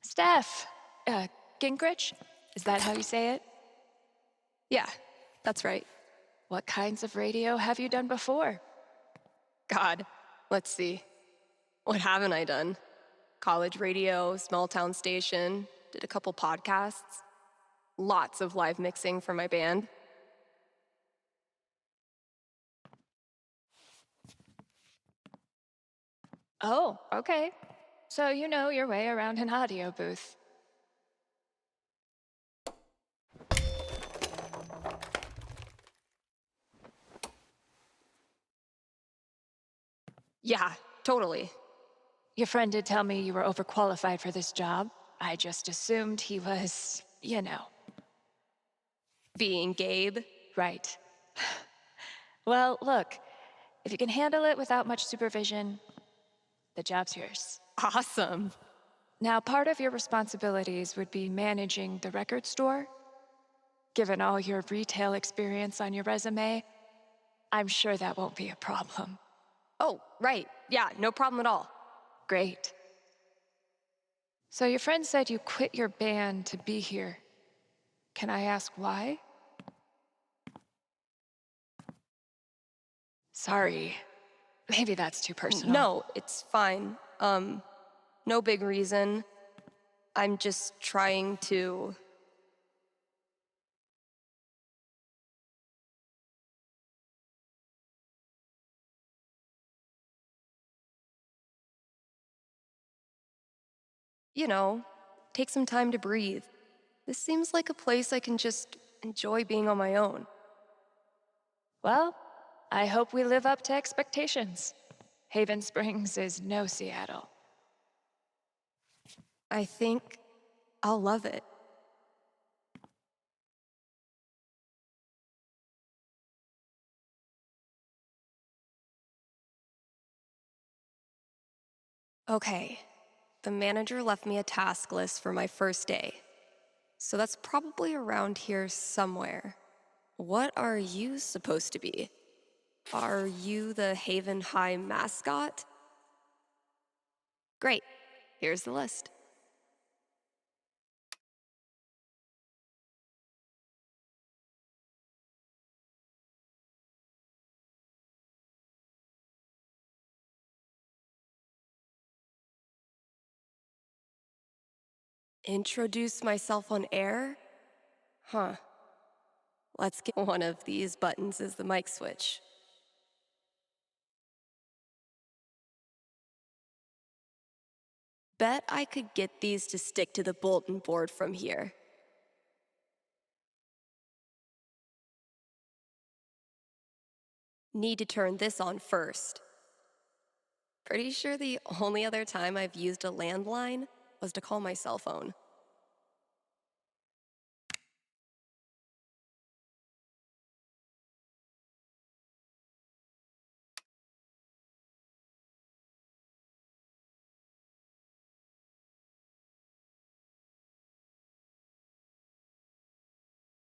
Steph, Gingrich? Is that how you say it? Yeah, that's right. What kinds of radio have you done before? God, let's see. What haven't I done? College radio, small town station, did a couple podcasts, lots of live mixing for my band. Oh, okay. So you know your way around an audio booth. Yeah, totally. Your friend did tell me you were overqualified for this job. I just assumed he was, Being Gabe. right. Well, look, if you can handle it without much supervision, the job's yours. Awesome. Now, part of your responsibilities would be managing the record store. Given all your retail experience on your resume, I'm sure that won't be a problem. Oh, right. Yeah, no problem at all. Great. So your friend said you quit your band to be here. Can I ask why? Sorry. Maybe that's too personal. No, it's fine. No big reason. I'm just trying to. Take some time to breathe. This seems like a place I can just enjoy being on my own. Well, I hope we live up to expectations. Haven Springs is no Seattle. I think I'll love it. Okay, the manager left me a task list for my first day. So that's probably around here somewhere. What are you supposed to be? Are you the Haven High mascot? Great, here's the list. Introduce myself on air? Huh. Let's get one of these buttons as the mic switch. Bet I could get these to stick to the bulletin board from here. Need to turn this on first. Pretty sure the only other time I've used a landline was to call my cell phone.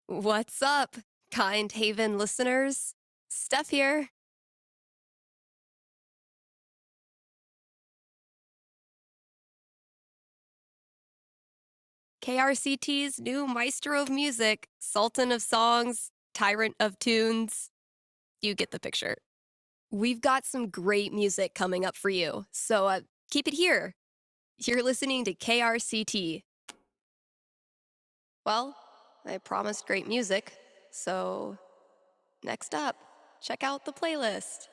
What's up, kind Haven listeners? Steph here. KRCT's new maestro of music, sultan of songs, tyrant of tunes. You get the picture. We've got some great music coming up for you, so keep it here. You're listening to KRCT. Well, I promised great music, so next up, check out the playlist.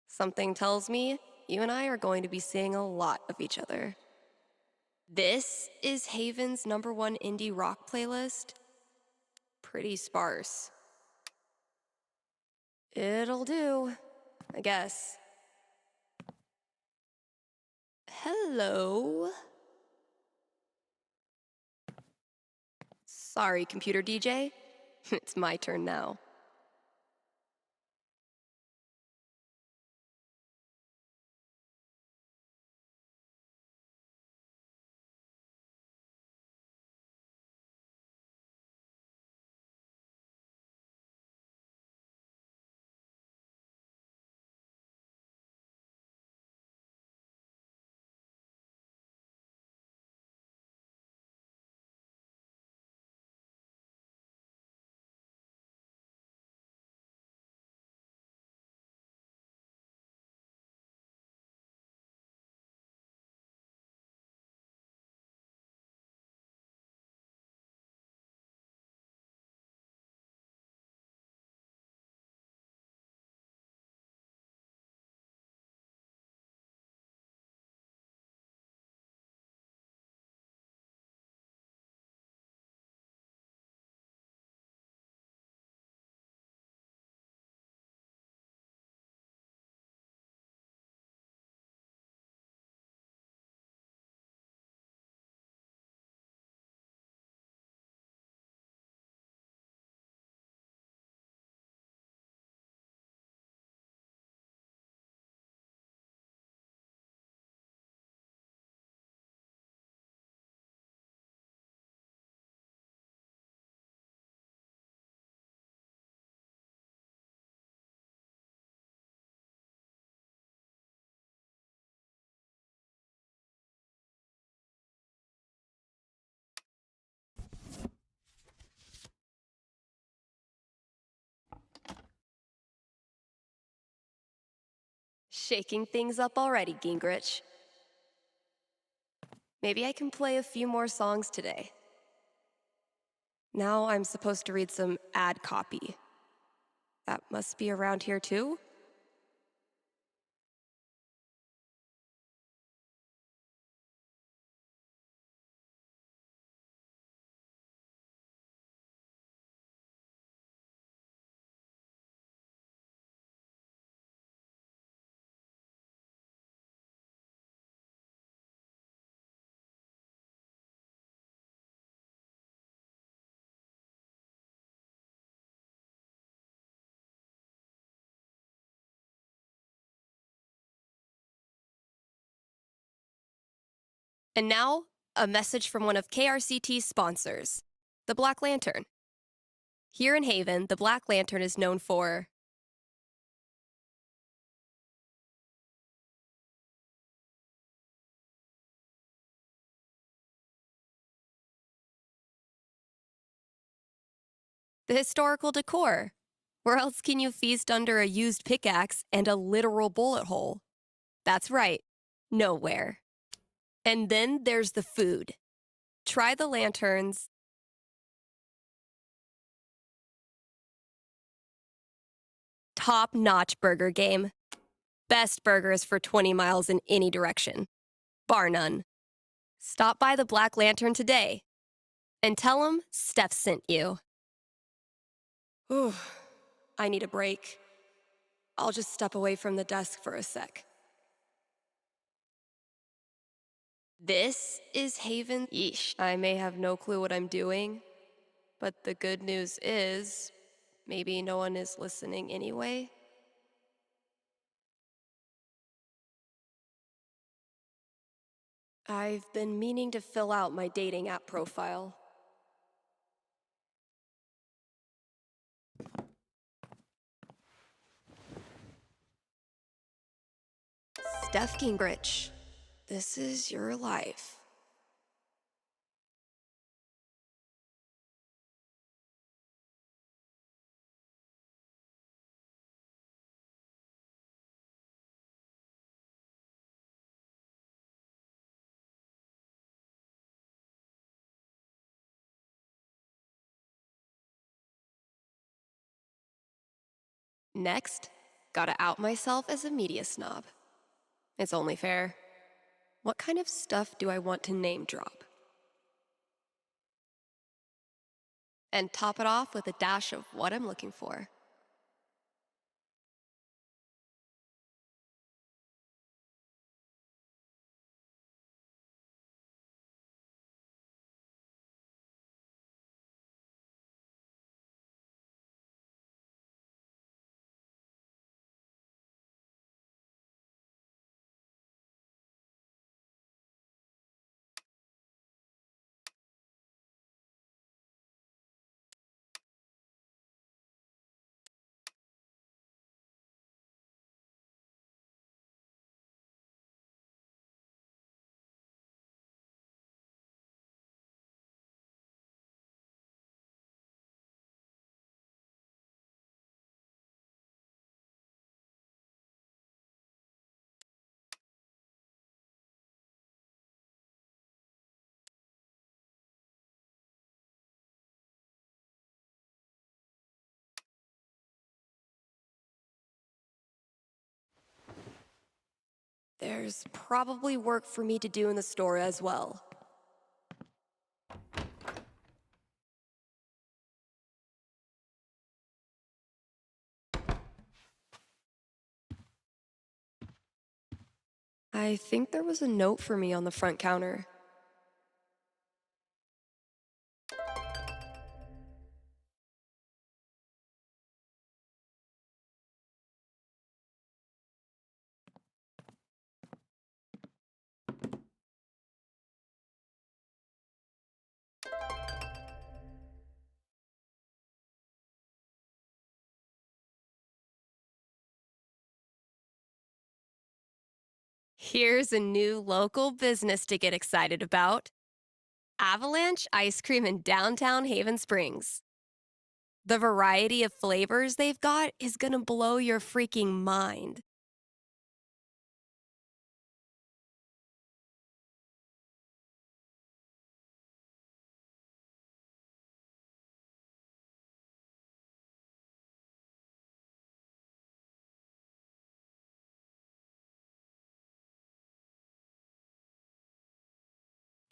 Something tells me you and I are going to be seeing a lot of each other. This is Haven's #1 indie rock playlist. Pretty sparse. It'll do, I guess. Hello? Sorry, computer DJ. It's my turn now. Shaking things up already, Gingrich. Maybe I can play a few more songs today. Now I'm supposed to read some ad copy. That must be around here too? And now, a message from one of KRCT's sponsors, the Black Lantern. Here in Haven, the Black Lantern is known for the historical decor. Where else can you feast under a used pickaxe and a literal bullet hole? That's right, nowhere. And then there's the food. Try the Lantern's top-notch burger game. Best burgers for 20 miles in any direction. Bar none. Stop by the Black Lantern today and tell them Steph sent you. Ooh, I need a break. I'll just step away from the desk for a sec. This is Haven. Yeesh, I may have no clue what I'm doing, but the good news is maybe no one is listening anyway. I've been meaning to fill out my dating app profile. Steph Gingrich, this is your life. Next, gotta out myself as a media snob. It's only fair. What kind of stuff do I want to name drop? And top it off with a dash of what I'm looking for. There's probably work for me to do in the store as well. I think there was a note for me on the front counter. Here's a new local business to get excited about. Avalanche Ice Cream in downtown Haven Springs. The variety of flavors they've got is gonna blow your freaking mind.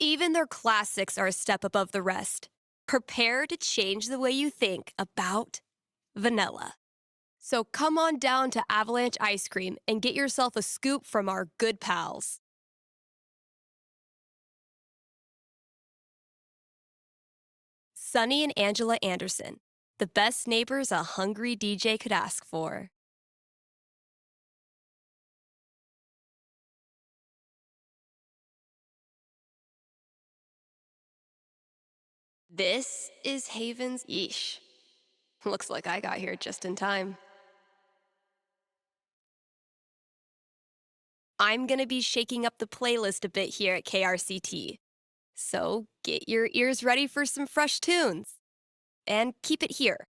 Even their classics are a step above the rest. Prepare to change the way you think about vanilla. So come on down to Avalanche Ice Cream and get yourself a scoop from our good pals. Sunny and Angela Anderson, the best neighbors a hungry DJ could ask for. This is Haven's Yeesh. Looks like I got here just in time. I'm gonna be shaking up the playlist a bit here at KRCT. So get your ears ready for some fresh tunes. And keep it here.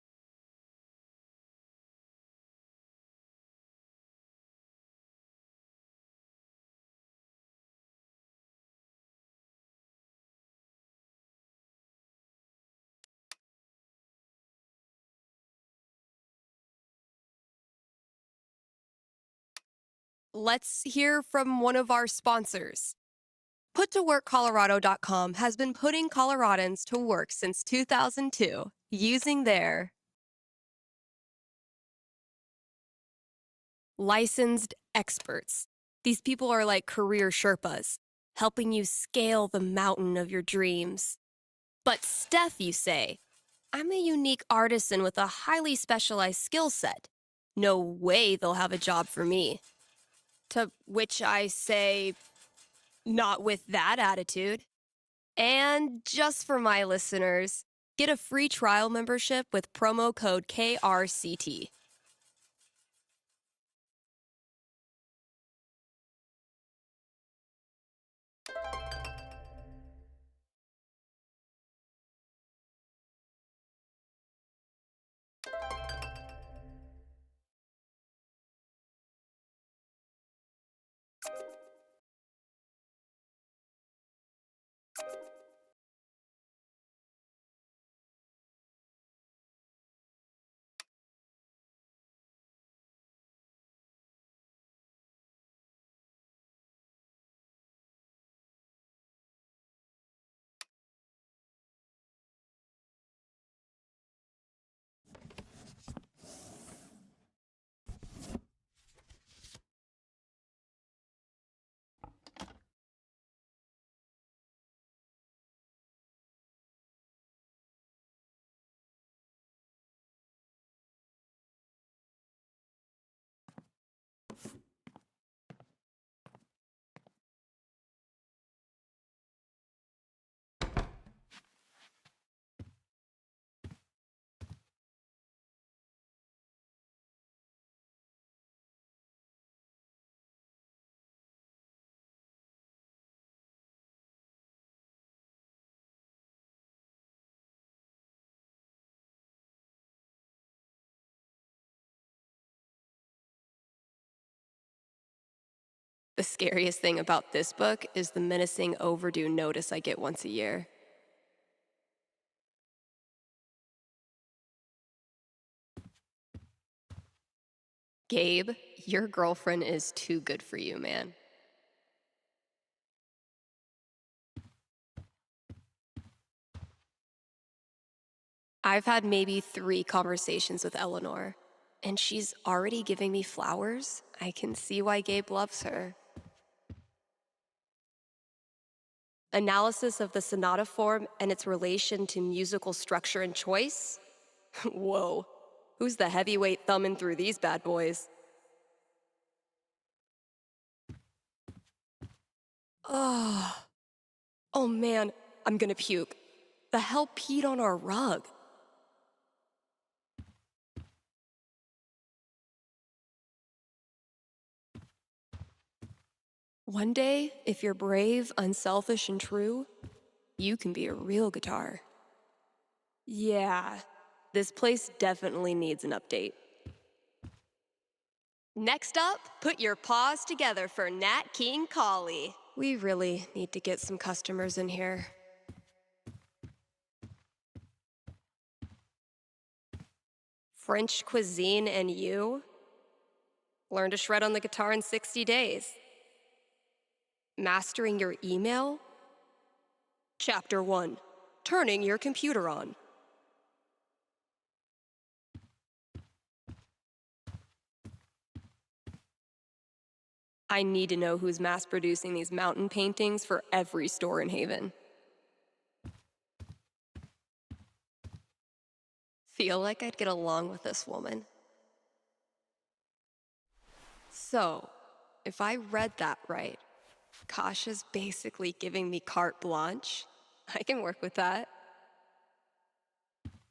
Let's hear from one of our sponsors. PutToWorkColorado.com has been putting Coloradans to work since 2002 using their licensed experts. These people are like career Sherpas, helping you scale the mountain of your dreams. But Steph, you say, I'm a unique artisan with a highly specialized skill set. No way they'll have a job for me. To which I say, not with that attitude. And just for my listeners, get a free trial membership with promo code KRCT. The scariest thing about this book is the menacing overdue notice I get once a year. Gabe, your girlfriend is too good for you, man. I've had maybe 3 conversations with Eleanor, and she's already giving me flowers. I can see why Gabe loves her. Analysis of the sonata form and its relation to musical structure and choice? Whoa, who's the heavyweight thumbing through these bad boys? Oh, oh man, I'm gonna puke. The hell peed on our rug? One day, if you're brave, unselfish, and true, you can be a real guitar. Yeah, this place definitely needs an update. Next up, put your paws together for Nat King Collie. We really need to get some customers in here. French cuisine and you? Learn to shred on the guitar in 60 days. Mastering your email? Chapter 1. Turning your computer on. I need to know who's mass producing these mountain paintings for every store in Haven. Feel like I'd get along with this woman. So, if I read that right, Kasha's basically giving me carte blanche. I can work with that.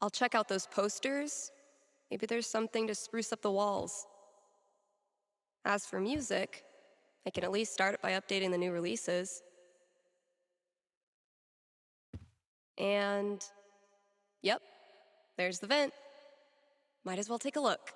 I'll check out those posters. Maybe there's something to spruce up the walls. As for music, I can at least start it by updating the new releases. And, yep, there's the vent. Might as well take a look.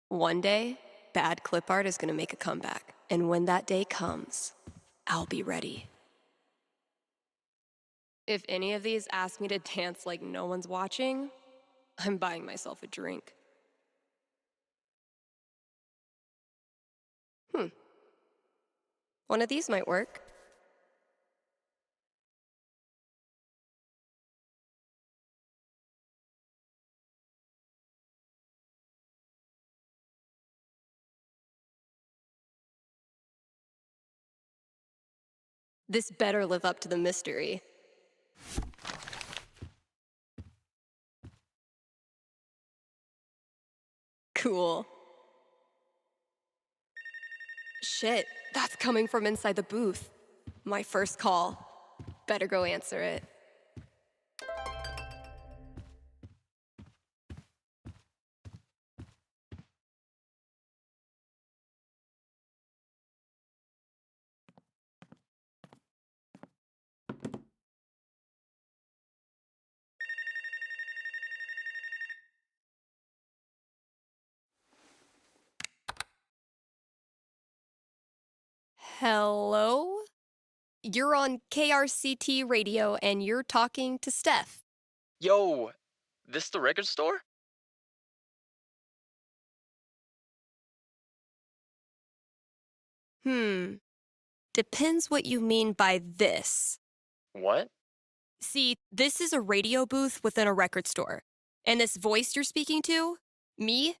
One day, bad clip art is gonna make a comeback. And when that day comes, I'll be ready. If any of these ask me to dance like no one's watching, I'm buying myself a drink. One of these might work. This better live up to the mystery. Cool. Shit, that's coming from inside the booth. My first call. Better go answer it. Hello? You're on KRCT radio and you're talking to Steph. Yo, this the record store? Depends what you mean by this. What? See, this is a radio booth within a record store. And this voice you're speaking to, me,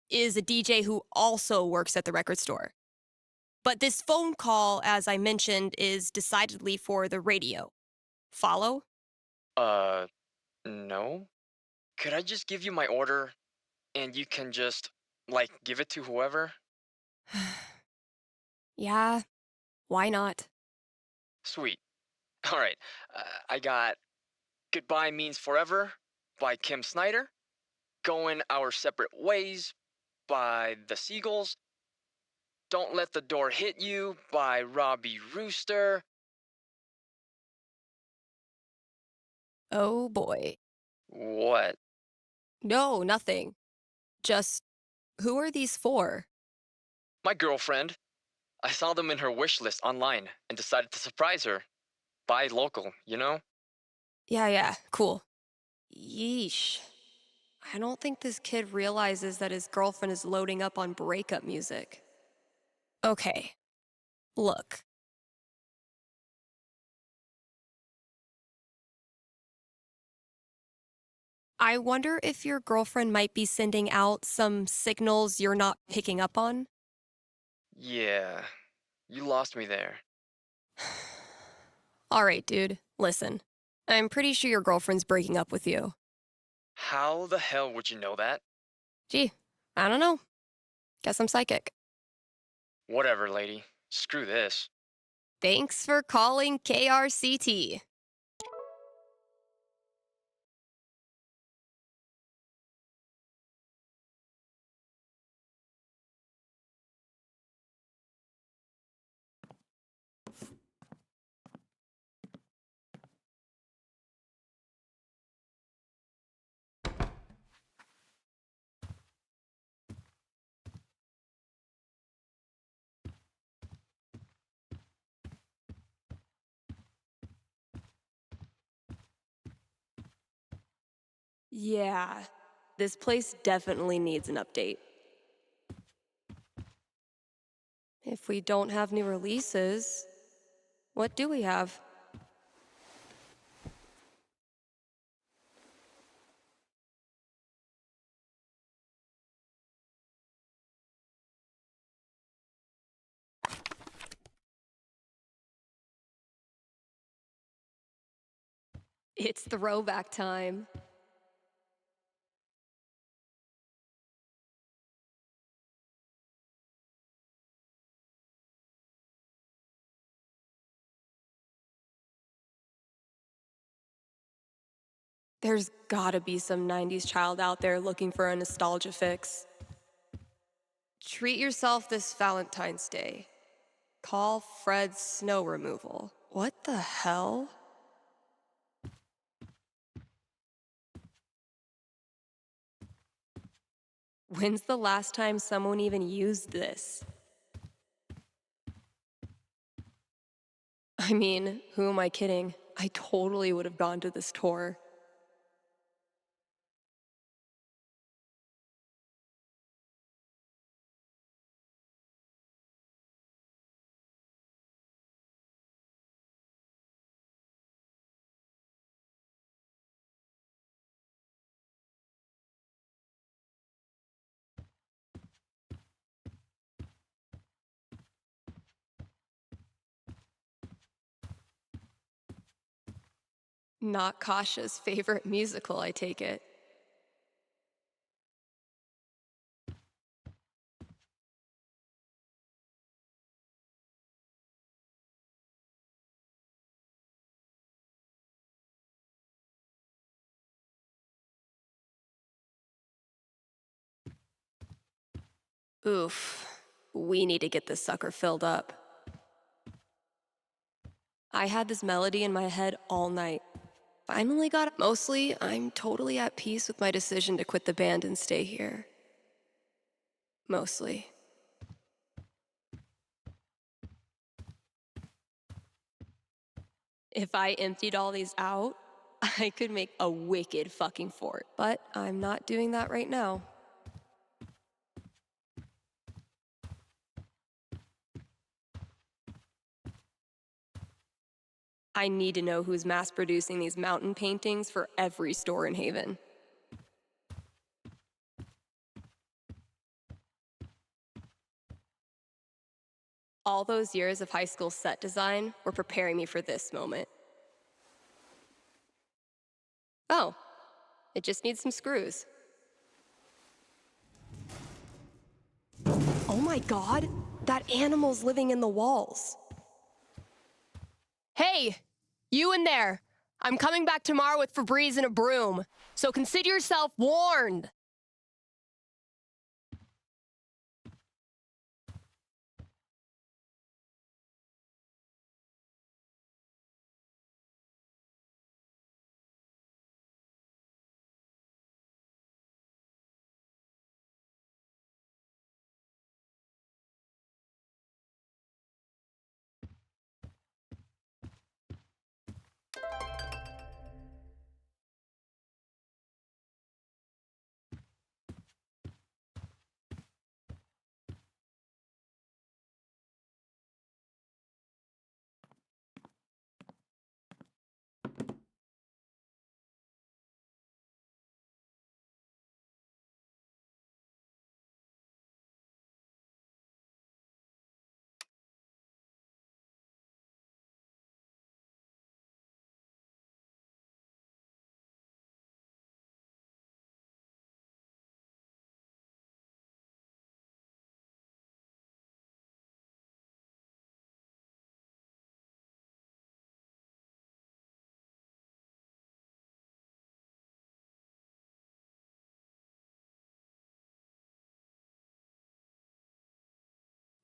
is a DJ who also works at the record store. But this phone call, as I mentioned, is decidedly for the radio. Follow? Uh, no. Could I just give you my order and you can just, like, give it to whoever? Yeah, why not? Sweet. Alright, I got Goodbye Means Forever by Kim Snyder, Going Our Separate Ways by The Seagulls, Don't Let the Door Hit You by Robbie Rooster. Oh boy. What? No, nothing. Just, who are these for? My girlfriend. I saw them in her wish list online and decided to surprise her. Buy local, you know? Yeah, cool. Yeesh. I don't think this kid realizes that his girlfriend is loading up on breakup music. Okay, look. I wonder if your girlfriend might be sending out some signals you're not picking up on. Yeah, you lost me there. All right, dude, listen. I'm pretty sure your girlfriend's breaking up with you. How the hell would you know that? Gee, I don't know. Guess I'm psychic. Whatever, lady. Screw this. Thanks for calling KRCT. Yeah, this place definitely needs an update. If we don't have new releases, what do we have? It's throwback time. There's gotta be some 90s child out there looking for a nostalgia fix. Treat yourself this Valentine's Day. Call Fred's snow removal. What the hell? When's the last time someone even used this? I mean, who am I kidding? I totally would have gone to this tour. Not Kasha's favorite musical, I take it. Oof. We need to get this sucker filled up. I had this melody in my head all night. Finally got it. Mostly, I'm totally at peace with my decision to quit the band and stay here. Mostly. If I emptied all these out, I could make a wicked fucking fort. But I'm not doing that right now. I need to know who's mass producing these mountain paintings for every store in Haven. All those years of high school set design were preparing me for this moment. Oh, it just needs some screws. Oh my god, that animal's living in the walls. Hey, you in there. I'm coming back tomorrow with Febreze and a broom, so consider yourself warned.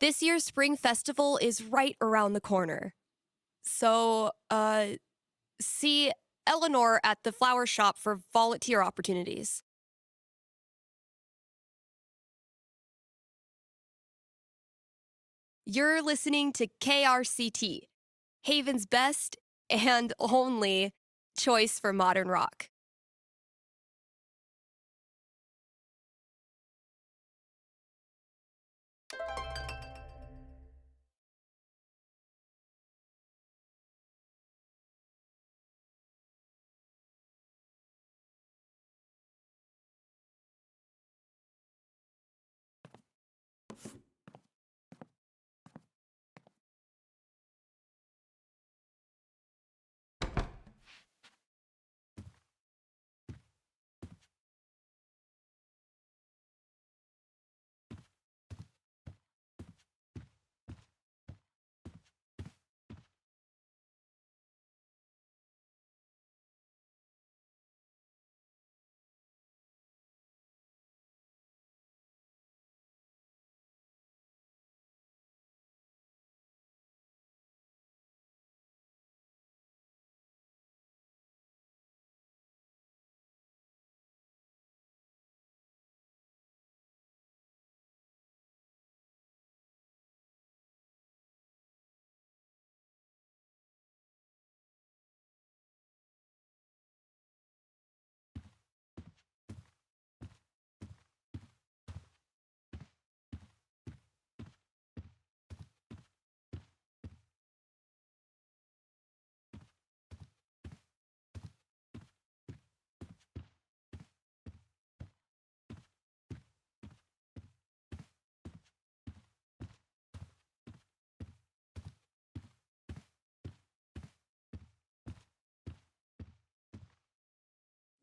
This year's spring festival is right around the corner. So, see Eleanor at the flower shop for volunteer opportunities. You're listening to KRCT, Haven's best and only choice for modern rock.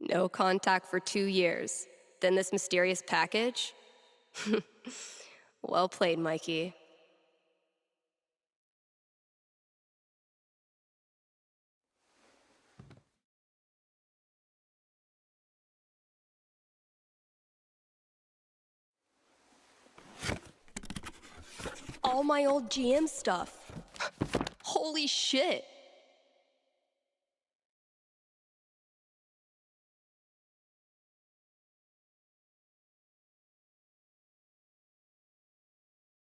No contact for 2 years. Then this mysterious package? Well played, Mikey. All my old GM stuff. Holy shit.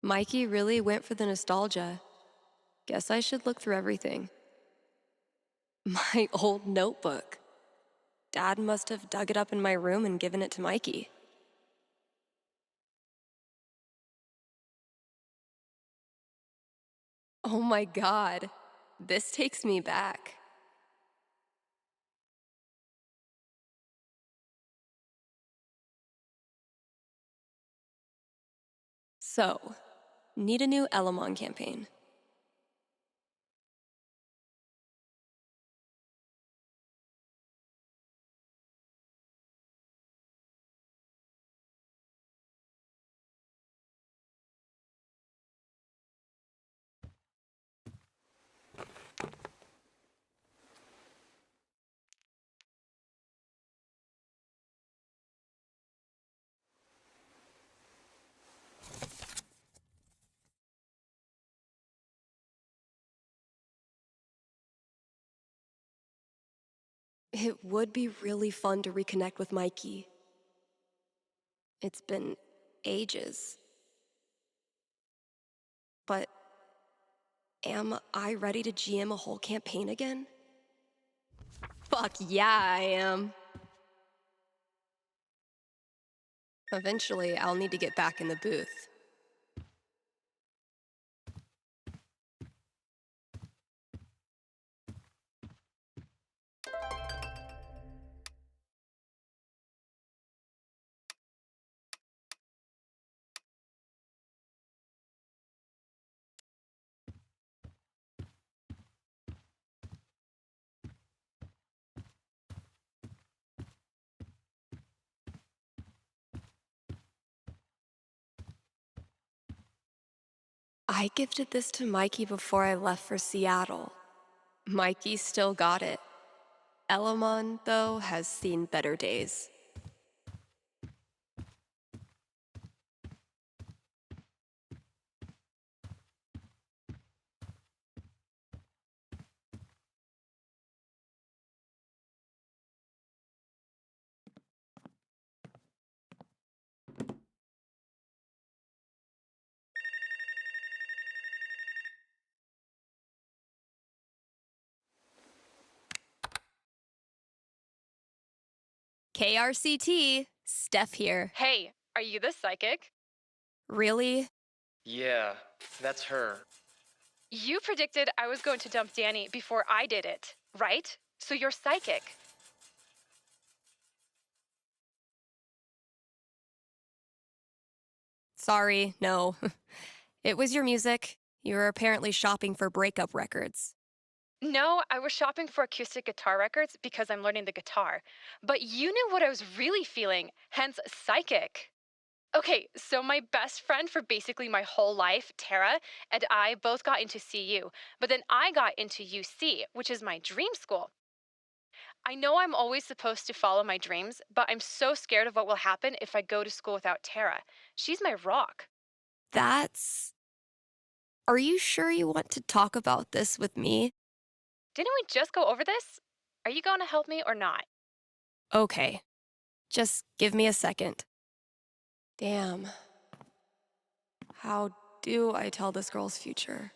Mikey really went for the nostalgia. Guess I should look through everything. My old notebook. Dad must have dug it up in my room and given it to Mikey. Oh my god. This takes me back. So, need a new Elamon campaign. It would be really fun to reconnect with Mikey. It's been ages. But am I ready to GM a whole campaign again? Fuck yeah, I am. Eventually, I'll need to get back in the booth. I gifted this to Mikey before I left for Seattle. Mikey still got it. Elamon, though, has seen better days. KRCT, Steph here. Hey, are you the psychic? Really? Yeah, that's her. You predicted I was going to dump Danny before I did it, right? So you're psychic. Sorry, no. It was your music. You were apparently shopping for breakup records. No, I was shopping for acoustic guitar records because I'm learning the guitar. But you knew what I was really feeling, hence psychic. Okay, so my best friend for basically my whole life, Tara, and I both got into CU, but then I got into UC, which is my dream school. I know I'm always supposed to follow my dreams, but I'm so scared of what will happen if I go to school without Tara. She's my rock. That's. Are you sure you want to talk about this with me? Didn't we just go over this? Are you going to help me or not? Okay. Just give me a second. Damn. How do I tell this girl's future?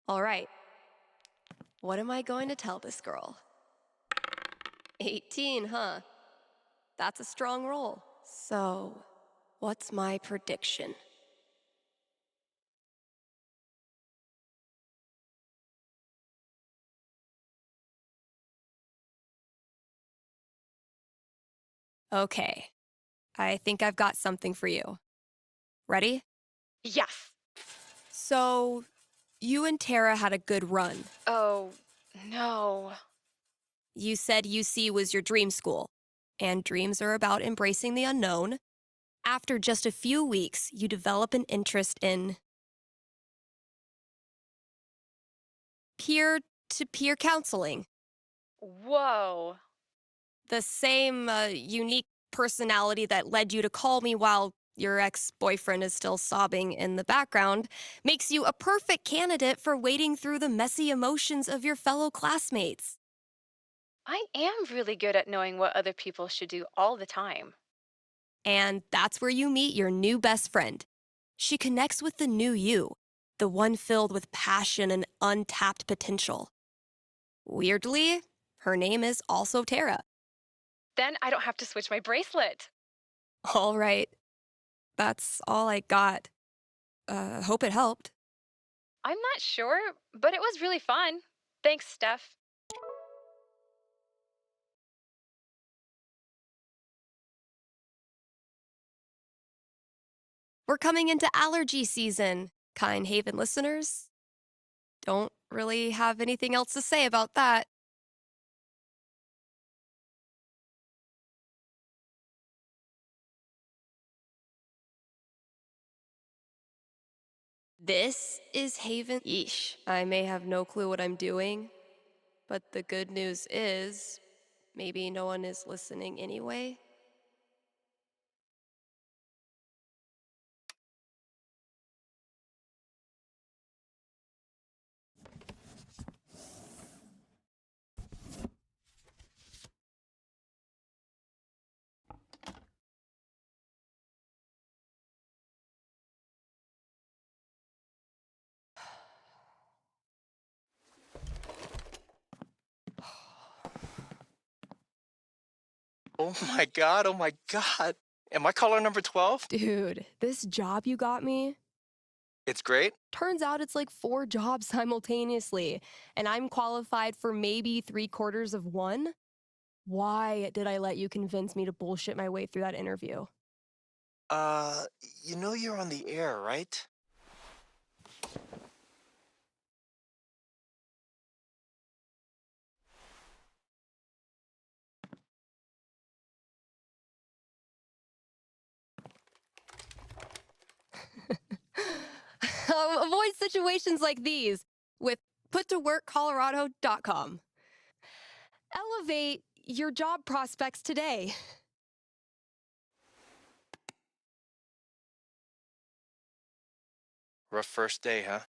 All right. What am I going to tell this girl? 18, huh? That's a strong roll. So, what's my prediction? Okay. I think I've got something for you. Ready? Yes. So, you and Tara had a good run. Oh, no. You said UC was your dream school, and dreams are about embracing the unknown. After just a few weeks, you develop an interest in peer to peer counseling. Whoa. The same unique personality that led you to call me while your ex boyfriend is still sobbing in the background makes you a perfect candidate for wading through the messy emotions of your fellow classmates. I am really good at knowing what other people should do all the time. And that's where you meet your new best friend. She connects with the new you, the one filled with passion and untapped potential. Weirdly, her name is also Tara. Then I don't have to switch my bracelet. All right. That's all I got. Hope it helped. I'm not sure, but it was really fun. Thanks, Steph. We're coming into allergy season, kind Haven listeners. Don't really have anything else to say about that. This is Haven. Yeesh, I may have no clue what I'm doing, but the good news is maybe no one is listening anyway. Oh my god, oh my god. Am I caller number 12? Dude, this job you got me, It's great. turns out it's like 4 jobs simultaneously, and I'm qualified for maybe 3/4 of one? Why did I let you convince me to bullshit my way through that interview? Uh, you know you're on the air, right? Avoid situations like these with puttoworkcolorado.com. Elevate your job prospects today. Rough first day, huh?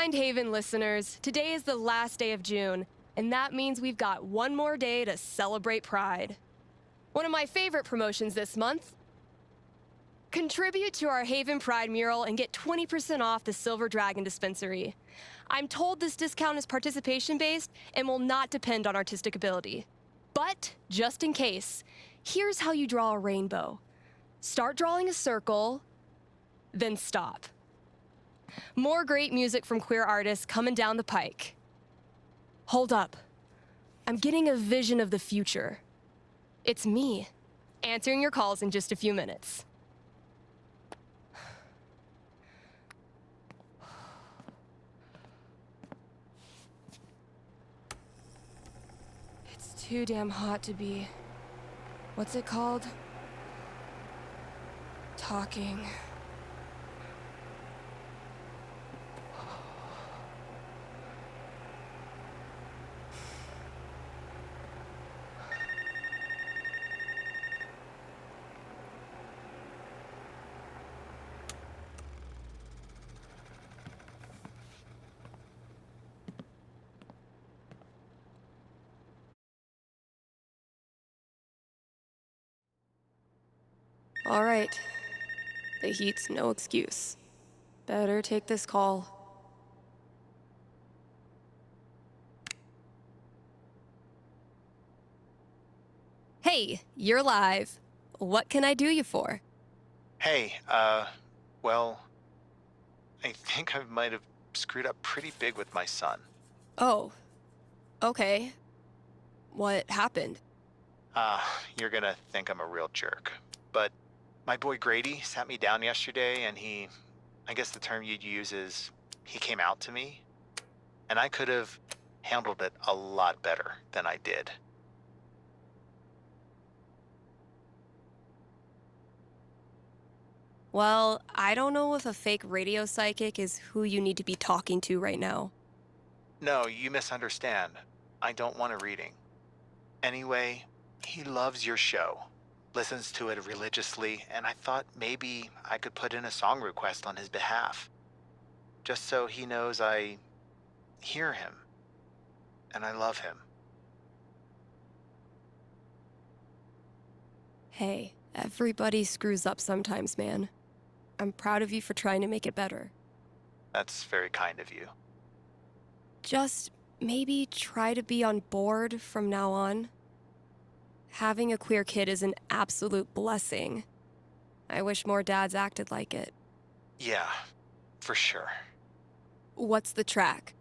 mind, Haven listeners. Today is the last day of June, and that means we've got one more day to celebrate Pride. One of my favorite promotions this month. Contribute to our Haven Pride mural and get 20% off the Silver Dragon Dispensary. I'm told this discount is participation-based and will not depend on artistic ability. But, just in case, here's how you draw a rainbow. Start drawing a circle, then stop. More great music from queer artists coming down the pike. Hold up. I'm getting a vision of the future. It's me, answering your calls in just a few minutes. It's too damn hot to be... what's it called? Talking. All right. The heat's no excuse. Better take this call. Hey, you're live. What can I do you for? Hey, well, I think I might have screwed up pretty big with my son. Oh, okay. What happened? You're gonna think I'm a real jerk. But my boy Grady sat me down yesterday and I guess the term you'd use is, he came out to me. And I could have handled it a lot better than I did. Well, I don't know if a fake radio psychic is who you need to be talking to right now. No, you misunderstand. I don't want a reading. Anyway, he loves your show, listens to it religiously, and I thought maybe I could put in a song request on his behalf. Just so he knows I hear him, and I love him. Hey, everybody screws up sometimes, man. I'm proud of you for trying to make it better. That's very kind of you. Just maybe try to be on board from now on. Having a queer kid is an absolute blessing. I wish more dads acted like it. Yeah, for sure. What's the track?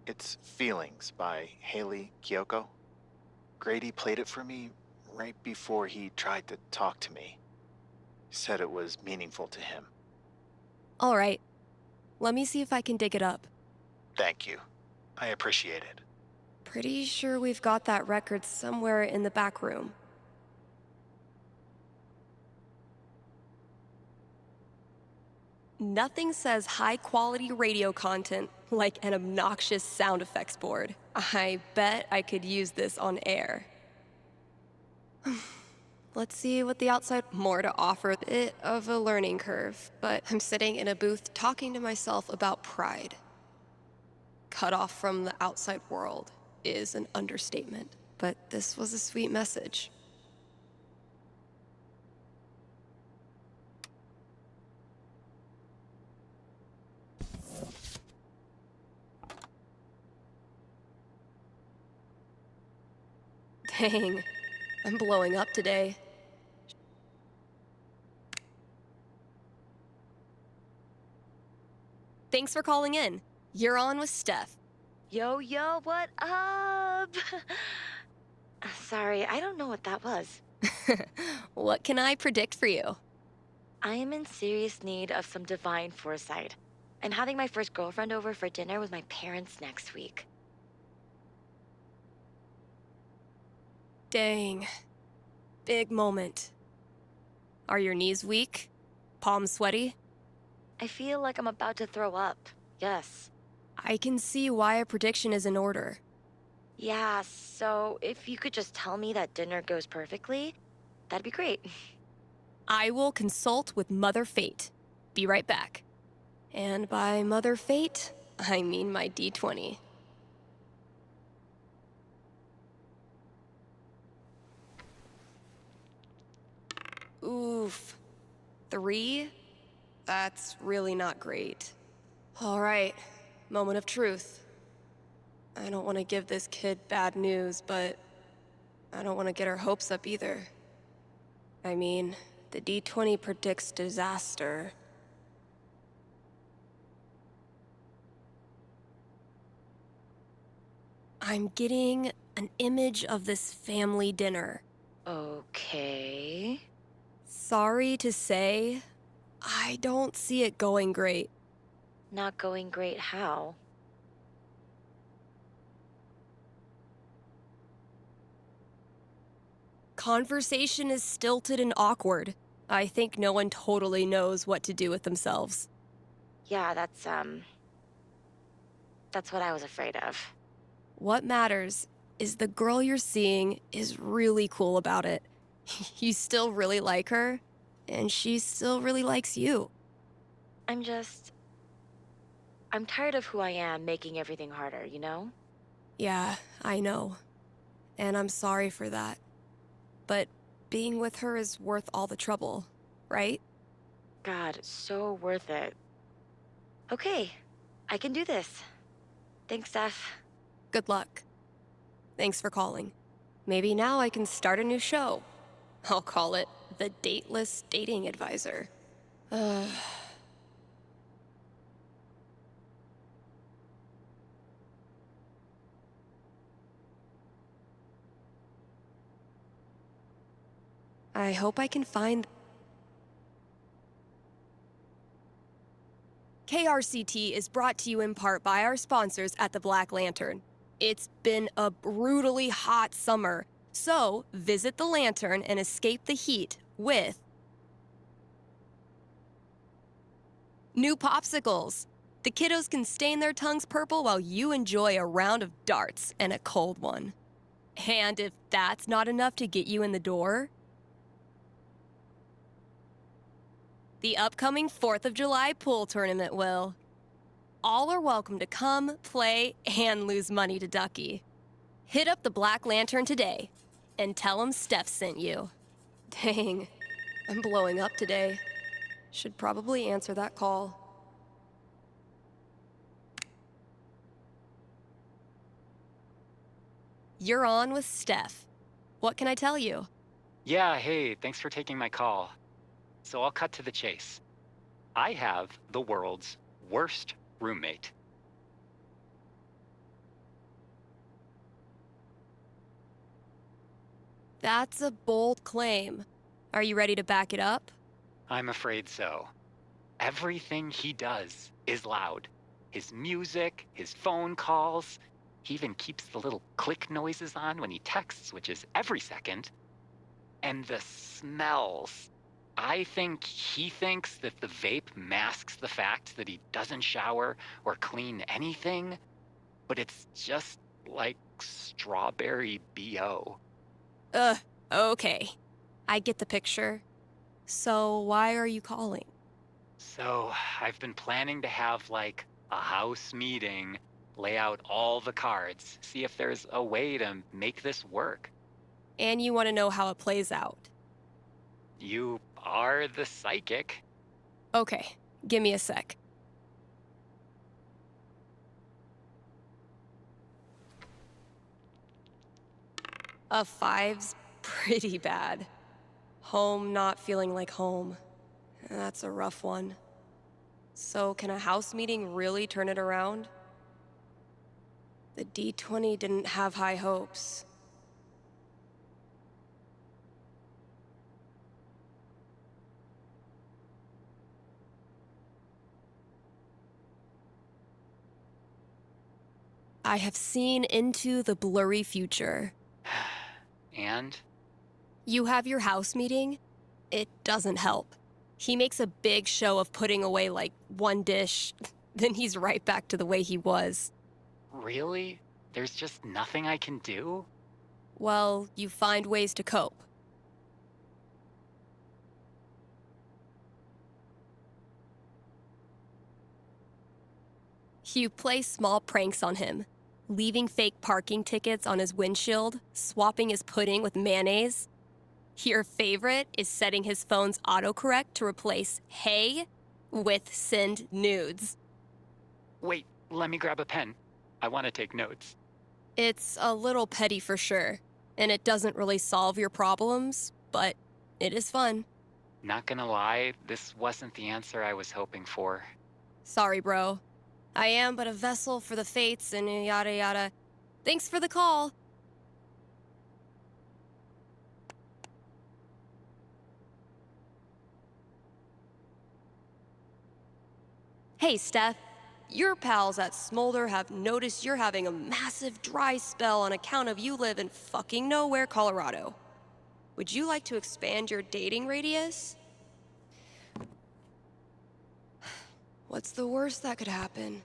It's Feelings by Haley Kiyoko. Grady played it for me right before he tried to talk to me. He said it was meaningful to him. All right. Let me see if I can dig it up. Thank you. I appreciate it. Pretty sure we've got that record somewhere in the back room. Nothing says high-quality radio content like an obnoxious sound effects board. I bet I could use this on air. Let's see what the outside more to offer. Bit of a learning curve, but I'm sitting in a booth talking to myself about pride. Cut off from the outside world is an understatement, but this was a sweet message. Dang, I'm blowing up today. Thanks for calling in. You're on with Steph. Yo, yo, what up? Sorry, I don't know what that was. What can I predict for you? I am in serious need of some divine foresight. I'm having my first girlfriend over for dinner with my parents next week. Dang. Big moment. Are your knees weak? Palms sweaty? I feel like I'm about to throw up. Yes. I can see why a prediction is in order. Yeah, so if you could just tell me that dinner goes perfectly, that'd be great. I will consult with Mother Fate. Be right back. And by Mother Fate, I mean my D20. Oof. 3? That's really not great. All right, moment of truth. I don't want to give this kid bad news, but I don't want to get her hopes up either. I mean, the D20 predicts disaster. I'm getting an image of this family dinner. Okay. Sorry to say, I don't see it going great. Not going great how? Conversation is stilted and awkward. I think no one totally knows what to do with themselves. Yeah, that's what I was afraid of. What matters is the girl you're seeing is really cool about it. You still really like her, and she still really likes you. I'm tired of who I am making everything harder, you know? Yeah, I know. And I'm sorry for that. But being with her is worth all the trouble, right? God, so worth it. Okay, I can do this. Thanks, Steph. Good luck. Thanks for calling. Maybe now I can start a new show. I'll call it The Dateless Dating Advisor. I hope I can find... KRCT is brought to you in part by our sponsors at the Black Lantern. It's been a brutally hot summer, so visit the Lantern and escape the heat with new popsicles. The kiddos can stain their tongues purple while you enjoy a round of darts and a cold one. And if that's not enough to get you in the door, the upcoming 4th of July pool tournament will. All are welcome to come, play, and lose money to Ducky. Hit up the Black Lantern today and tell them Steph sent you. Dang, I'm blowing up today. Should probably answer that call. You're on with Steph. What can I tell you? Yeah, hey, thanks for taking my call. So I'll cut to the chase. I have the world's worst roommate. That's a bold claim. Are you ready to back it up? I'm afraid so. Everything he does is loud. His music, his phone calls. He even keeps the little click noises on when he texts, which is every second. And the smells. I think he thinks that the vape masks the fact that he doesn't shower or clean anything, but it's just like strawberry BO. Okay. I get the picture. So why are you calling? So I've been planning to have like a house meeting, lay out all the cards, see if there's a way to make this work. And you want to know how it plays out. You are the psychic. Okay, give me a sec. A 5's pretty bad. Home not feeling like home. That's a rough one. So can a house meeting really turn it around? The D20 didn't have high hopes. I have seen into the blurry future. And You have your house meeting? It doesn't help. He makes a big show of putting away like one dish, then he's right back to the way he was. really? There's just nothing I can do? Well, you find ways to cope. You play small pranks on him, leaving fake parking tickets on his windshield, swapping his pudding with mayonnaise. Your favorite is setting his phone's autocorrect to replace hey with send nudes. Wait, let me grab a pen. I want to take notes. It's a little petty for sure, and it doesn't really solve your problems, but it is fun. Not gonna lie, this wasn't the answer I was hoping for. Sorry, bro. I am but a vessel for the fates and yada yada. Thanks for the call. Hey, Steph. Your pals at Smolder have noticed you're having a massive dry spell on account of you live in fucking nowhere, Colorado. Would you like to expand your dating radius? What's the worst that could happen?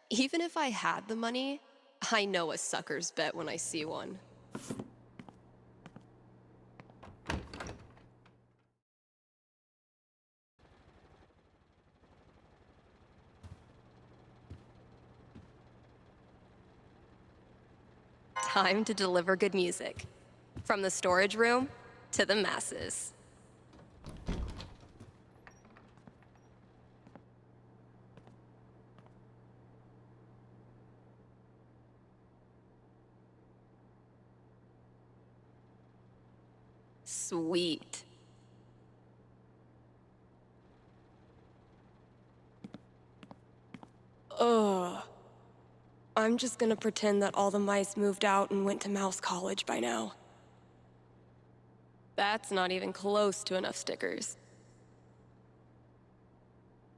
Even if I had the money, I know a sucker's bet when I see one. Time to deliver good music. From the storage room to the masses. Sweet. Ugh. I'm just gonna pretend that all the mice moved out and went to mouse college by now. That's not even close to enough stickers.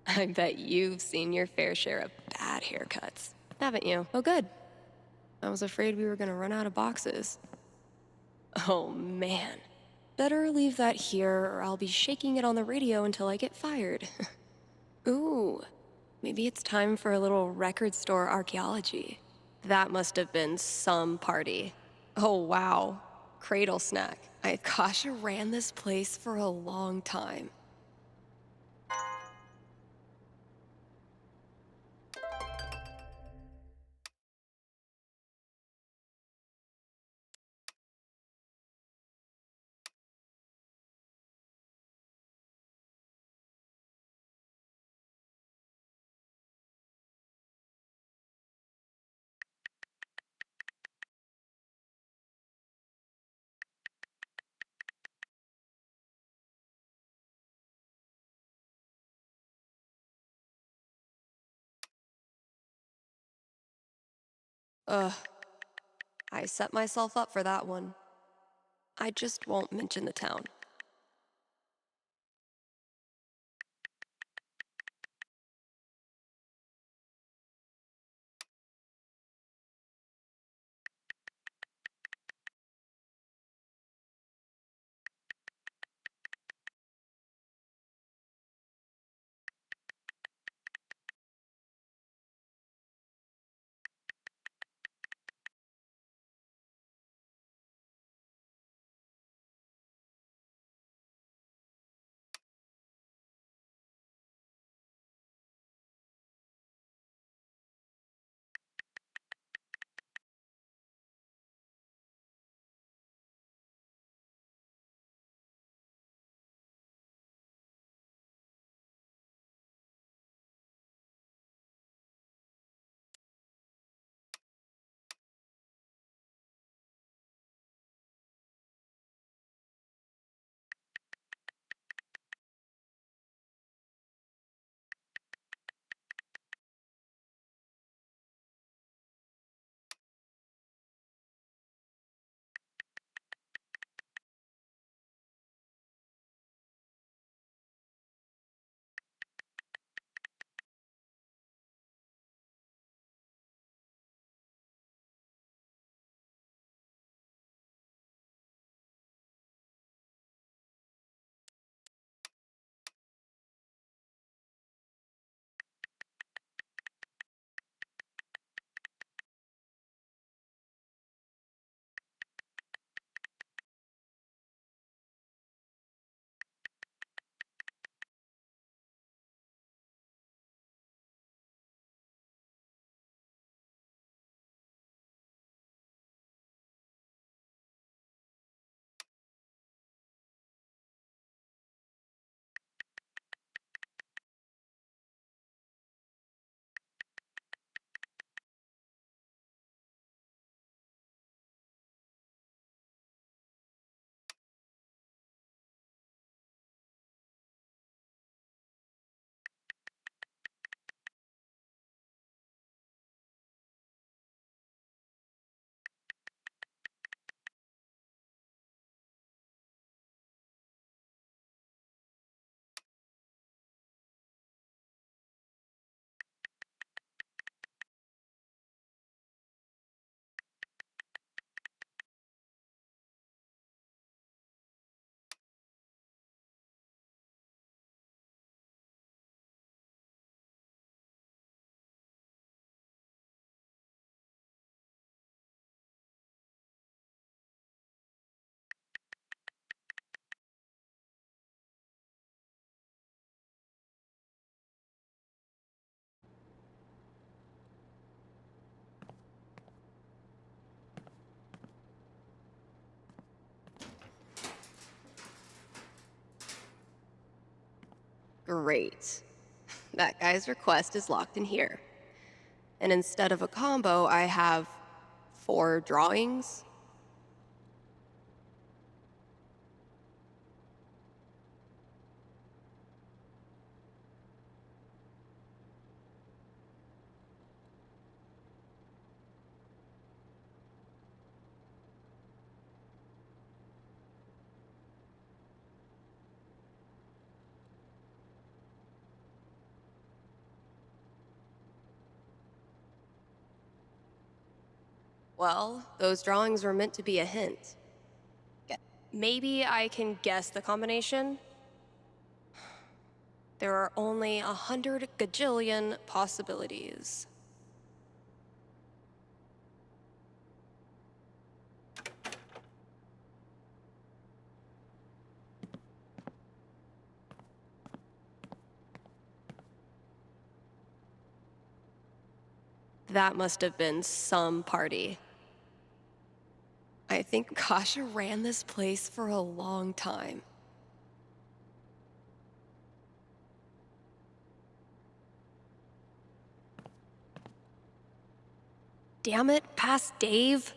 I bet you've seen your fair share of bad haircuts, haven't you? Oh, good. I was afraid we were gonna run out of boxes. Oh, man. Better leave that here, or I'll be shaking it on the radio until I get fired. Ooh, maybe it's time for a little record store archaeology. That must have been some party. Oh, wow. Cradle snack. Kasha ran this place for a long time. Ugh. I set myself up for that one. I just won't mention the town. Great. That guy's request is locked in here. And instead of a combo, I have 4 drawings. Well, those drawings were meant to be a hint. Maybe I can guess the combination? There are only 100 gajillion possibilities. That must have been some party. I think Kasha ran this place for a long time. Damn it, past Dave.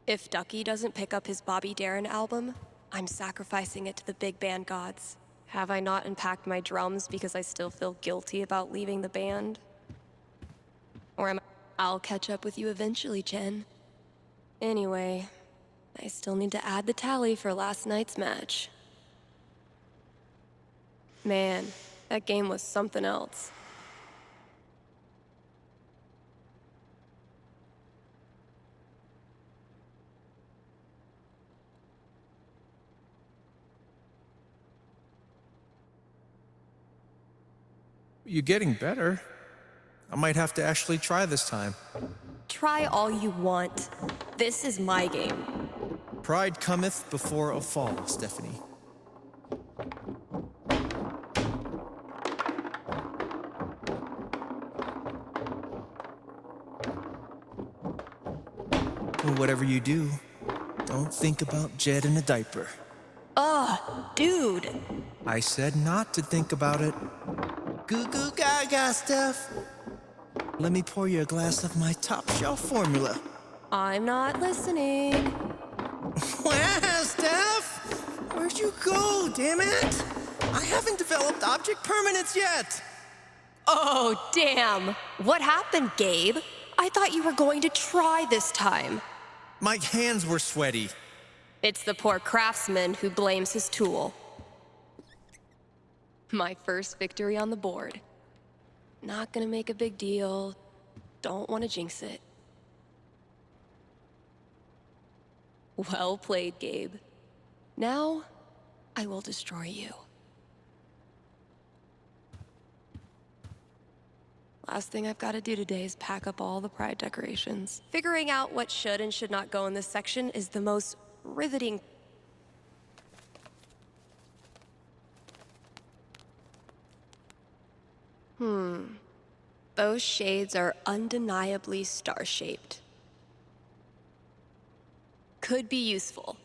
If Ducky doesn't pick up his Bobby Darin album, I'm sacrificing it to the big band gods. Have I not unpacked my drums because I still feel guilty about leaving the band? Or am I... I'll catch up with you eventually, Jen. Anyway, I still need to add the tally for last night's match. Man, that game was something else. You're getting better. I might have to actually try this time. Try all you want. This is my game. Pride cometh before a fall, Stephanie. Whatever you do, don't think about Jed in a diaper. Ugh, dude. I said not to think about it. Goo goo gaga, Steph. Let me pour you a glass of my top shelf formula. I'm not listening. Wow, Steph! Where'd you go, damn it? I haven't developed object permanence yet. Oh, damn. What happened, Gabe? I thought you were going to try this time. My hands were sweaty. It's the poor craftsman who blames his tool. My first victory on the board. Not gonna make a big deal. Don't want to jinx it. Well played, Gabe. Now, I will destroy you. Last thing I've got to do today is pack up all the Pride decorations. Figuring out what should and should not go in this section is the most riveting. Those shades are undeniably star-shaped. Could be useful.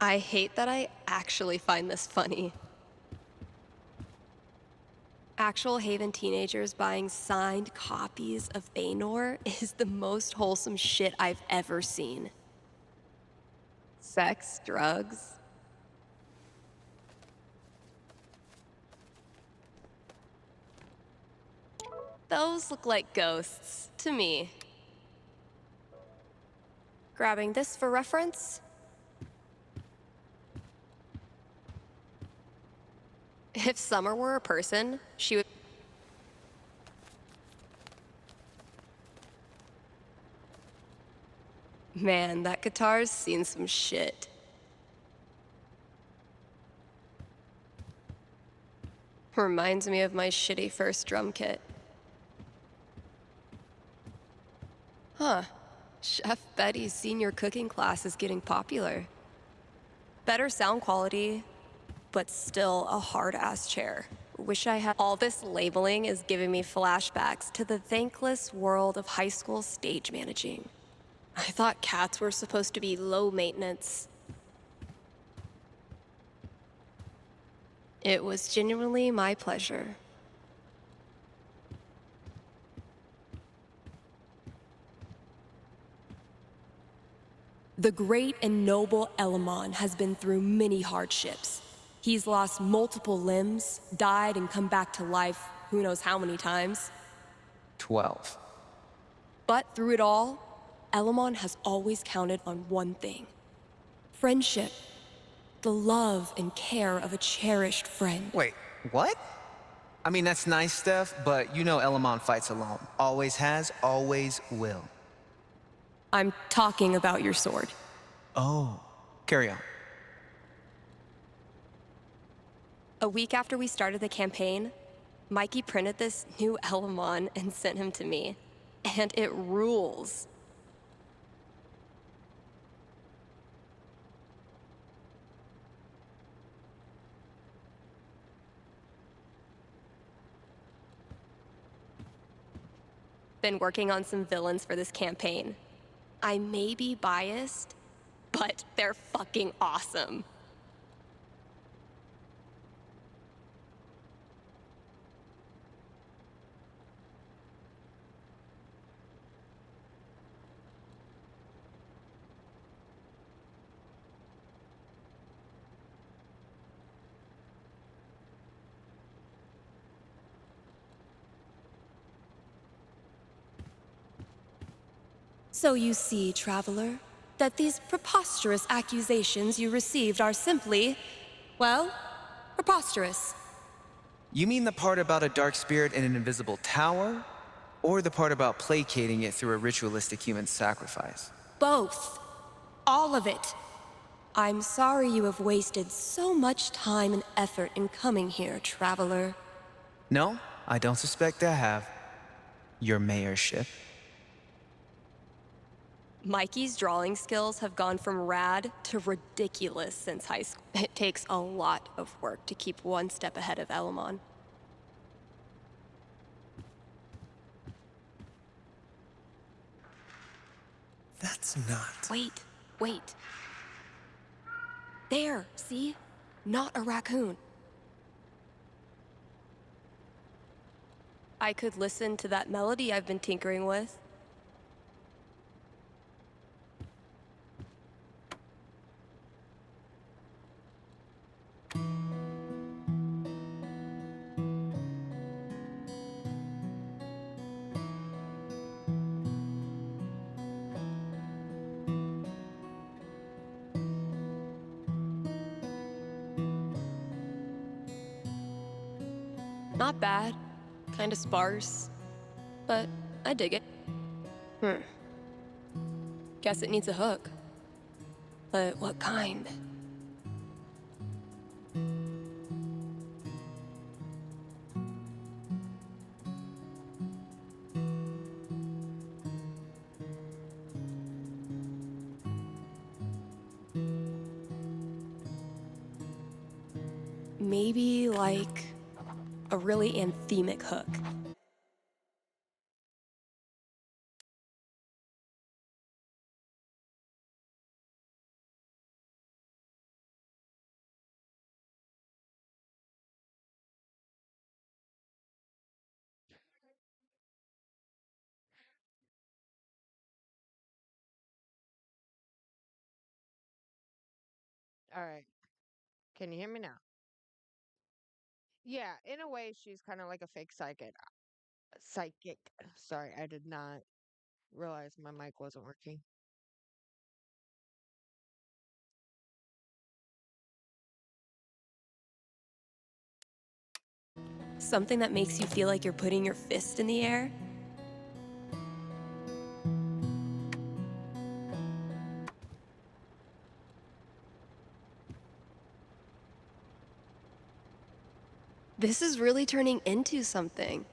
I hate that I actually find this funny. Actual Haven teenagers buying signed copies of Thanor is the most wholesome shit I've ever seen. Sex, drugs. Those look like ghosts to me. Grabbing this for reference. If Summer were a person, she would... Man, that guitar's seen some shit. Reminds me of my shitty first drum kit. Huh. Chef Betty's senior cooking class is getting popular. Better sound quality, but still a hard-ass chair. Wish I had. All this labeling is giving me flashbacks to the thankless world of high school stage managing. I thought cats were supposed to be low maintenance. It was genuinely my pleasure. The great and noble Elamon has been through many hardships. He's lost multiple limbs, died and come back to life who knows how many times. 12. But through it all, Elamon has always counted on one thing. Friendship. The love and care of a cherished friend. Wait, what? I mean, that's nice, Steph, but you know Elamon fights alone. Always has, always will. I'm talking about your sword. Oh, carry on. A week after we started the campaign, Mikey printed this new Elamon and sent him to me. And it rules. Been working on some villains for this campaign. I may be biased, but they're fucking awesome. So you see, Traveler, that these preposterous accusations you received are simply, well, preposterous. You mean the part about a dark spirit in an invisible tower? Or the part about placating it through a ritualistic human sacrifice? Both. All of it. I'm sorry you have wasted so much time and effort in coming here, Traveler. No, I don't suspect I have. Your mayorship. Mikey's drawing skills have gone from rad to ridiculous since high school. It takes a lot of work to keep one step ahead of Elamon. That's not. Wait. There, see? Not a raccoon. I could listen to that melody I've been tinkering with. Not bad. Kinda sparse. But I dig it. Guess it needs a hook. But what kind? Maybe like a really anthemic hook. All right. Can you hear me now? Yeah, in a way, she's kind of like a fake psychic. Psychic. Sorry, I did not realize my mic wasn't working. Something that makes you feel like you're putting your fist in the air. This is really turning into something.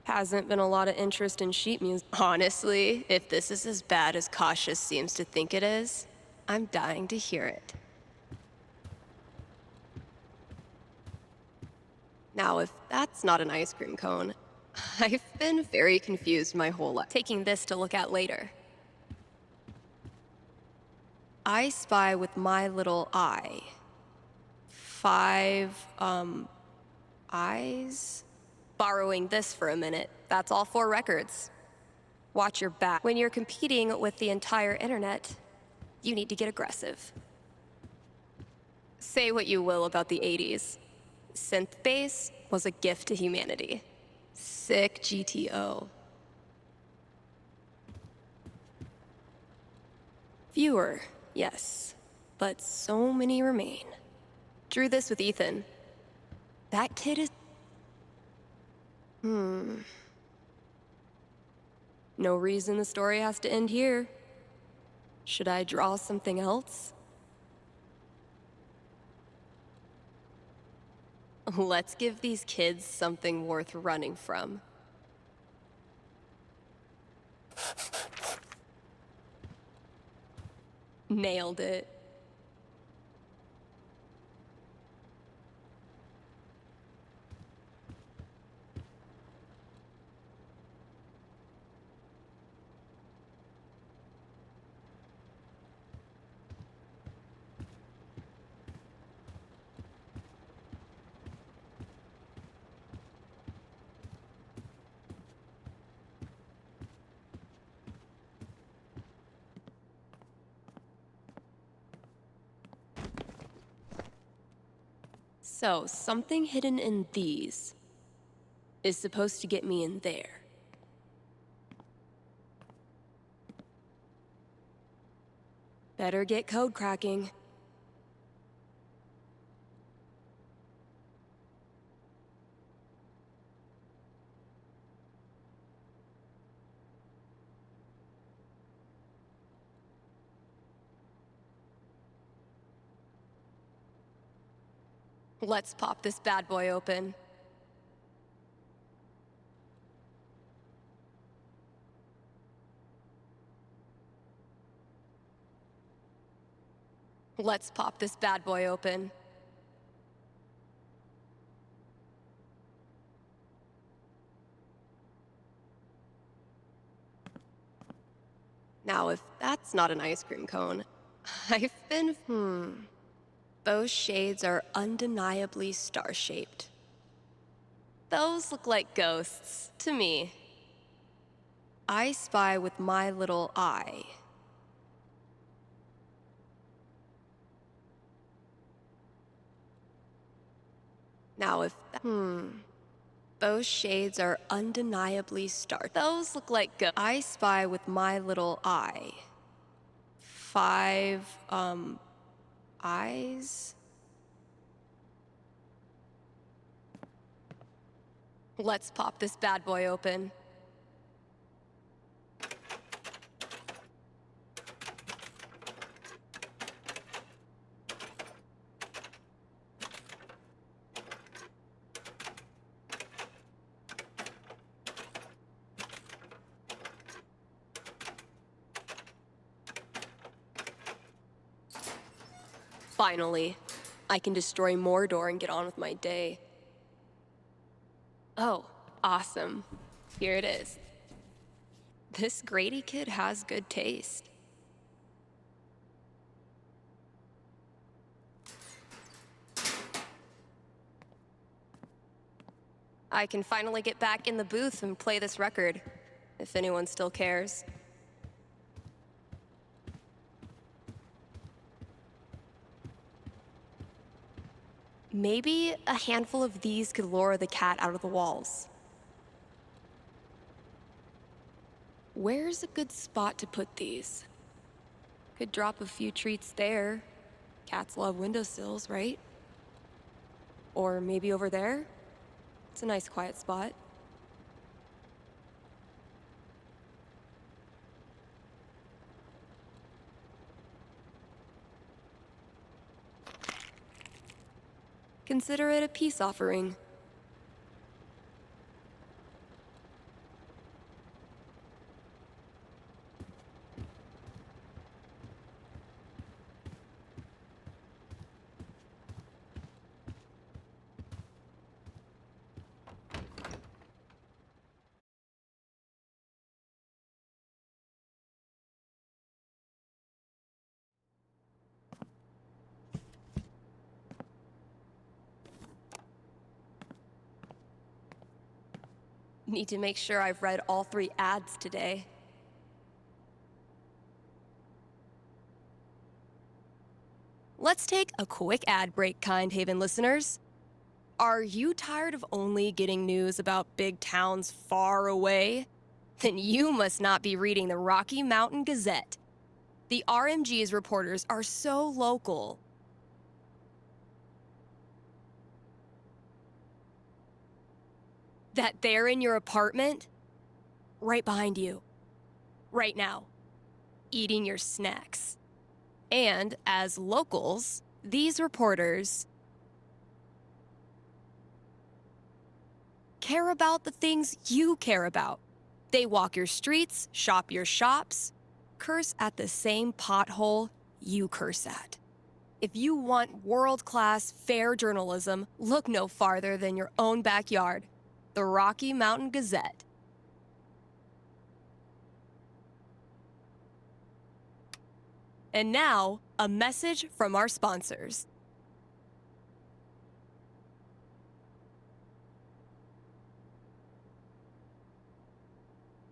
Hasn't been a lot of interest in sheet music. Honestly, if this is as bad as Cautious seems to think it is, I'm dying to hear it. Now, if that's not an ice cream cone, I've been very confused my whole life. Taking this to look at later. I spy with my little eye. 5, eyes? Borrowing this for a minute. That's all 4 records. Watch your back. When you're competing with the entire internet, you need to get aggressive. Say what you will about the 80s. Synth bass was a gift to humanity. Sick GTO. Fewer, yes, but so many remain. Drew this with Ethan. That kid is... No reason the story has to end here. Should I draw something else? Let's give these kids something worth running from. Nailed it. So, something hidden in these is supposed to get me in there. Better get code cracking. Let's pop this bad boy open. Let's pop this bad boy open. Now, if that's not an ice cream cone, I've been, Those shades are undeniably star-shaped. Those look like ghosts, to me. I spy with my little eye. Now, if those shades are undeniably star. Those look like I spy with my little eye. 5, eyes? Let's pop this bad boy open. Finally, I can destroy Mordor and get on with my day. Oh, awesome. Here it is. This Grady kid has good taste. I can finally get back in the booth and play this record, if anyone still cares. Maybe a handful of these could lure the cat out of the walls. Where's a good spot to put these? Could drop a few treats there. Cats love windowsills, right? Or maybe over there? It's a nice quiet spot. Consider it a peace offering. Need to make sure I've read all 3 ads today. Let's take a quick ad break, Kind Haven listeners. Are you tired of only getting news about big towns far away? Then you must not be reading the Rocky Mountain Gazette. The RMG's reporters are so local. That they're in your apartment, right behind you, right now, eating your snacks. And as locals, these reporters care about the things you care about. They walk your streets, shop your shops, curse at the same pothole you curse at. If you want world-class, fair journalism, look no farther than your own backyard. The Rocky Mountain Gazette. And now, a message from our sponsors.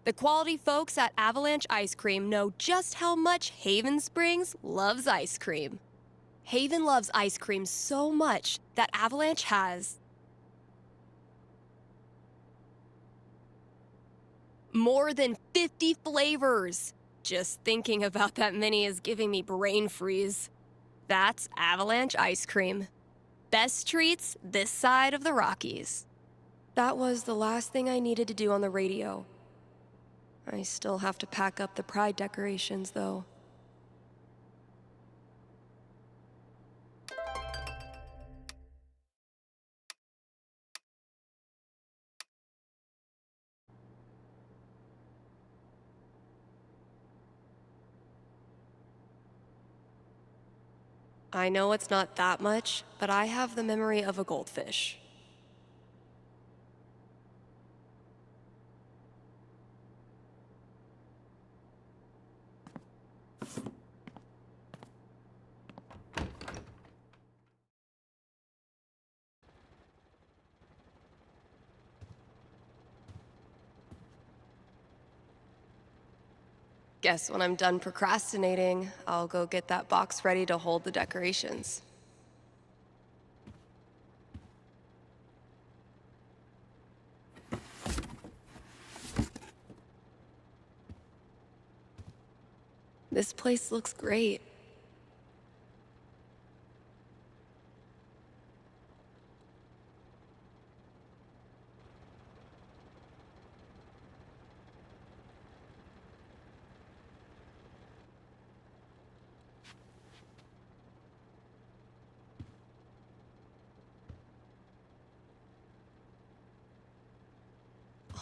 The quality folks at Avalanche Ice Cream know just how much Haven Springs loves ice cream. Haven loves ice cream so much that Avalanche has more than 50 flavors. Just thinking about that many is giving me brain freeze. That's Avalanche Ice Cream. Best treats this side of the Rockies. That was the last thing I needed to do on the radio. I still have to pack up the pride decorations, though. I know it's not that much, but I have the memory of a goldfish. Guess when I'm done procrastinating, I'll go get that box ready to hold the decorations. This place looks great.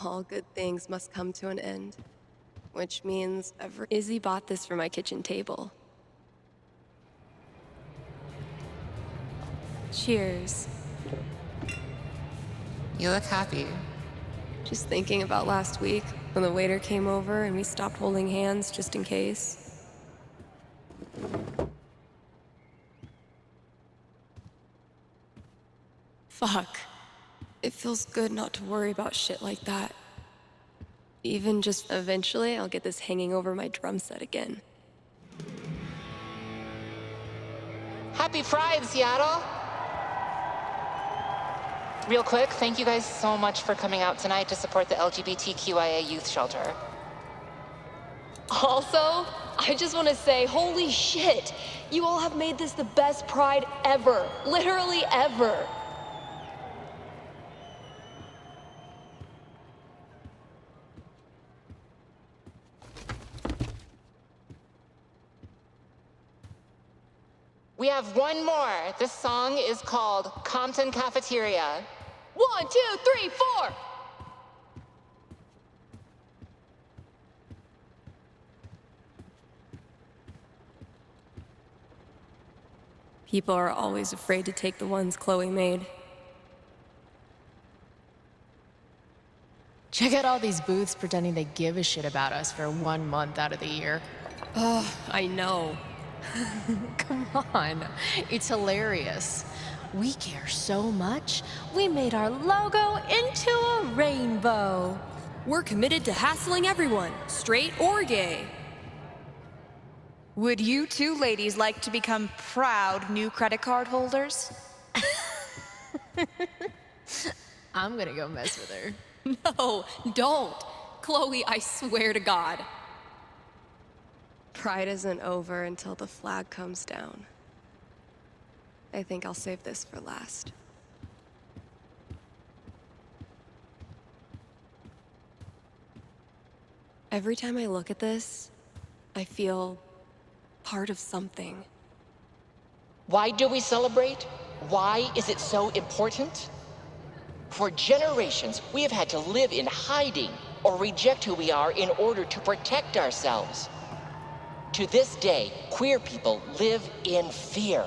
All good things must come to an end, which means Izzy bought this for my kitchen table. Cheers. You look happy. Just thinking about last week when the waiter came over and we stopped holding hands just in case. Fuck. It feels good not to worry about shit like that. Even just eventually, I'll get this hanging over my drum set again. Happy Pride, Seattle! Real quick, thank you guys so much for coming out tonight to support the LGBTQIA youth shelter. Also, I just want to say, holy shit! You all have made this the best Pride ever. Literally ever. We have one more. This song is called Compton Cafeteria. 1, 2, 3, 4. People are always afraid to take the ones Chloe made. Check out all these booths pretending they give a shit about us for 1 month out of the year. Oh, I know. Come on, it's hilarious. We care so much, we made our logo into a rainbow. We're committed to hassling everyone, straight or gay. Would you two ladies like to become proud new credit card holders? I'm gonna go mess with her. No, don't. Chloe, I swear to God. Pride isn't over until the flag comes down. I think I'll save this for last. Every time I look at this, I feel part of something. Why do we celebrate? Why is it so important? For generations, we have had to live in hiding or reject who we are in order to protect ourselves. To this day, queer people live in fear.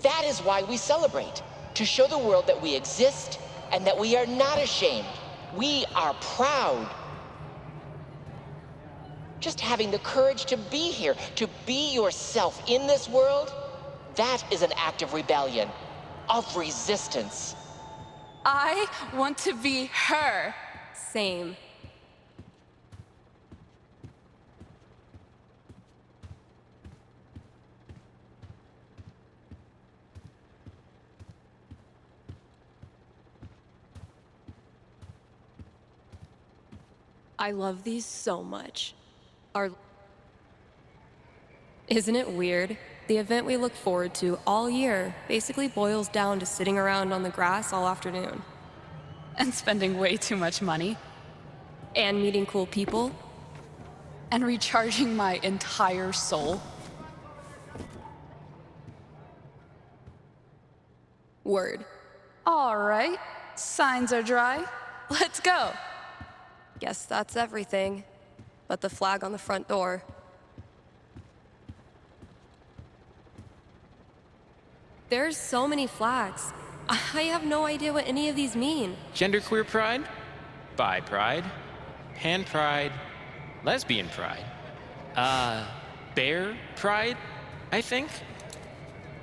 That is why we celebrate, to show the world that we exist and that we are not ashamed. We are proud. Just having the courage to be here, to be yourself in this world, that is an act of rebellion, of resistance. I want to be her. Same. I love these so much. Isn't it weird? The event we look forward to all year basically boils down to sitting around on the grass all afternoon. And spending way too much money. And meeting cool people. And recharging my entire soul. Word. All right, signs are dry. Let's go. Guess that's everything. But the flag on the front door. There's so many flags. I have no idea what any of these mean. Genderqueer pride, bi pride, pan pride, lesbian pride, bear pride, I think.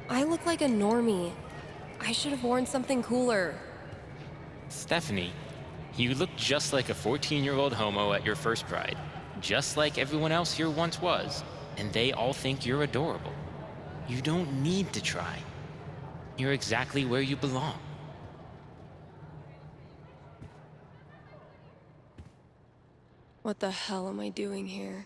I look like a normie. I should have worn something cooler. Stephanie, you look just like a 14-year-old homo at your first pride, just like everyone else here once was, and they all think you're adorable. You don't need to try. You're exactly where you belong. What the hell am I doing here?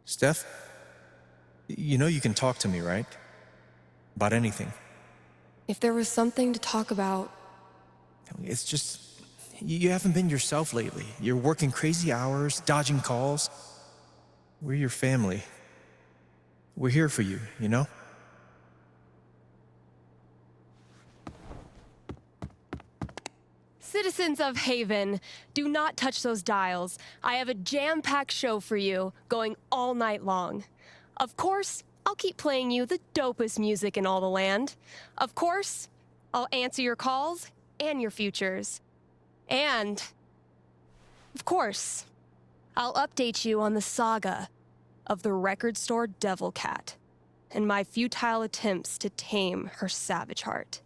Steph, you know you can talk to me, right? About anything. If there was something to talk about... It's just, you haven't been yourself lately. You're working crazy hours, dodging calls. We're your family. We're here for you, you know? Citizens of Haven, do not touch those dials. I have a jam-packed show for you, going all night long. Of course, I'll keep playing you the dopest music in all the land. Of course, I'll answer your calls and your futures. And, of course, I'll update you on the saga of the record store Devil Cat and my futile attempts to tame her savage heart.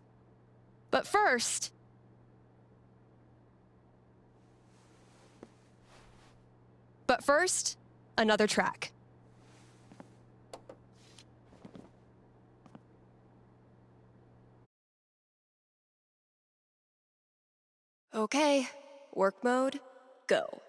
But first... another track. Okay, work mode, go.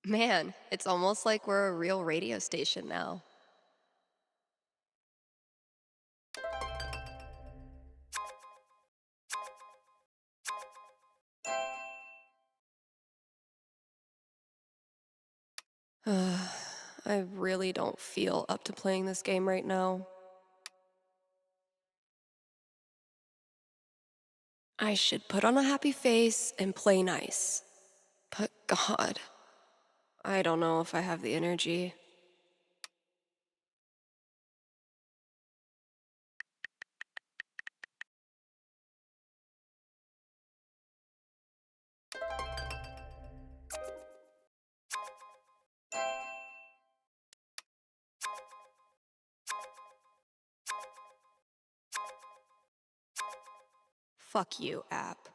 Man, it's almost like we're a real radio station now. I really don't feel up to playing this game right now. I should put on a happy face and play nice. But God, I don't know if I have the energy. Fuck you, app.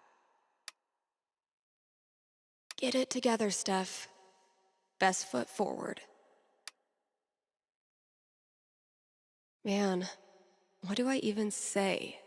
Get it together, Steph. Best foot forward. Man, what do I even say?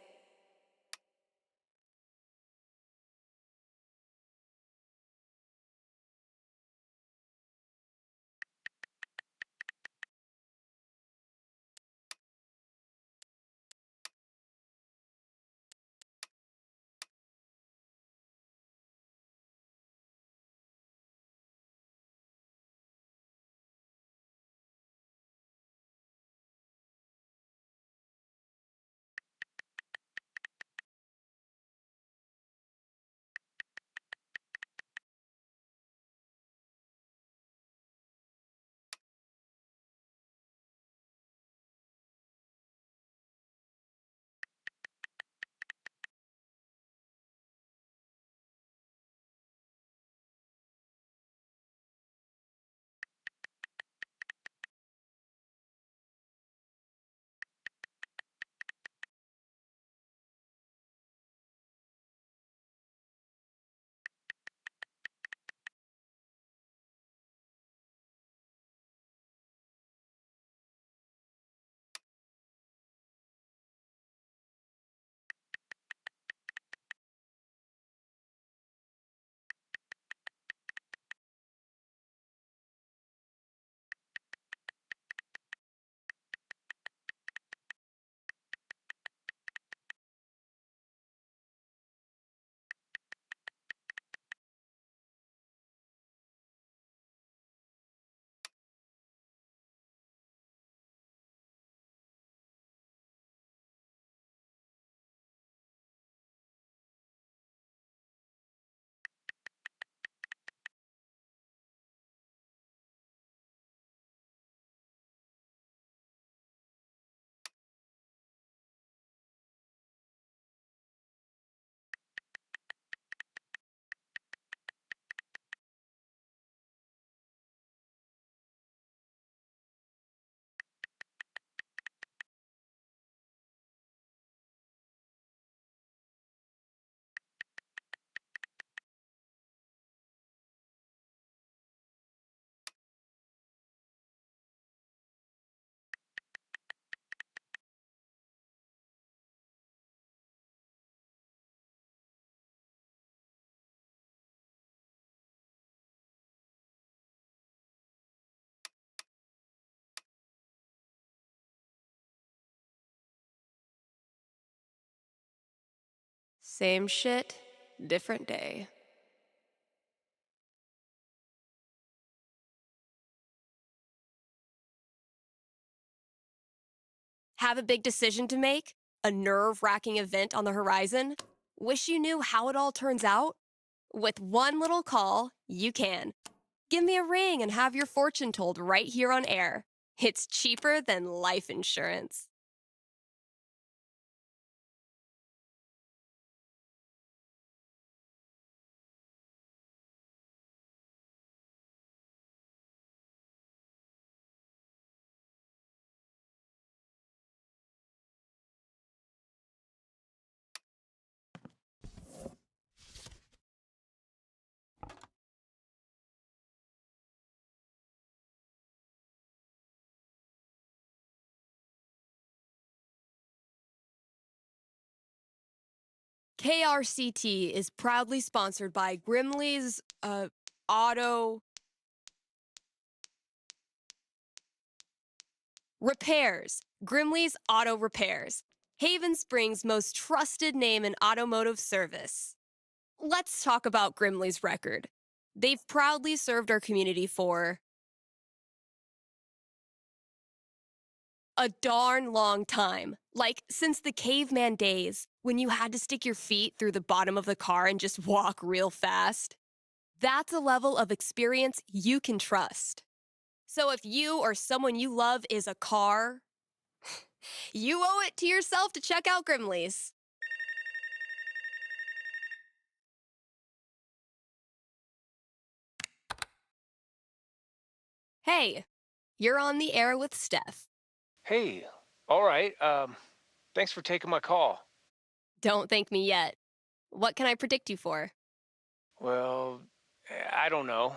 Same shit, different day. Have a big decision to make? A nerve-wracking event on the horizon? Wish you knew how it all turns out? With one little call, you can. Give me a ring and have your fortune told right here on air. It's cheaper than life insurance. KRCT is proudly sponsored by Grimley's, Auto Repairs. Grimley's Auto Repairs. Haven Springs' most trusted name in automotive service. Let's talk about Grimley's record. They've proudly served our community for a darn long time. Like, since the caveman days, when you had to stick your feet through the bottom of the car and just walk real fast. That's a level of experience you can trust. So if you or someone you love is a car, you owe it to yourself to check out Grimley's. Hey, you're on the air with Steph. Hey, all right. Thanks for taking my call. Don't thank me yet. What can I predict you for? Well, I don't know.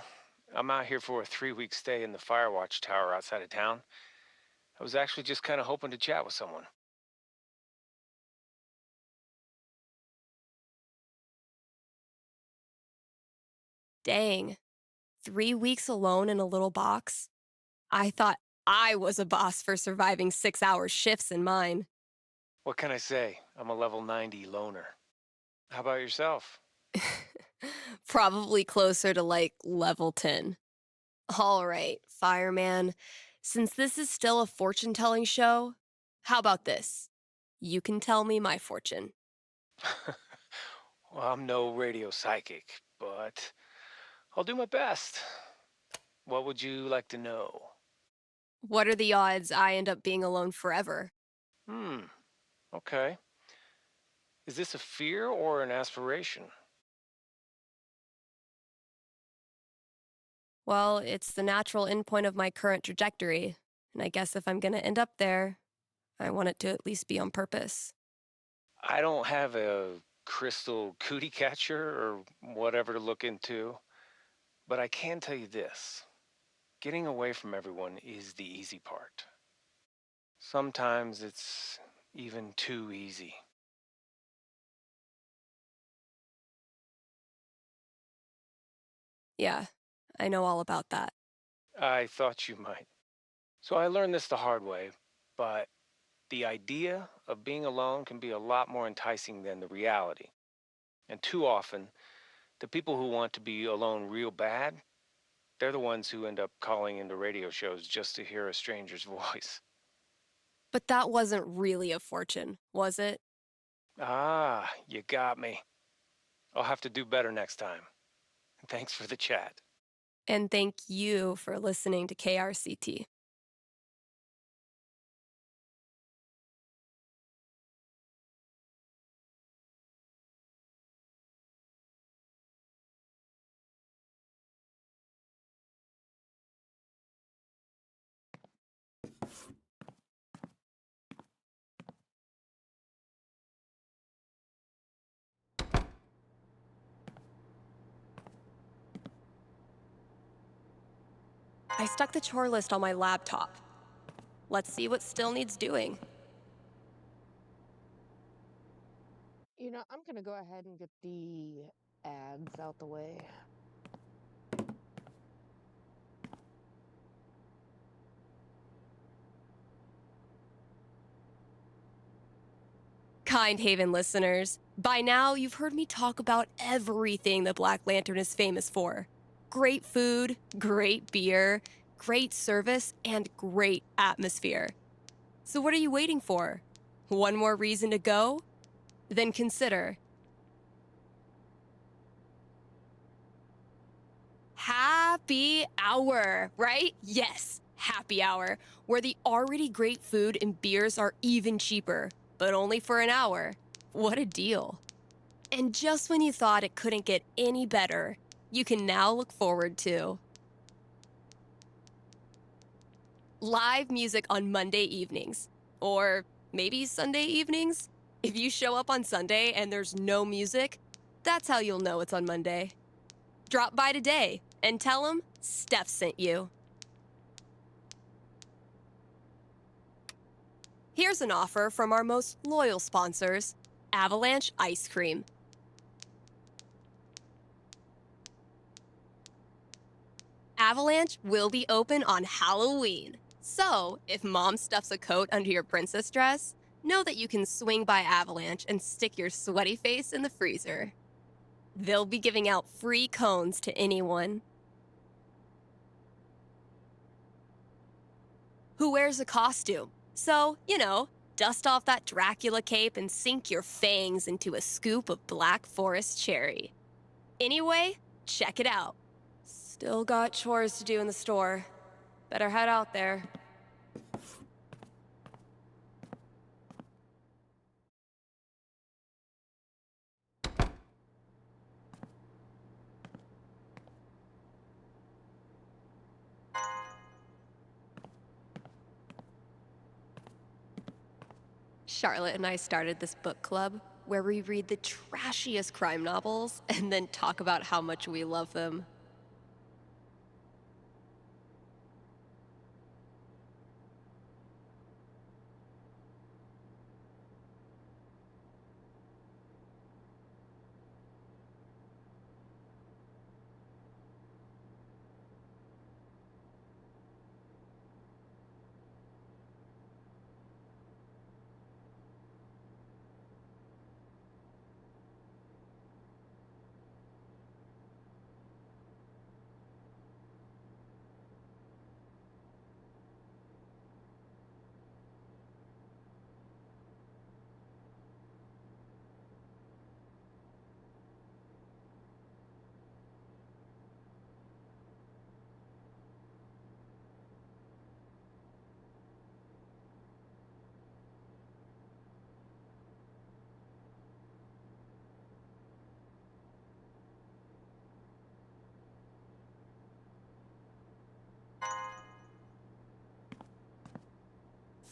I'm out here for a 3-week stay in the Firewatch Tower outside of town. I was actually just kind of hoping to chat with someone. Dang, 3 weeks alone in a little box? I thought I was a boss for surviving 6-hour shifts in mine. What can I say? I'm a level 90 loner. How about yourself? Probably closer to like level 10. All right, fireman. Since this is still a fortune-telling show, how about this? You can tell me my fortune. Well, I'm no radio psychic, but I'll do my best. What would you like to know? What are the odds I end up being alone forever? Okay. Is this a fear or an aspiration? Well, it's the natural endpoint of my current trajectory, and I guess if I'm gonna end up there, I want it to at least be on purpose. I don't have a crystal cootie catcher or whatever to look into, but I can tell you this. Getting away from everyone is the easy part. Sometimes it's even too easy. Yeah, I know all about that. I thought you might. So I learned this the hard way, but the idea of being alone can be a lot more enticing than the reality. And too often, the people who want to be alone real bad, they're the ones who end up calling into radio shows just to hear a stranger's voice. But that wasn't really a fortune, was it? Ah, you got me. I'll have to do better next time. Thanks for the chat. And thank you for listening to KRCT. I stuck the chore list on my laptop. Let's see what still needs doing. You know, I'm gonna go ahead and get the ads out the way. Kind Haven listeners, by now you've heard me talk about everything the Black Lantern is famous for. Great food, great beer, great service, and great atmosphere. So what are you waiting for? One more reason to go? Then consider happy hour, right? Yes, happy hour, where the already great food and beers are even cheaper, but only for an hour. What a deal. And just when you thought it couldn't get any better, you can now look forward to live music on Monday evenings, or maybe Sunday evenings. If you show up on Sunday and there's no music, that's how you'll know it's on Monday. Drop by today and tell them Steph sent you. Here's an offer from our most loyal sponsors, Avalanche Ice Cream. Avalanche will be open on Halloween. So, if mom stuffs a coat under your princess dress, know that you can swing by Avalanche and stick your sweaty face in the freezer. They'll be giving out free cones to anyone who wears a costume. So, dust off that Dracula cape and sink your fangs into a scoop of Black Forest cherry. Anyway, check it out. Still got chores to do in the store. Better head out there. Charlotte and I started this book club where we read the trashiest crime novels and then talk about how much we love them.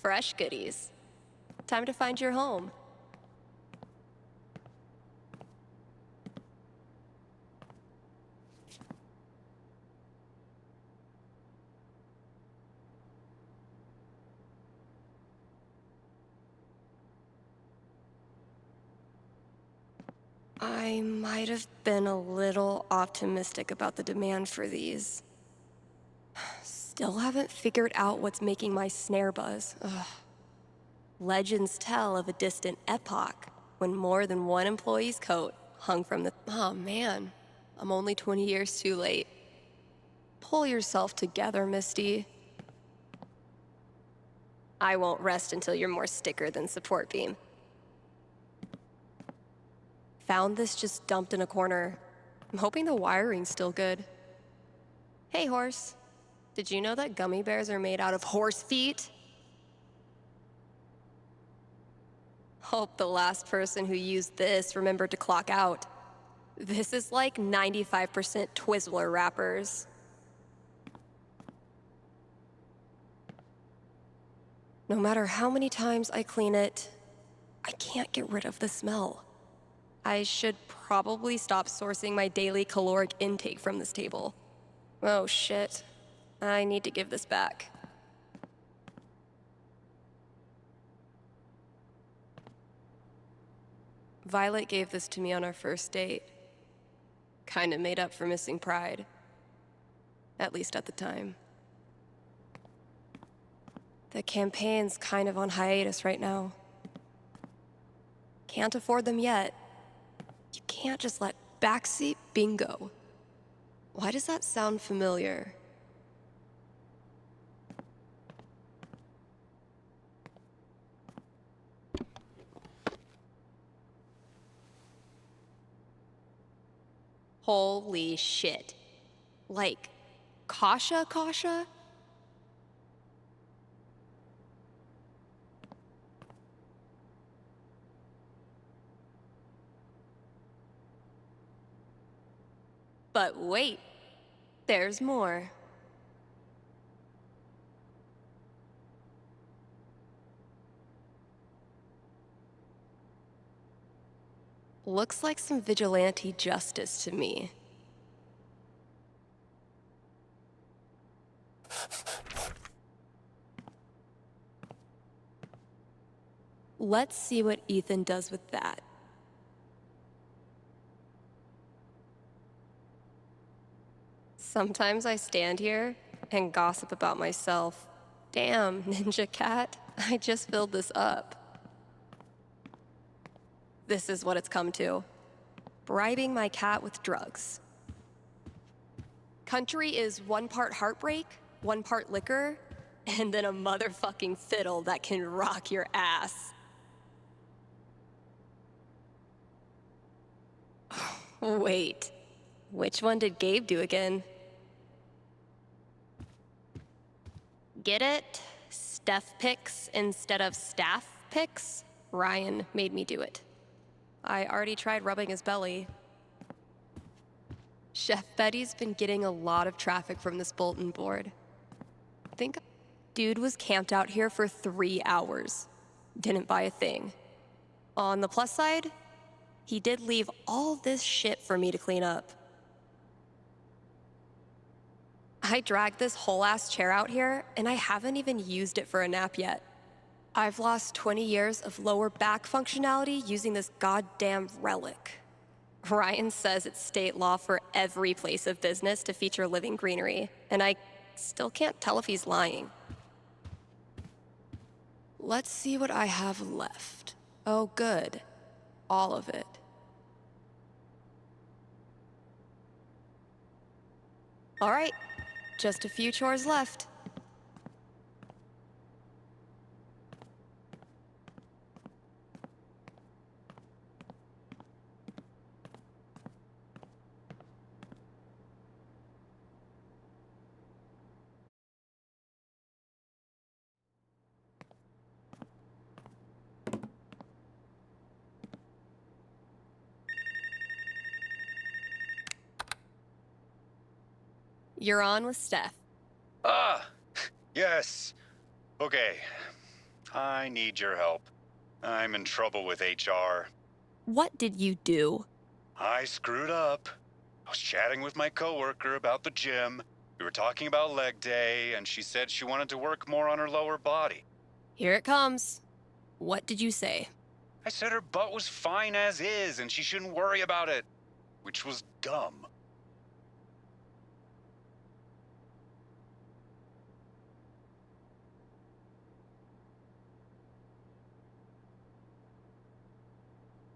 Fresh goodies. Time to find your home. I might have been a little optimistic about the demand for these. Still haven't figured out what's making my snare buzz. Ugh. Legends tell of a distant epoch when more than one employee's coat hung from the... Oh man, I'm only 20 years too late. Pull yourself together, Misty. I won't rest until you're more sticker than support beam. Found this just dumped in a corner. I'm hoping the wiring's still good. Hey, horse. Did you know that gummy bears are made out of horse feet? Hope the last person who used this remembered to clock out. This is like 95% Twizzler wrappers. No matter how many times I clean it, I can't get rid of the smell. I should probably stop sourcing my daily caloric intake from this table. Oh shit. I need to give this back. Violet gave this to me on our first date. Kinda made up for missing Pride. At least at the time. The campaign's kind of on hiatus right now. Can't afford them yet. You can't just let backseat bingo. Why does that sound familiar? Holy shit. Like, Kasha Kasha? But wait, there's more. Looks like some vigilante justice to me. Let's see what Ethan does with that. Sometimes I stand here and gossip about myself. Damn, Ninja Cat, I just filled this up. This is what it's come to. Bribing my cat with drugs. Country is 1 part heartbreak, 1 part liquor, and then a motherfucking fiddle that can rock your ass. Wait, which one did Gabe do again? Get it? Steph picks instead of staff picks? Ryan made me do it. I already tried rubbing his belly. Chef Betty's been getting a lot of traffic from this bulletin board. Dude was camped out here for 3 hours. Didn't buy a thing. On the plus side, he did leave all this shit for me to clean up. I dragged this whole ass chair out here, and I haven't even used it for a nap yet. I've lost 20 years of lower back functionality using this goddamn relic. Ryan says it's state law for every place of business to feature living greenery, and I still can't tell if he's lying. Let's see what I have left. Oh, good. All of it. All right, just a few chores left. You're on with Steph. Ah, yes. Okay. I need your help. I'm in trouble with HR. What did you do? I screwed up. I was chatting with my coworker about the gym. We were talking about leg day, and she said she wanted to work more on her lower body. Here it comes. What did you say? I said her butt was fine as is, and she shouldn't worry about it, which was dumb.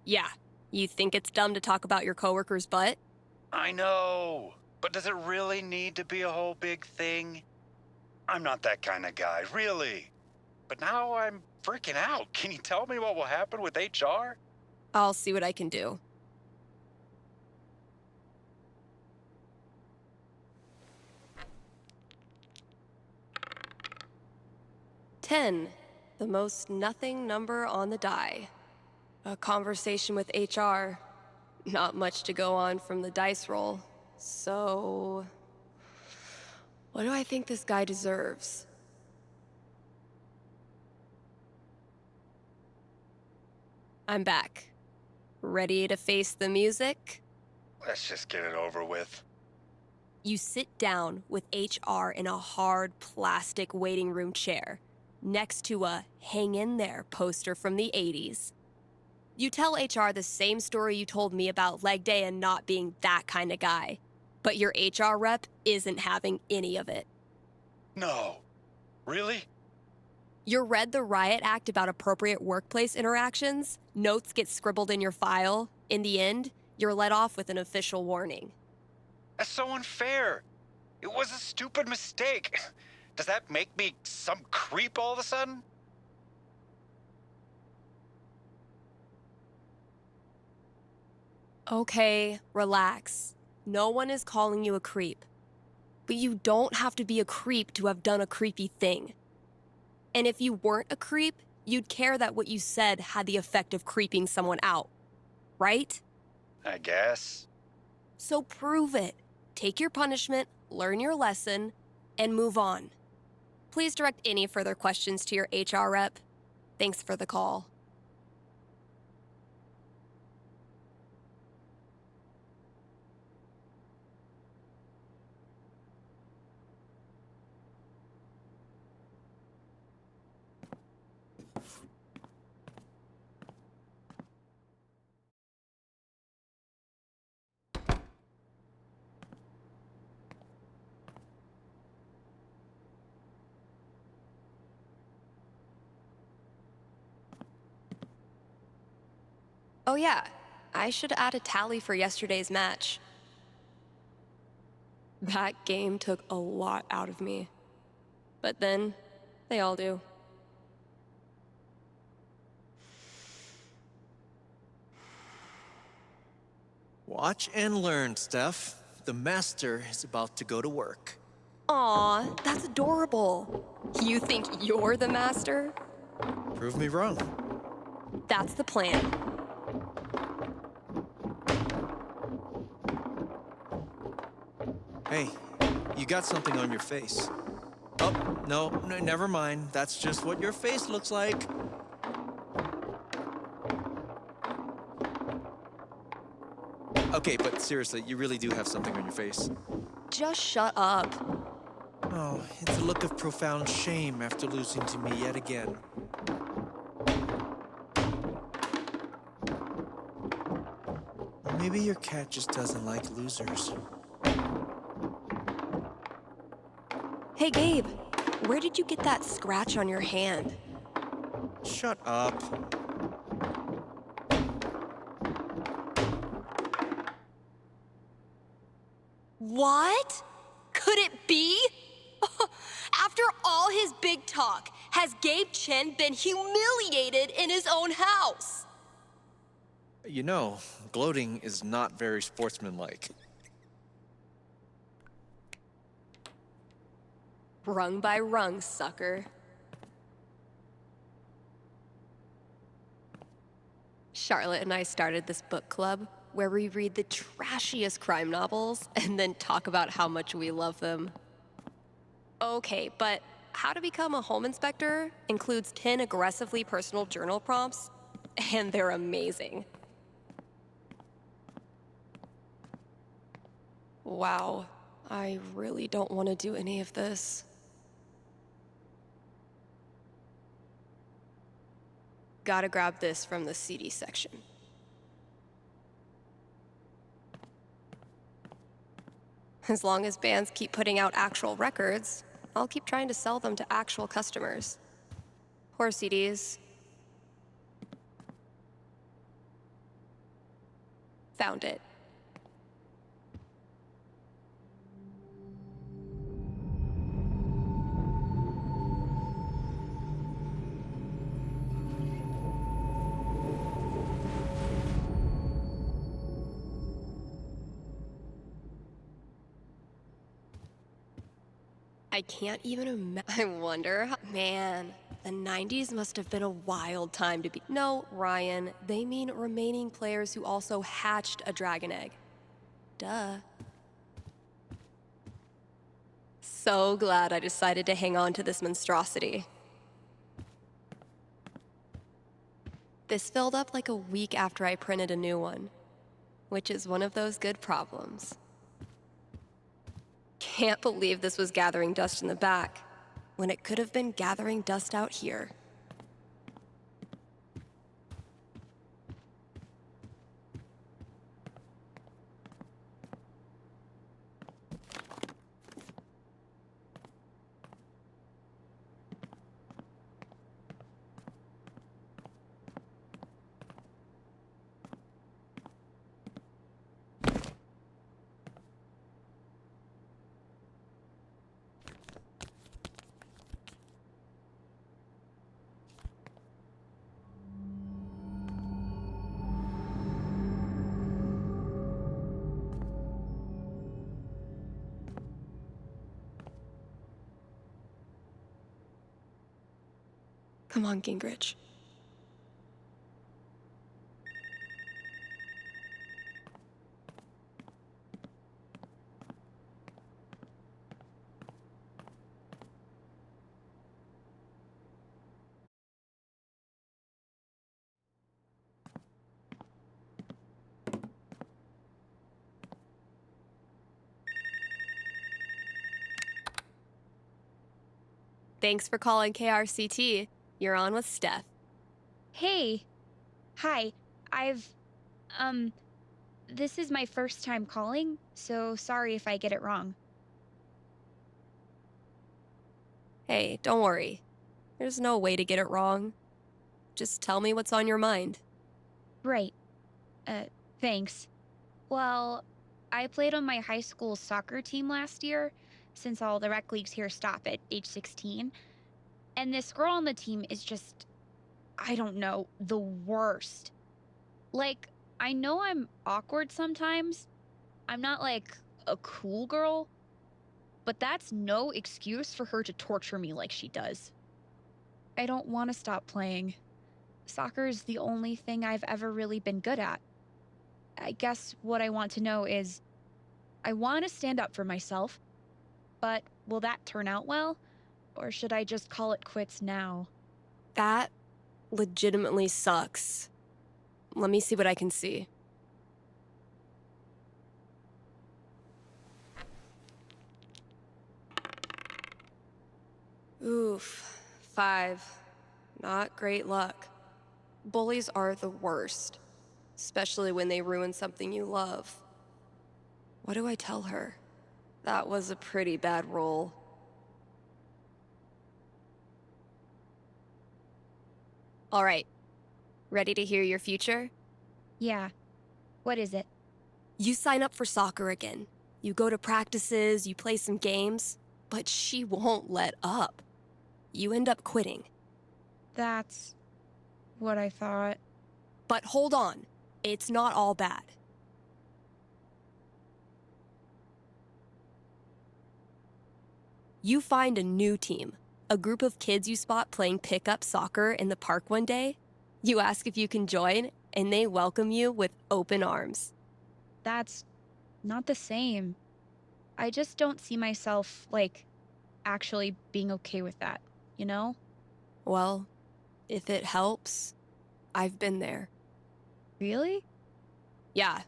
Yeah, you think it's dumb to talk about your coworker's butt? I know, but does it really need to be a whole big thing? I'm not that kind of guy, really. But now I'm freaking out. Can you tell me what will happen with HR? I'll see what I can do. $10, the most nothing number on the die. A conversation with HR. Not much to go on from the dice roll. So, what do I think this guy deserves? I'm back. Ready to face the music? Let's just get it over with. You sit down with HR in a hard plastic waiting room chair next to a hang in there poster from the 80s. You tell HR the same story you told me about leg day and not being that kind of guy. But your HR rep isn't having any of it. No. Really? You read the Riot Act about appropriate workplace interactions, notes get scribbled in your file. In the end, you're let off with an official warning. That's so unfair. It was a stupid mistake. Does that make me some creep all of a sudden? Okay, relax. No one is calling you a creep. But you don't have to be a creep to have done a creepy thing. And if you weren't a creep, you'd care that what you said had the effect of creeping someone out, right? I guess. So prove it. Take your punishment, learn your lesson, and move on. Please direct any further questions to your HR rep. Thanks for the call. Oh yeah, I should add a tally for yesterday's match. That game took a lot out of me. But then, they all do. Watch and learn, Steph. The master is about to go to work. Aw, that's adorable. You think you're the master? Prove me wrong. That's the plan. Hey, you got something on your face. Oh, no, never mind. That's just what your face looks like. Okay, but seriously, you really do have something on your face. Just shut up. Oh, it's a look of profound shame after losing to me yet again. Maybe your cat just doesn't like losers. Hey, Gabe, where did you get that scratch on your hand? Shut up. What? Could it be? After all his big talk, has Gabe Chen been humiliated in his own house? You know, gloating is not very sportsmanlike. Rung by rung, sucker. Charlotte and I started this book club where we read the trashiest crime novels and then talk about how much we love them. Okay, but how to become a home inspector includes 10 aggressively personal journal prompts, and they're amazing. Wow, I really don't want to do any of this. Gotta grab this from the CD section. As long as bands keep putting out actual records, I'll keep trying to sell them to actual customers. Or CDs. Found it. I can't even imagine. I wonder, man, the 90s must have been a wild time to be. No, Ryan, they mean remaining players who also hatched a dragon egg. Duh. So glad I decided to hang on to this monstrosity. This filled up like a week after I printed a new one, which is one of those good problems. Can't believe this was gathering dust in the back, when it could have been gathering dust out here. Come on, Gingrich. Thanks for calling KRCT. You're on with Steph. Hey. Hi. This is my first time calling, so sorry if I get it wrong. Hey, don't worry. There's no way to get it wrong. Just tell me what's on your mind. Right. Thanks. Well, I played on my high school soccer team last year, since all the rec leagues here stop at age 16. And this girl on the team is just, I don't know, the worst. Like, I know I'm awkward sometimes. I'm not like a cool girl, but that's no excuse for her to torture me like she does. I don't want to stop playing. Soccer's the only thing I've ever really been good at. I guess what I want to know is I want to stand up for myself, but will that turn out well? Or should I just call it quits now? That legitimately sucks. Let me see what I can see. Oof, 5. Not great luck. Bullies are the worst, especially when they ruin something you love. What do I tell her? That was a pretty bad roll. All right, ready to hear your future? Yeah. What is it? You sign up for soccer again. You go to practices, you play some games, but she won't let up. You end up quitting. That's what I thought. But hold on, it's not all bad. You find a new team, a group of kids you spot playing pickup soccer in the park one day. You ask if you can join, and they welcome you with open arms. That's not the same. I just don't see myself, like, actually being okay with that, you know? Well, if it helps, I've been there. Really? Yeah.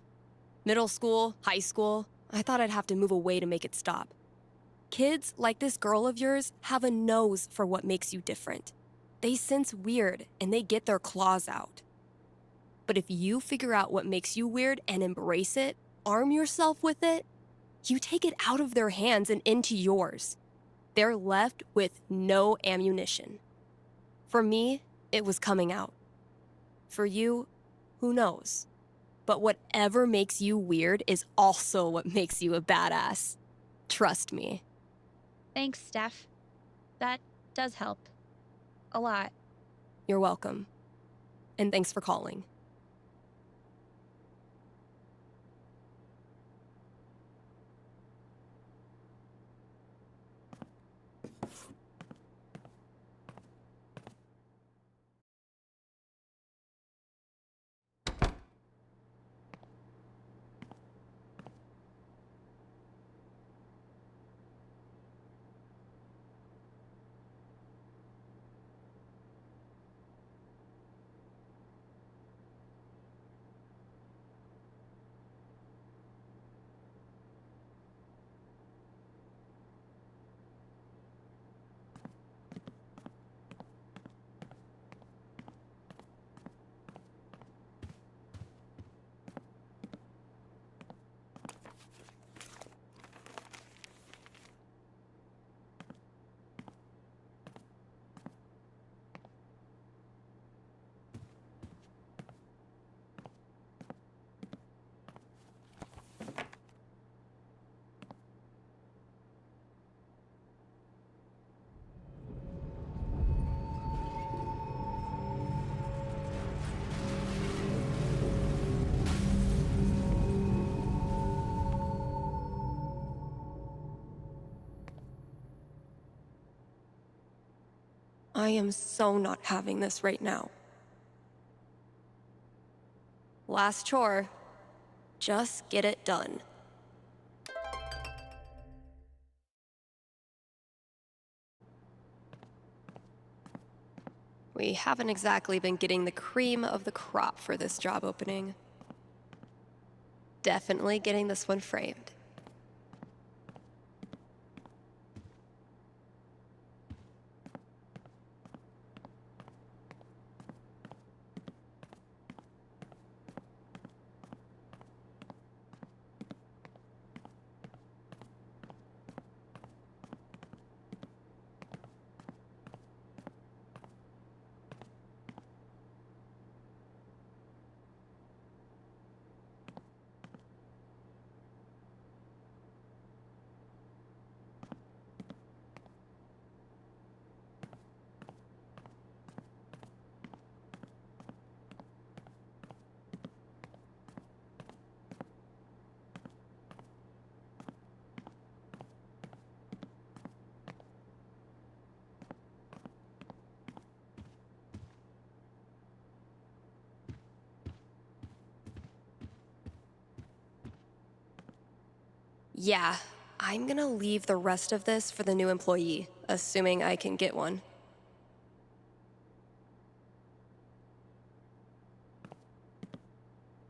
Middle school, high school, I thought I'd have to move away to make it stop. Kids like this girl of yours have a nose for what makes you different. They sense weird and they get their claws out. But if you figure out what makes you weird and embrace it, arm yourself with it, you take it out of their hands and into yours. They're left with no ammunition. For me, it was coming out. For you, who knows? But whatever makes you weird is also what makes you a badass. Trust me. Thanks, Steph. That does help. A lot. You're welcome. And thanks for calling. I am so not having this right now. Last chore. Just get it done. We haven't exactly been getting the cream of the crop for this job opening. Definitely getting this one framed. Yeah, I'm gonna leave the rest of this for the new employee, assuming I can get one.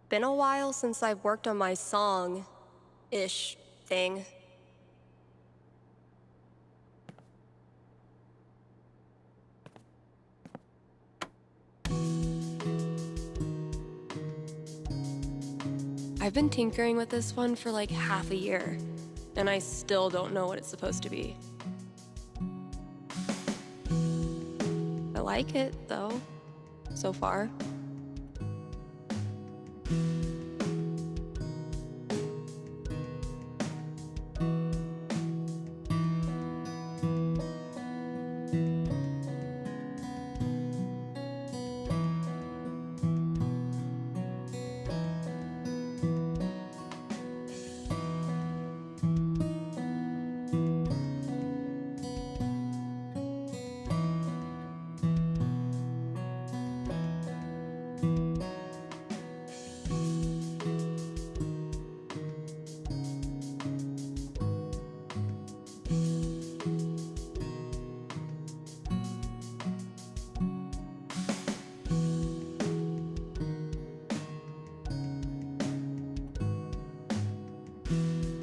Been a while since I've worked on my song-ish thing. I've been tinkering with this one for like half a year, and I still don't know what it's supposed to be. I like it, though, so far.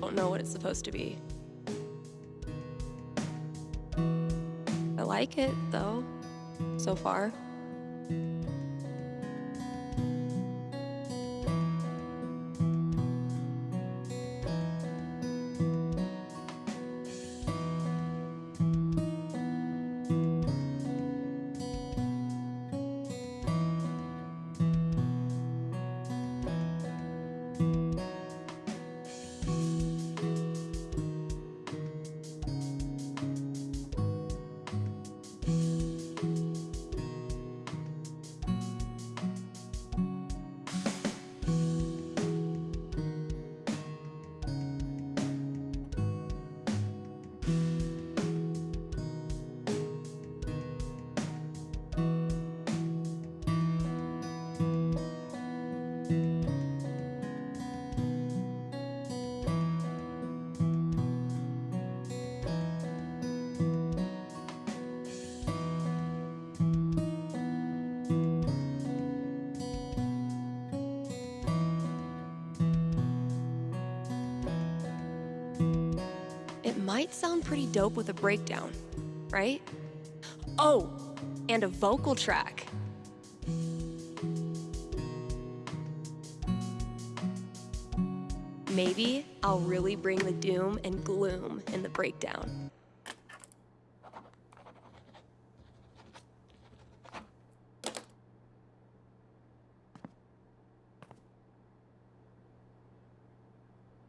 Don't know what it's supposed to be. I like it, though, so far. It might sound pretty dope with a breakdown, right? Oh, and a vocal track. Maybe I'll really bring the doom and gloom in the breakdown.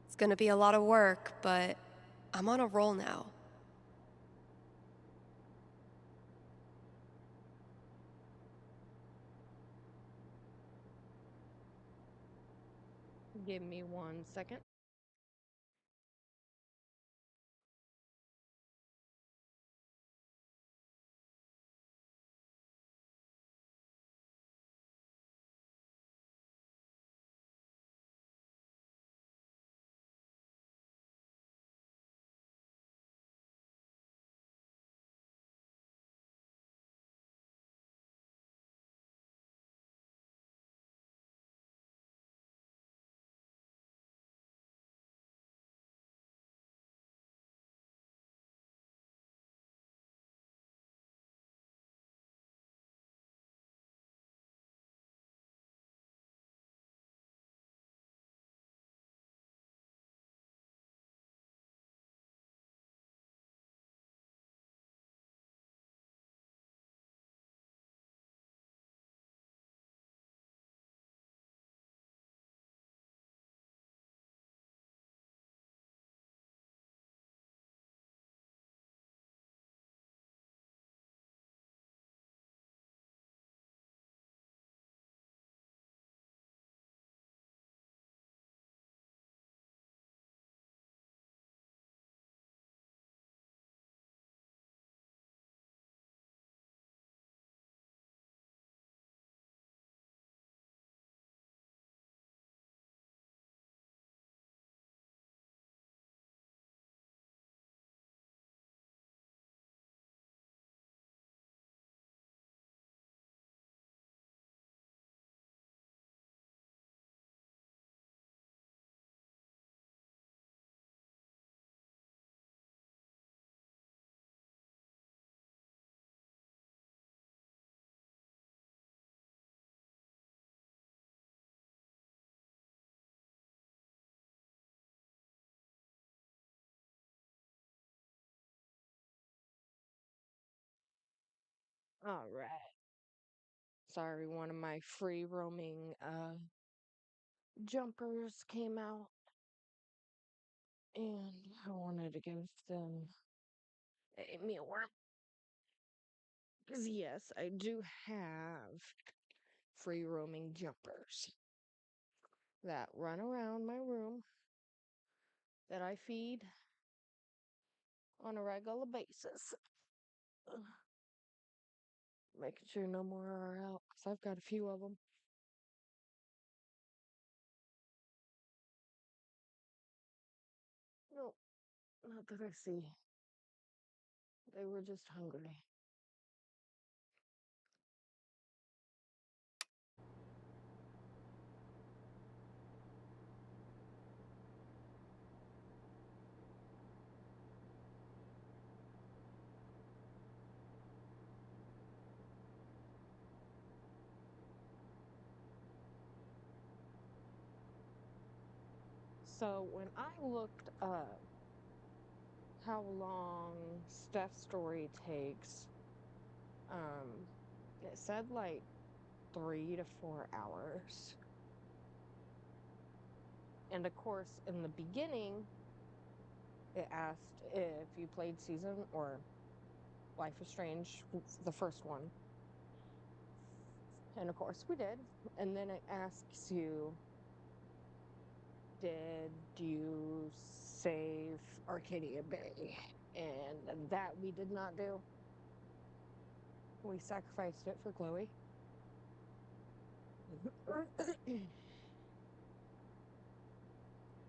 It's gonna be a lot of work, but I'm on a roll now. Give me 1 second. All right. Sorry, one of my free roaming jumpers came out, and I wanted to give them a mealworm. Because, yes, I do have free roaming jumpers that run around my room that I feed on a regular basis. Ugh. Making sure no more are out, because I've got a few of them. No, not that I see. They were just hungry. So when I looked up how long Steph's story takes, it said like 3 to 4 hours. And of course, in the beginning, it asked if you played Season or Life is Strange, the first one. And of course, we did. And then it asks you, did you save Arcadia Bay? And that we did not do. We sacrificed it for Chloe.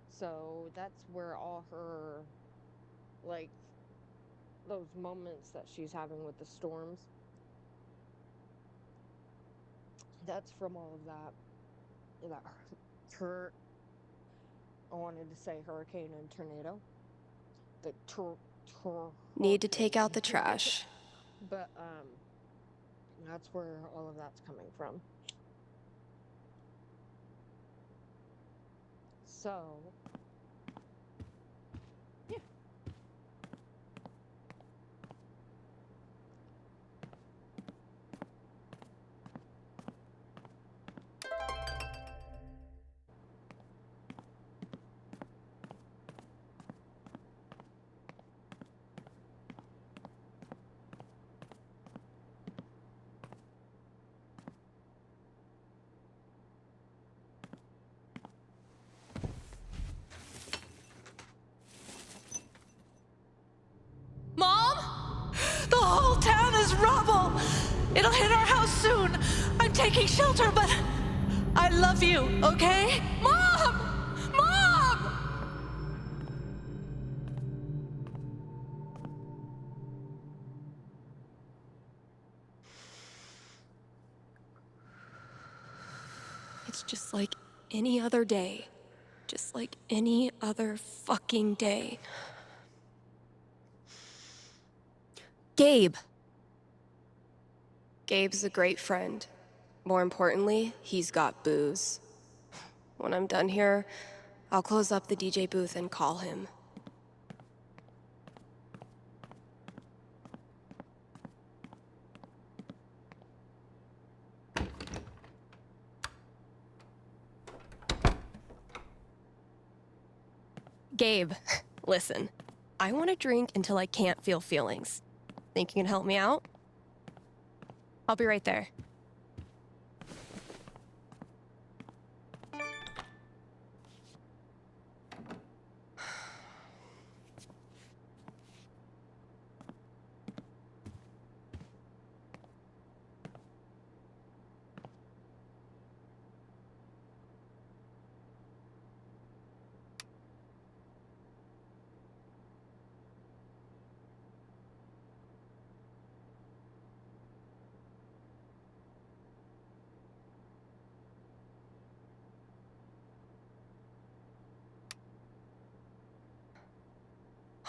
So that's where all her, like, those moments that she's having with the storms, that's from all of that. That I wanted to say hurricane and tornado. The Need to take out hurricane. the trash. But that's where all of that's coming from. So yeah. Mom? The whole town is rubble! It'll hit our house soon! I'm taking shelter, but I love you, okay? Mom! Mom! It's just like any other day. Just like any other fucking day. Gabe. Gabe's a great friend. More importantly, he's got booze. When I'm done here, I'll close up the DJ booth and call him. Gabe, listen. I want to drink until I can't feel feelings. Think you can help me out? I'll be right there.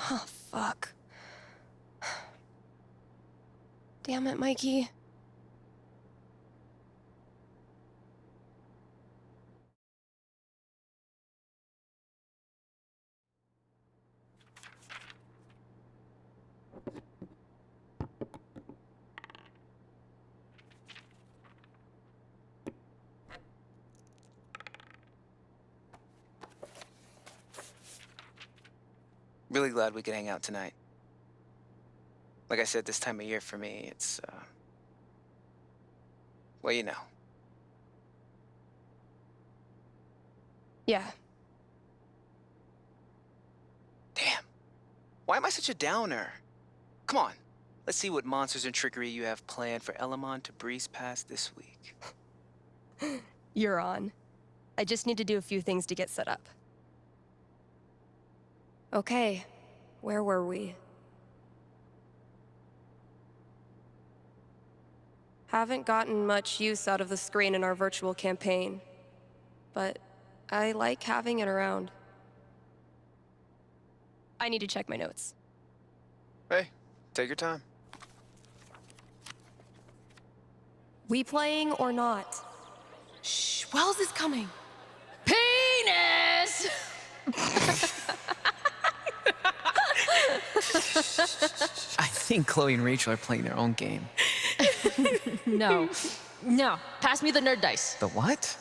Oh, fuck. Damn it, Mikey. Really glad we could hang out tonight. Like I said, this time of year for me, it's, well, you know. Yeah. Damn. Why am I such a downer? Come on. Let's see what monsters and trickery you have planned for Elamon to breeze past this week. You're on. I just need to do a few things to get set up. Okay, where were we? Haven't gotten much use out of the screen in our virtual campaign, but I like having it around. I need to check my notes. Hey, take your time. We playing or not? Shh, Wells is coming. Penis! I think Chloe and Rachel are playing their own game. No. No. Pass me the nerd dice. The what?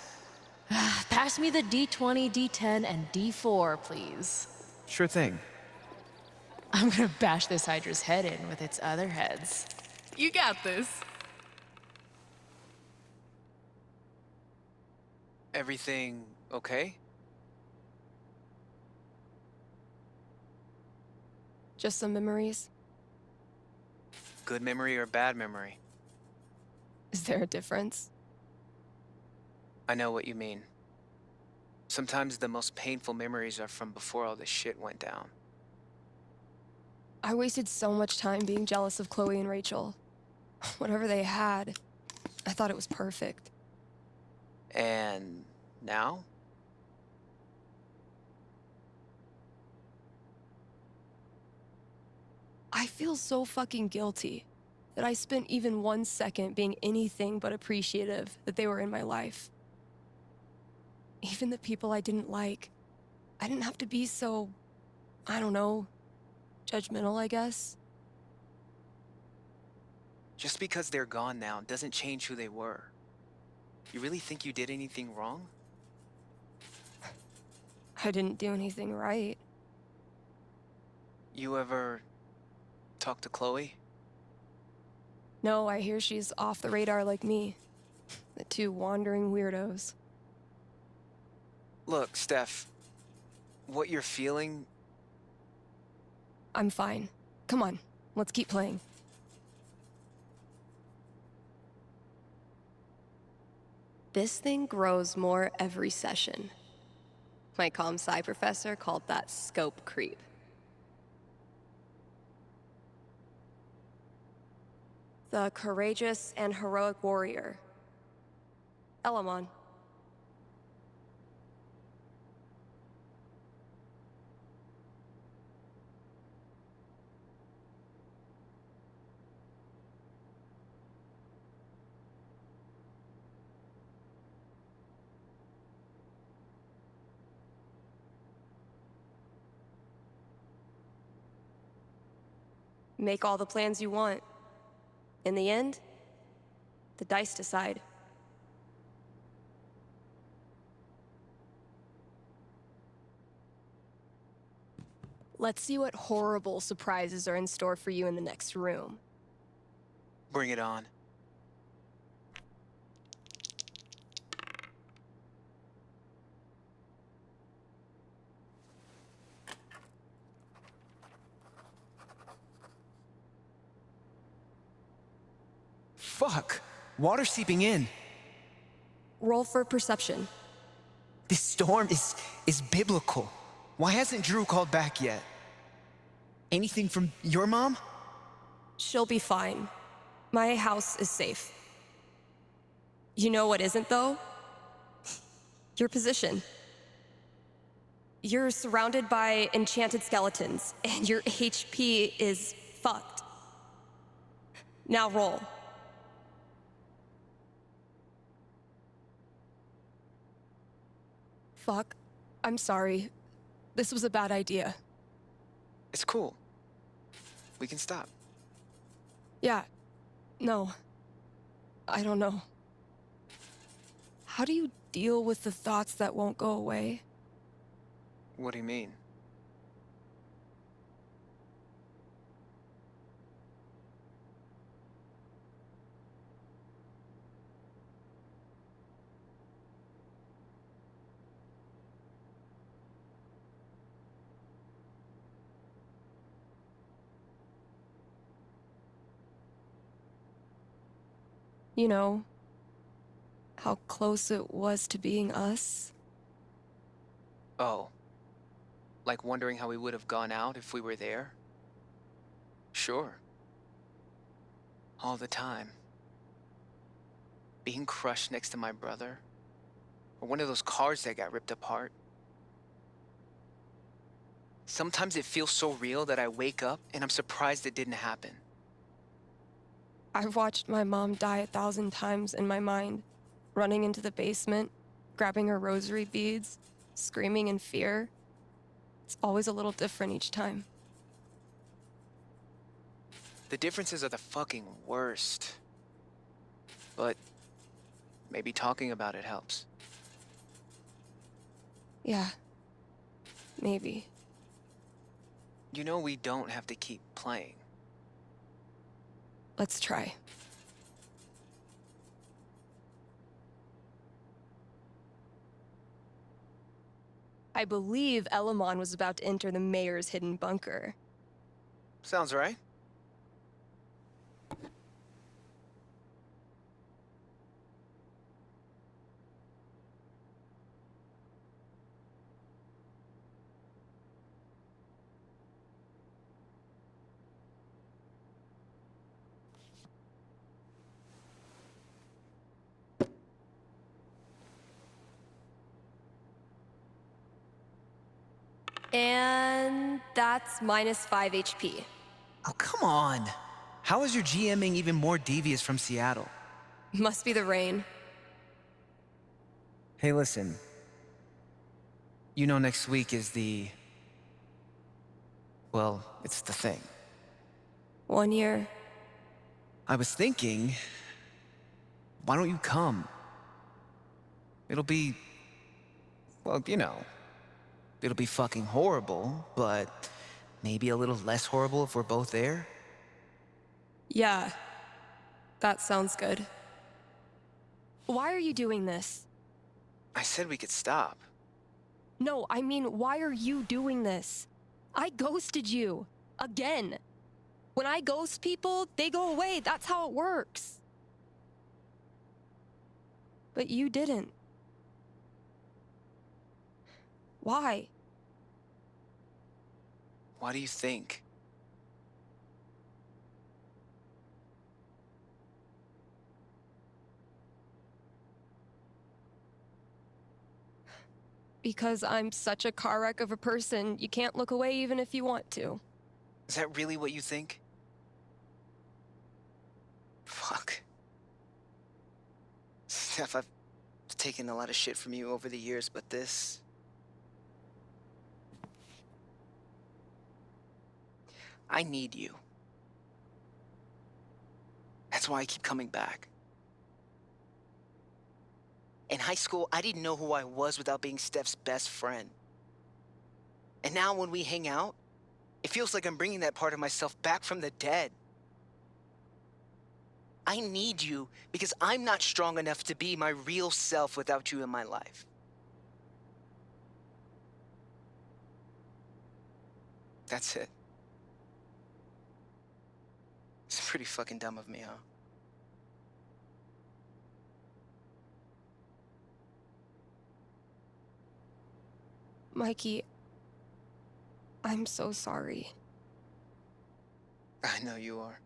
Pass me the D20, D10, and D4, please. Sure thing. I'm gonna bash this Hydra's head in with its other heads. You got this. Everything okay? Just some memories. Good memory or bad memory? Is there a difference? I know what you mean. Sometimes the most painful memories are from before all this shit went down. I wasted so much time being jealous of Chloe and Rachel. Whatever they had, I thought it was perfect. And now? I feel so fucking guilty that I spent even 1 second being anything but appreciative that they were in my life. Even the people I didn't like, I didn't have to be so, I don't know, judgmental, I guess. Just because they're gone now doesn't change who they were. You really think you did anything wrong? I didn't do anything right. You ever talk to Chloe? No, I hear she's off the radar like me. The two wandering weirdos. Look, Steph, what you're feeling... I'm fine. Come on, let's keep playing. This thing grows more every session. My comp-sci professor called that scope creep. The courageous and heroic warrior. Elamon. Make all the plans you want. In the end, the dice decide. Let's see what horrible surprises are in store for you in the next room. Bring it on. Fuck! Water seeping in. Roll for perception. This storm is biblical. Why hasn't Drew called back yet? Anything from your mom? She'll be fine. My house is safe. You know what isn't, though? Your position. You're surrounded by enchanted skeletons, and your HP is fucked. Now roll. Fuck. I'm sorry. This was a bad idea. It's cool. We can stop. Yeah. No. I don't know. How do you deal with the thoughts that won't go away? What do you mean? You know, how close it was to being us. Oh, like wondering how we would have gone out if we were there? Sure. All the time. Being crushed next to my brother. Or one of those cars that got ripped apart. Sometimes it feels so real that I wake up and I'm surprised it didn't happen. I've watched my mom die 1,000 times in my mind, running into the basement, grabbing her rosary beads, screaming in fear. It's always a little different each time. The differences are the fucking worst. But maybe talking about it helps. Yeah. Maybe. You know we don't have to keep playing. Let's try. I believe Elamon was about to enter the mayor's hidden bunker. Sounds right. And that's -5 HP. Oh, come on. How is your GMing even more devious from Seattle? Must be the rain. Hey, listen. You know next week is the... Well, it's the thing. 1 year. I was thinking... Why don't you come? It'll be... Well, you know... It'll be fucking horrible, but... maybe a little less horrible if we're both there? Yeah. That sounds good. Why are you doing this? I said we could stop. No, I mean, why are you doing this? I ghosted you. Again. When I ghost people, they go away. That's how it works. But you didn't. Why? Why do you think? Because I'm such a car wreck of a person, you can't look away even if you want to. Is that really what you think? Fuck. Steph, I've taken a lot of shit from you over the years, but this... I need you. That's why I keep coming back. In high school, I didn't know who I was without being Steph's best friend. And now when we hang out, it feels like I'm bringing that part of myself back from the dead. I need you because I'm not strong enough to be my real self without you in my life. That's it. It's pretty fucking dumb of me, huh? Mikey, I'm so sorry. I know you are.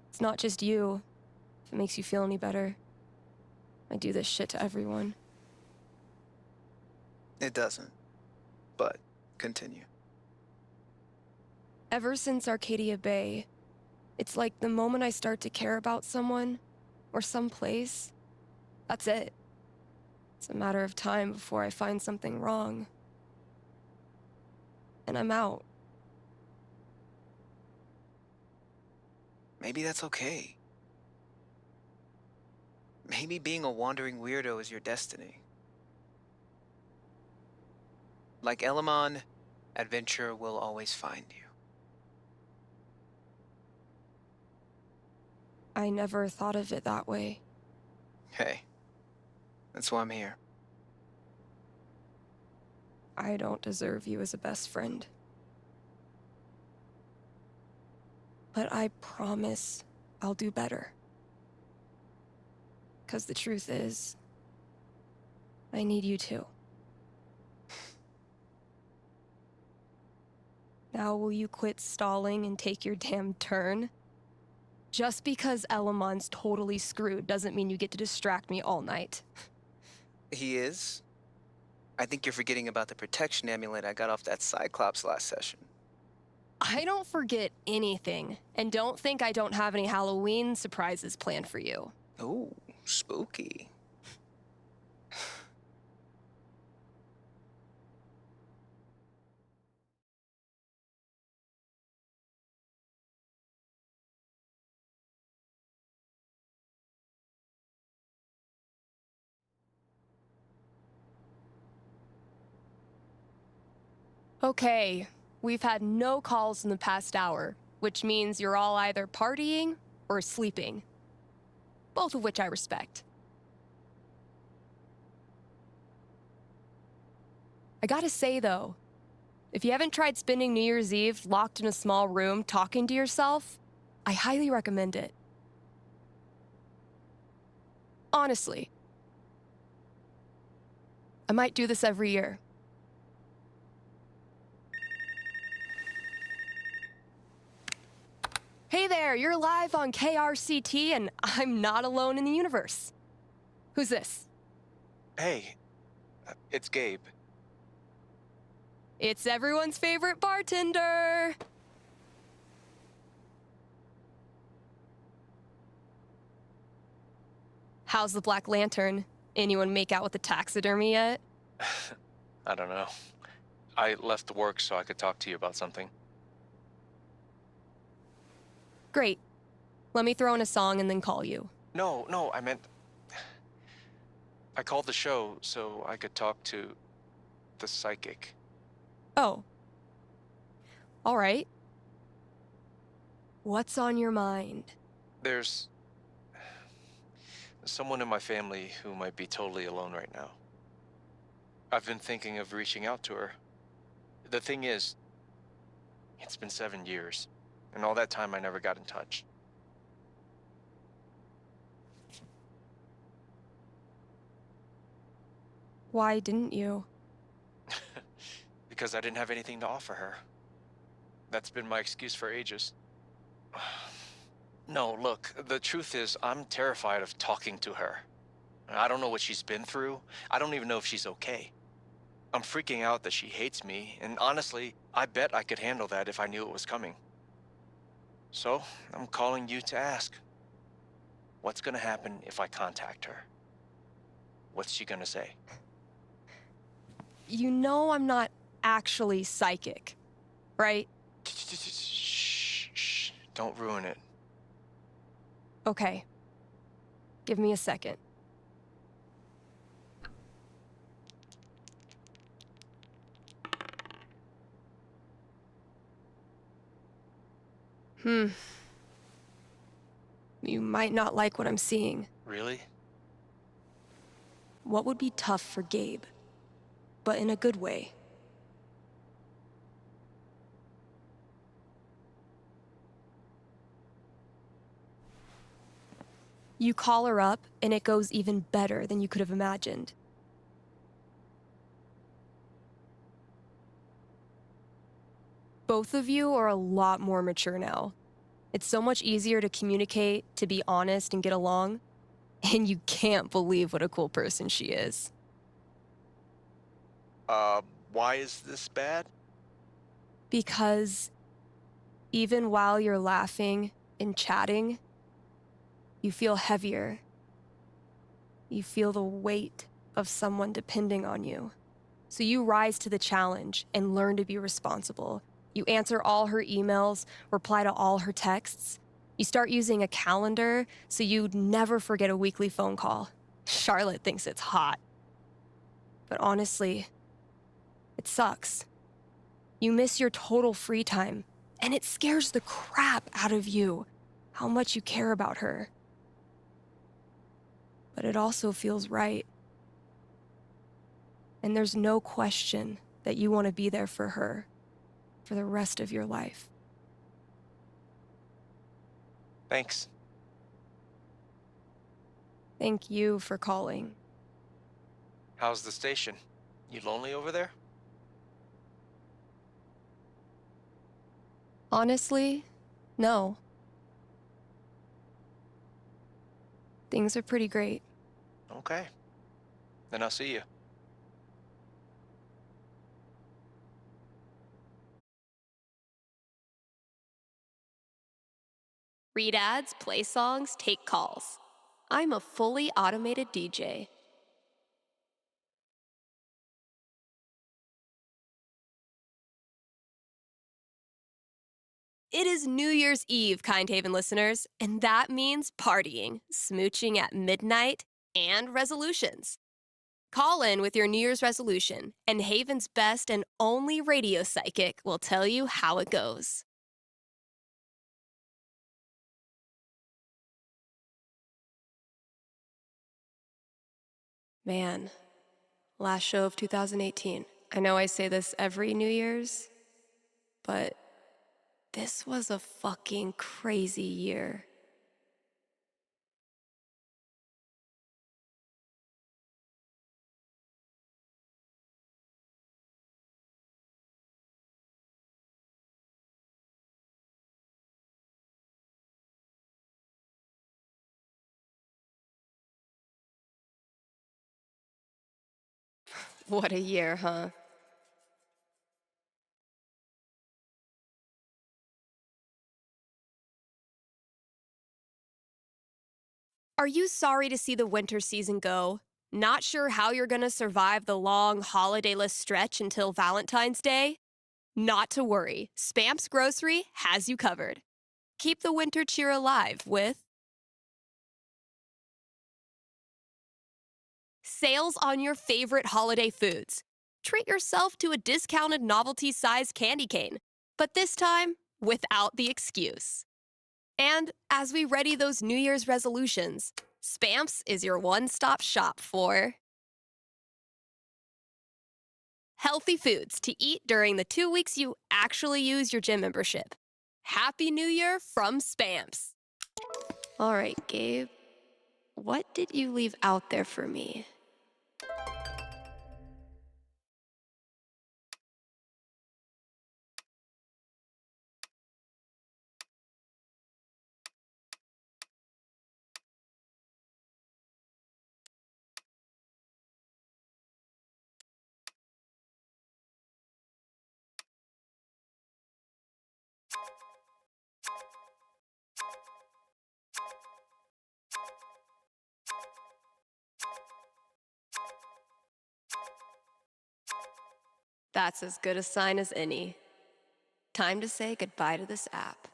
It's not just you. If it makes you feel any better. I do this shit to everyone. It doesn't. But continue. Ever since Arcadia Bay, it's like the moment I start to care about someone, or some place, that's it. It's a matter of time before I find something wrong. And I'm out. Maybe that's okay. Maybe being a wandering weirdo is your destiny. Like Elamon, adventure will always find you. I never thought of it that way. Hey, that's why I'm here. I don't deserve you as a best friend. But I promise I'll do better. 'Cause the truth is, I need you too. Now will you quit stalling and take your damn turn? Just because Elamon's totally screwed doesn't mean you get to distract me all night. He is? I think you're forgetting about the protection amulet I got off that Cyclops last session. I don't forget anything, and don't think I don't have any Halloween surprises planned for you. Ooh, spooky. Okay, we've had no calls in the past hour, which means you're all either partying or sleeping. Both of which I respect. I gotta say though, if you haven't tried spending New Year's Eve locked in a small room talking to yourself, I highly recommend it. Honestly. I might do this every year. Hey there, you're live on KRCT and I'm not alone in the universe. Who's this? Hey, it's Gabe. It's everyone's favorite bartender. How's the Black Lantern? Anyone make out with the taxidermy yet? I don't know. I left work so I could talk to you about something. Great. Let me throw in a song and then call you. No, I meant... I called the show so I could talk to the psychic. Oh. All right. What's on your mind? There's someone in my family who might be totally alone right now. I've been thinking of reaching out to her. The thing is, it's been 7 years, and all that time I never got in touch. Why didn't you? Because I didn't have anything to offer her. That's been my excuse for ages. No, look, the truth is, I'm terrified of talking to her. I don't know what she's been through. I don't even know if she's okay. I'm freaking out that she hates me, and honestly, I bet I could handle that if I knew it was coming. So, I'm calling you to ask. What's gonna happen if I contact her? What's she gonna say? You know I'm not actually psychic, right? Shh. Don't ruin it. Okay. Give me a second. You might not like what I'm seeing. Really? What would be tough for Gabe, but in a good way. You call her up, and it goes even better than you could have imagined. Both of you are a lot more mature now. It's so much easier to communicate, to be honest, and get along. And you can't believe what a cool person she is. Why is this bad? Because even while you're laughing and chatting, you feel heavier. You feel the weight of someone depending on you. So you rise to the challenge and learn to be responsible. You answer all her emails, reply to all her texts. You start using a calendar so you'd never forget a weekly phone call. Charlotte thinks it's hot. But honestly, it sucks. You miss your total free time, and it scares the crap out of you how much you care about her. But it also feels right. And there's no question that you want to be there for her for the rest of your life. Thanks. Thank you for calling. How's the station? You lonely over there? Honestly, no. Things are pretty great. Okay. Then I'll see you. Read ads, play songs, take calls. I'm a fully automated DJ. It is New Year's Eve, Kind Haven listeners, and that means partying, smooching at midnight, and resolutions. Call in with your New Year's resolution, and Haven's best and only radio psychic will tell you how it goes. Man, last show of 2018. I know I say this every New Year's, but this was a fucking crazy year. What a year, huh? Are you sorry to see the winter season go? Not sure how you're gonna survive the long holidayless stretch until Valentine's Day? Not to worry, Spamps Grocery has you covered. Keep the winter cheer alive with sales on your favorite holiday foods. Treat yourself to a discounted novelty-sized candy cane, but this time without the excuse. And as we ready those New Year's resolutions, Spamps is your one-stop shop for healthy foods to eat during the 2 weeks you actually use your gym membership. Happy New Year from Spamps. All right, Gabe, what did you leave out there for me? That's as good a sign as any. Time to say goodbye to this app.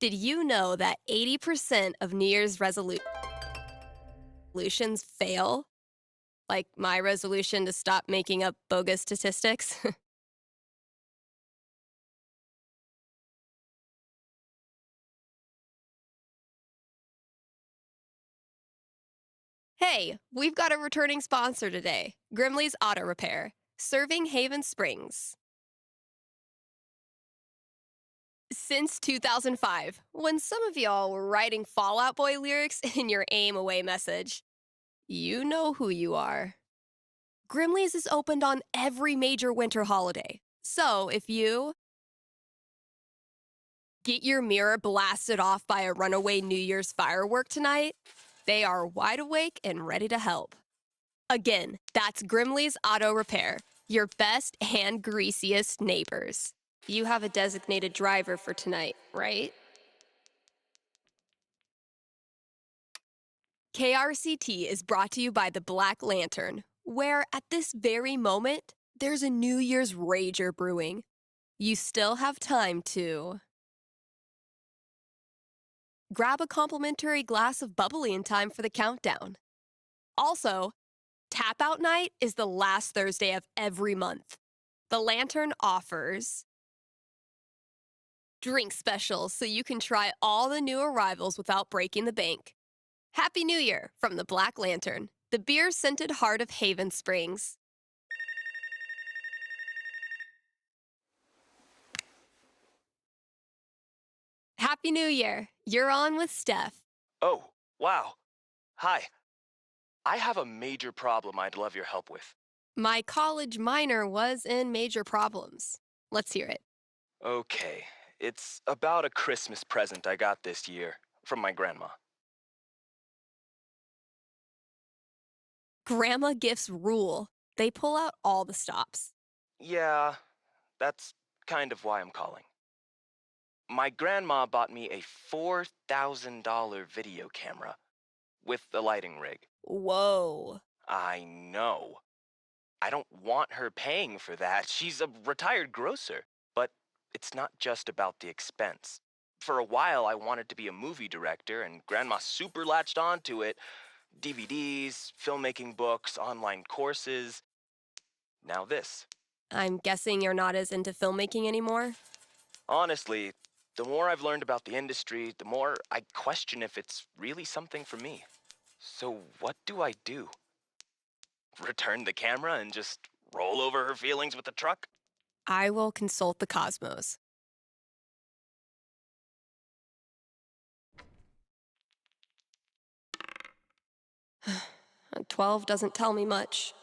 Did you know that 80% of New Year's resolutions fail? Like my resolution to stop making up bogus statistics? Hey, we've got a returning sponsor today, Grimley's Auto Repair, serving Haven Springs. Since 2005, when some of y'all were writing Fall Out Boy lyrics in your aim away message. You know who you are. Grimley's is opened on every major winter holiday. So if you get your mirror blasted off by a runaway New Year's firework tonight, they are wide awake and ready to help. Again, that's Grimley's Auto Repair, your best and greasiest neighbors. You have a designated driver for tonight, right? KRCT is brought to you by the Black Lantern, where at this very moment, there's a New Year's rager brewing. You still have time to grab a complimentary glass of bubbly in time for the countdown. Also, Tap Out Night is the last Thursday of every month. The Lantern offers drink specials so you can try all the new arrivals without breaking the bank. Happy New Year from the Black Lantern, the beer-scented heart of Haven Springs. Happy New Year. You're on with Steph. Oh, wow. Hi. I have a major problem I'd love your help with. My college minor was in major problems. Let's hear it. Okay, it's about a Christmas present I got this year from my grandma. Grandma gifts rule. They pull out all the stops. Yeah, that's kind of why I'm calling. My grandma bought me a $4,000 video camera with the lighting rig. Whoa. I know. I don't want her paying for that. She's a retired grocer. But it's not just about the expense. For a while, I wanted to be a movie director, and Grandma super latched onto it. DVDs, filmmaking books, online courses. Now this. I'm guessing you're not as into filmmaking anymore? Honestly, the more I've learned about the industry, the more I question if it's really something for me. So what do I do? Return the camera and just roll over her feelings with the truck? I will consult the cosmos. A 12 doesn't tell me much.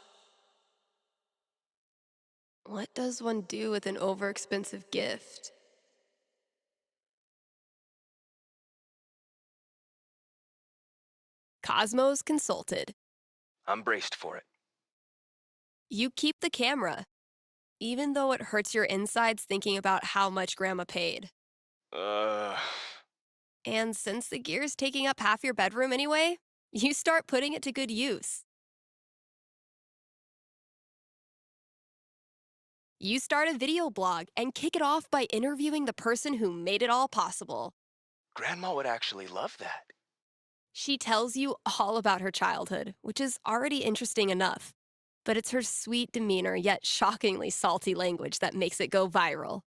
What does one do with an overexpensive gift? Cosmos consulted. I'm braced for it. You keep the camera, even though it hurts your insides thinking about how much Grandma paid. And since the gear's taking up half your bedroom anyway, you start putting it to good use. You start a video blog and kick it off by interviewing the person who made it all possible. Grandma would actually love that. She tells you all about her childhood, which is already interesting enough. But it's her sweet demeanor yet shockingly salty language that makes it go viral.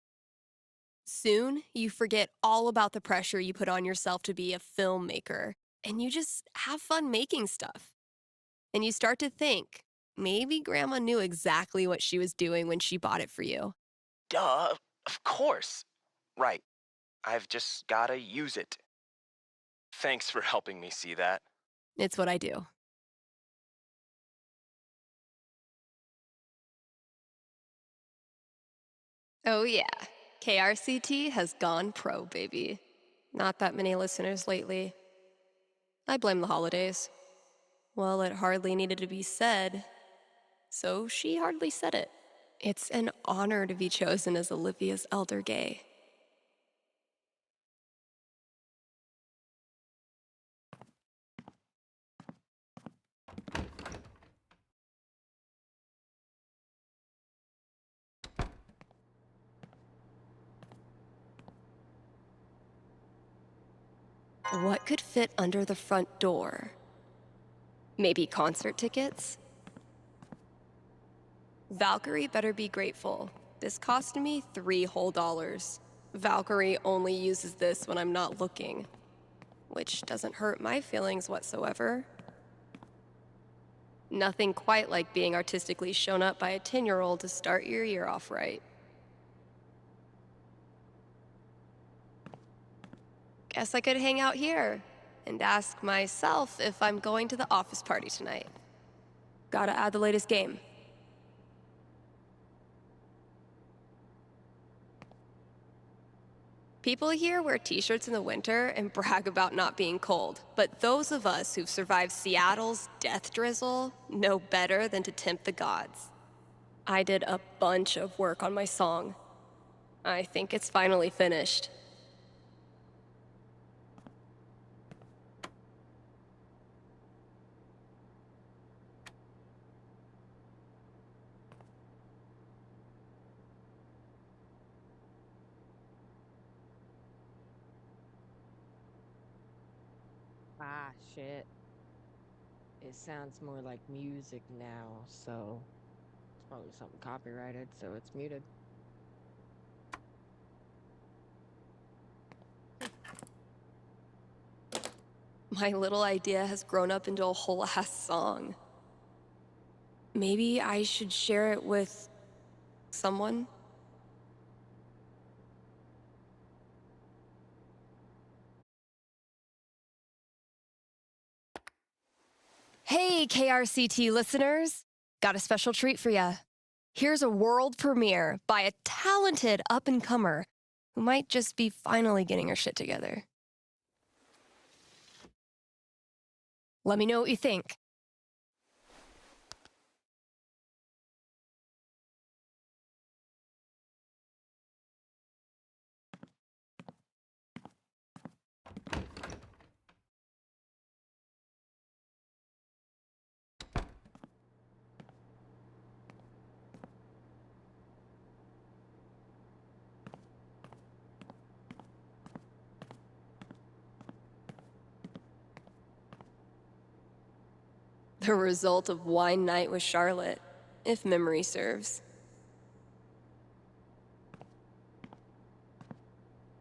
Soon, you forget all about the pressure you put on yourself to be a filmmaker, and you just have fun making stuff. And you start to think, maybe Grandma knew exactly what she was doing when she bought it for you. Duh, of course. Right. I've just gotta use it. Thanks for helping me see that. It's what I do. Oh yeah, KRCT has gone pro, baby. Not that many listeners lately. I blame the holidays. Well, it hardly needed to be said, so she hardly said it. It's an honor to be chosen as Olivia's elder gay. What could fit under the front door? Maybe concert tickets? Valkyrie better be grateful. This cost me $3 whole. Valkyrie only uses this when I'm not looking, which doesn't hurt my feelings whatsoever. Nothing quite like being artistically shown up by a 10-year-old to start your year off right. Guess I could hang out here and ask myself if I'm going to the office party tonight. Gotta add the latest game. People here wear t-shirts in the winter and brag about not being cold, but those of us who've survived Seattle's death drizzle know better than to tempt the gods. I did a bunch of work on my song. I think it's finally finished. Ah, shit. It sounds more like music now, so it's probably something copyrighted, so it's muted. My little idea has grown up into a whole ass song. Maybe I should share it with someone? Hey, KRCT listeners. Got a special treat for you. Here's a world premiere by a talented up-and-comer who might just be finally getting her shit together. Let me know what you think. The result of wine night with Charlotte, if memory serves.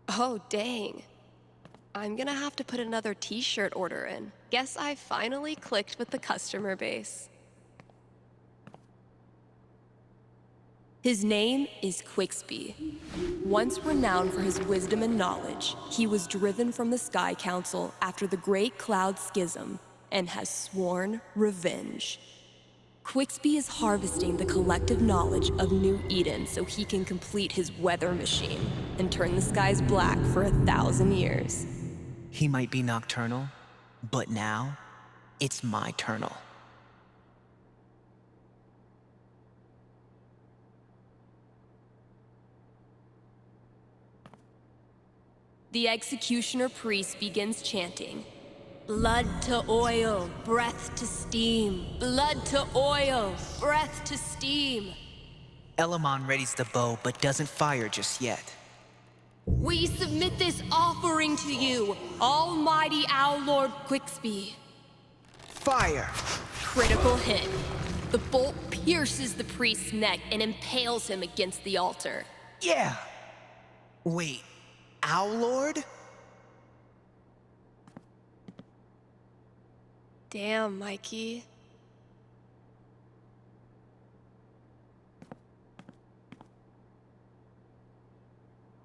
Oh, dang. I'm gonna have to put another t-shirt order in. Guess I finally clicked with the customer base. His name is Quixby. Once renowned for his wisdom and knowledge, he was driven from the Sky Council after the Great Cloud Schism and has sworn revenge. Quixby is harvesting the collective knowledge of New Eden so he can complete his weather machine and turn the skies black for 1,000 years. He might be nocturnal, but now it's my turnal. The executioner priest begins chanting, "Blood to oil, breath to steam. Blood to oil, breath to steam." Elamon readies the bow, but doesn't fire just yet. We submit this offering to you, Almighty Owl Lord Quixby. Fire! Critical hit. The bolt pierces the priest's neck and impales him against the altar. Yeah! Wait, Owl Lord? Damn, Mikey.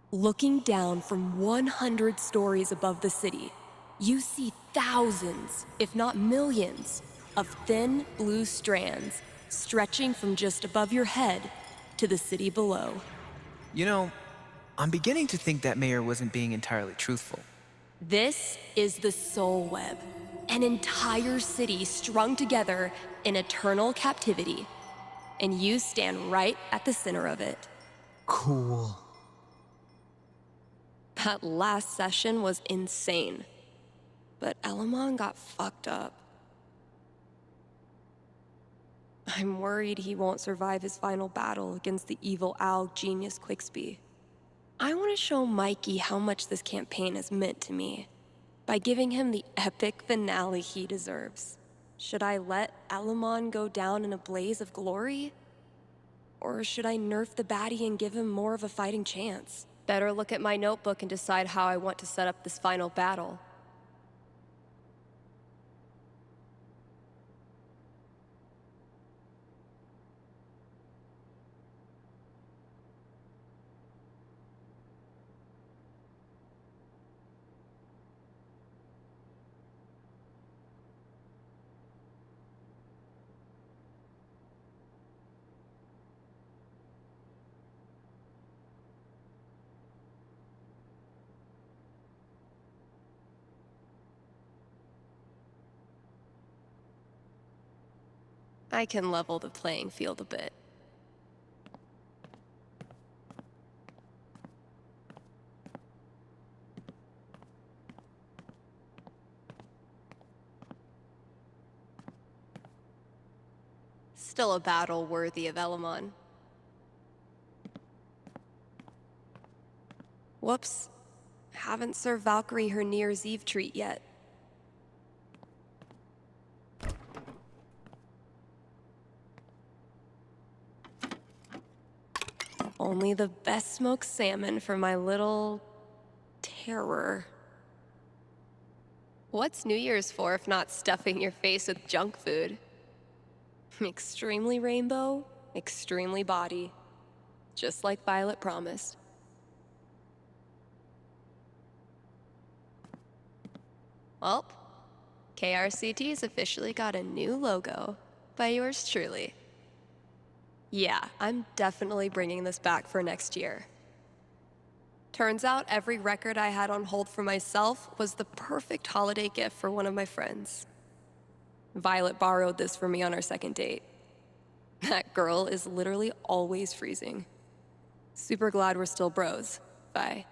Looking down from 100 stories above the city, you see thousands, if not millions, of thin blue strands stretching from just above your head to the city below. You know, I'm beginning to think that mayor wasn't being entirely truthful. This is the Soul Web, an entire city strung together in eternal captivity, and you stand right at the center of it. Cool. That last session was insane, but Elamon got fucked up. I'm worried he won't survive his final battle against the evil owl genius Quixby. I want to show Mikey how much this campaign has meant to me by giving him the epic finale he deserves. Should I let Elamon go down in a blaze of glory? Or should I nerf the baddie and give him more of a fighting chance? Better look at my notebook and decide how I want to set up this final battle. I can level the playing field a bit. Still a battle worthy of Elamon. Whoops. Haven't served Valkyrie her New Year's Eve treat yet. Only the best smoked salmon for my little terror. What's New Year's for if not stuffing your face with junk food? Extremely rainbow, extremely body. Just like Violet promised. Well, KRCT's officially got a new logo by yours truly. Yeah, I'm definitely bringing this back for next year. Turns out every record I had on hold for myself was the perfect holiday gift for one of my friends. Violet borrowed this for me on our second date. That girl is literally always freezing. Super glad we're still bros. Bye.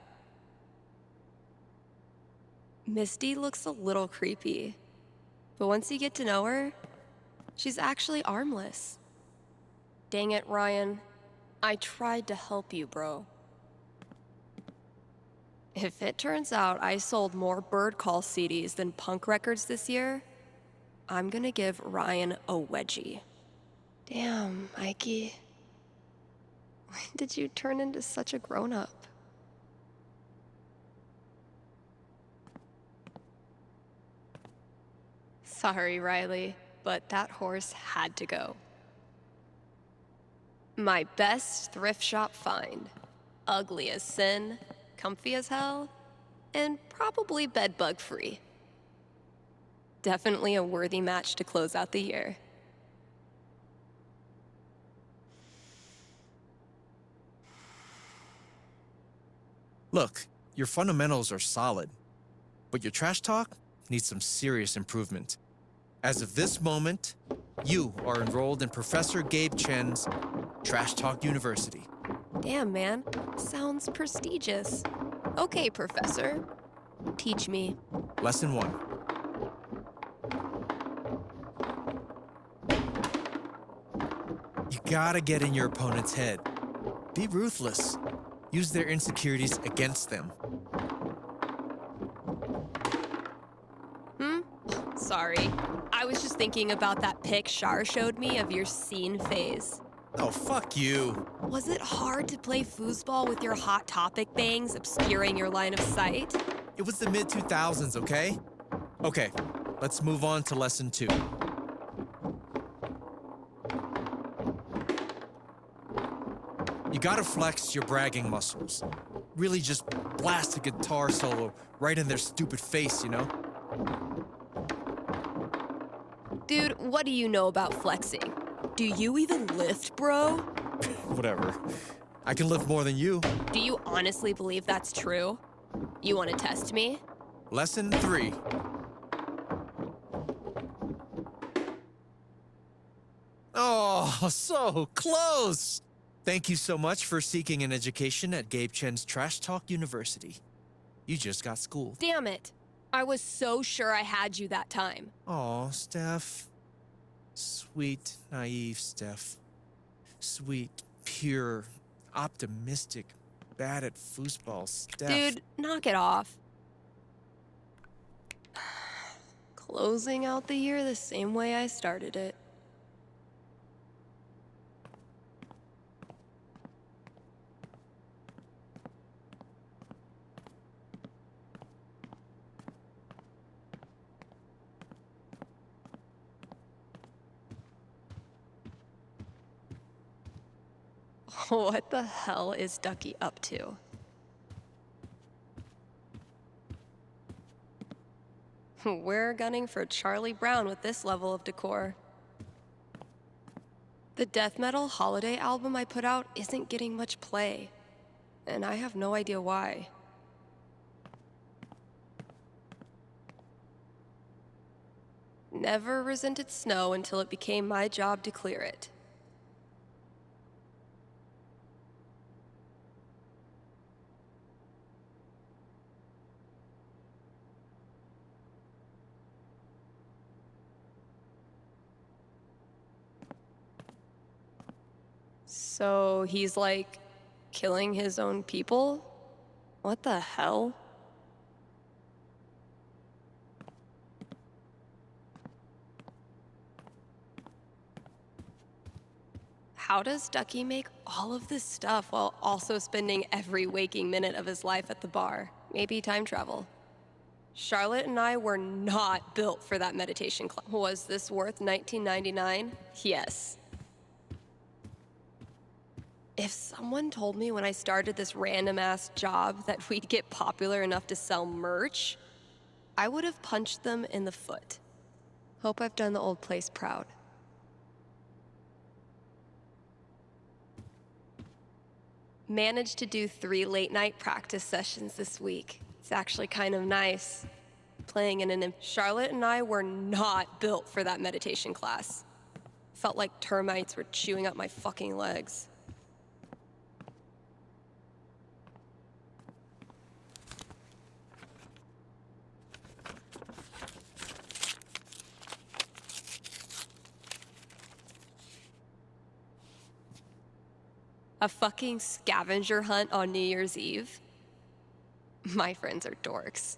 Misty looks a little creepy, but once you get to know her, she's actually armless. Dang it, Ryan. I tried to help you, bro. If it turns out I sold more Bird Call CDs than punk records this year, I'm gonna give Ryan a wedgie. Damn, Mikey. When did you turn into such a grown-up? Sorry, Riley, but that horse had to go. My best thrift shop find. Ugly as sin, comfy as hell, and probably bedbug free. Definitely a worthy match to close out the year. Look, your fundamentals are solid, but your trash talk needs some serious improvement. As of this moment, you are enrolled in Professor Gabe Chen's Trash Talk University. Damn, man. Sounds prestigious. Okay, Professor. Teach me. Lesson 1. You gotta get in your opponent's head. Be ruthless. Use their insecurities against them. Sorry. I was just thinking about that pic Shar showed me of your scene phase. Oh, fuck you. Was it hard to play foosball with your Hot Topic bangs obscuring your line of sight? It was the mid-2000s, okay? Okay, let's move on to lesson 2. You gotta flex your bragging muscles. Really just blast a guitar solo right in their stupid face, you know? Dude, what do you know about flexing? Do you even lift, bro? Whatever. I can lift more than you. Do you honestly believe that's true? You want to test me? Lesson 3. Oh, so close! Thank you so much for seeking an education at Gabe Chen's Trash Talk University. You just got schooled. Damn it. I was so sure I had you that time. Aw, Steph. Sweet, naive Steph. Sweet, pure, optimistic, bad at foosball Steph. Dude, knock it off. Closing out the year the same way I started it. What the hell is Ducky up to? We're gunning for Charlie Brown with this level of decor. The death metal holiday album I put out isn't getting much play, and I have no idea why. Never resented snow until it became my job to clear it. So he's like killing his own people? What the hell? How does Ducky make all of this stuff while also spending every waking minute of his life at the bar? Maybe time travel. Charlotte and I were not built for that meditation class. Was this worth $19.99? Yes. If someone told me when I started this random-ass job that we'd get popular enough to sell merch, I would have punched them in the foot. Hope I've done the old place proud. Managed to do 3 late-night practice sessions this week. It's actually kind of nice. Playing in an... Charlotte and I were not built for that meditation class. Felt like termites were chewing up my fucking legs. A fucking scavenger hunt on New Year's Eve? My friends are dorks.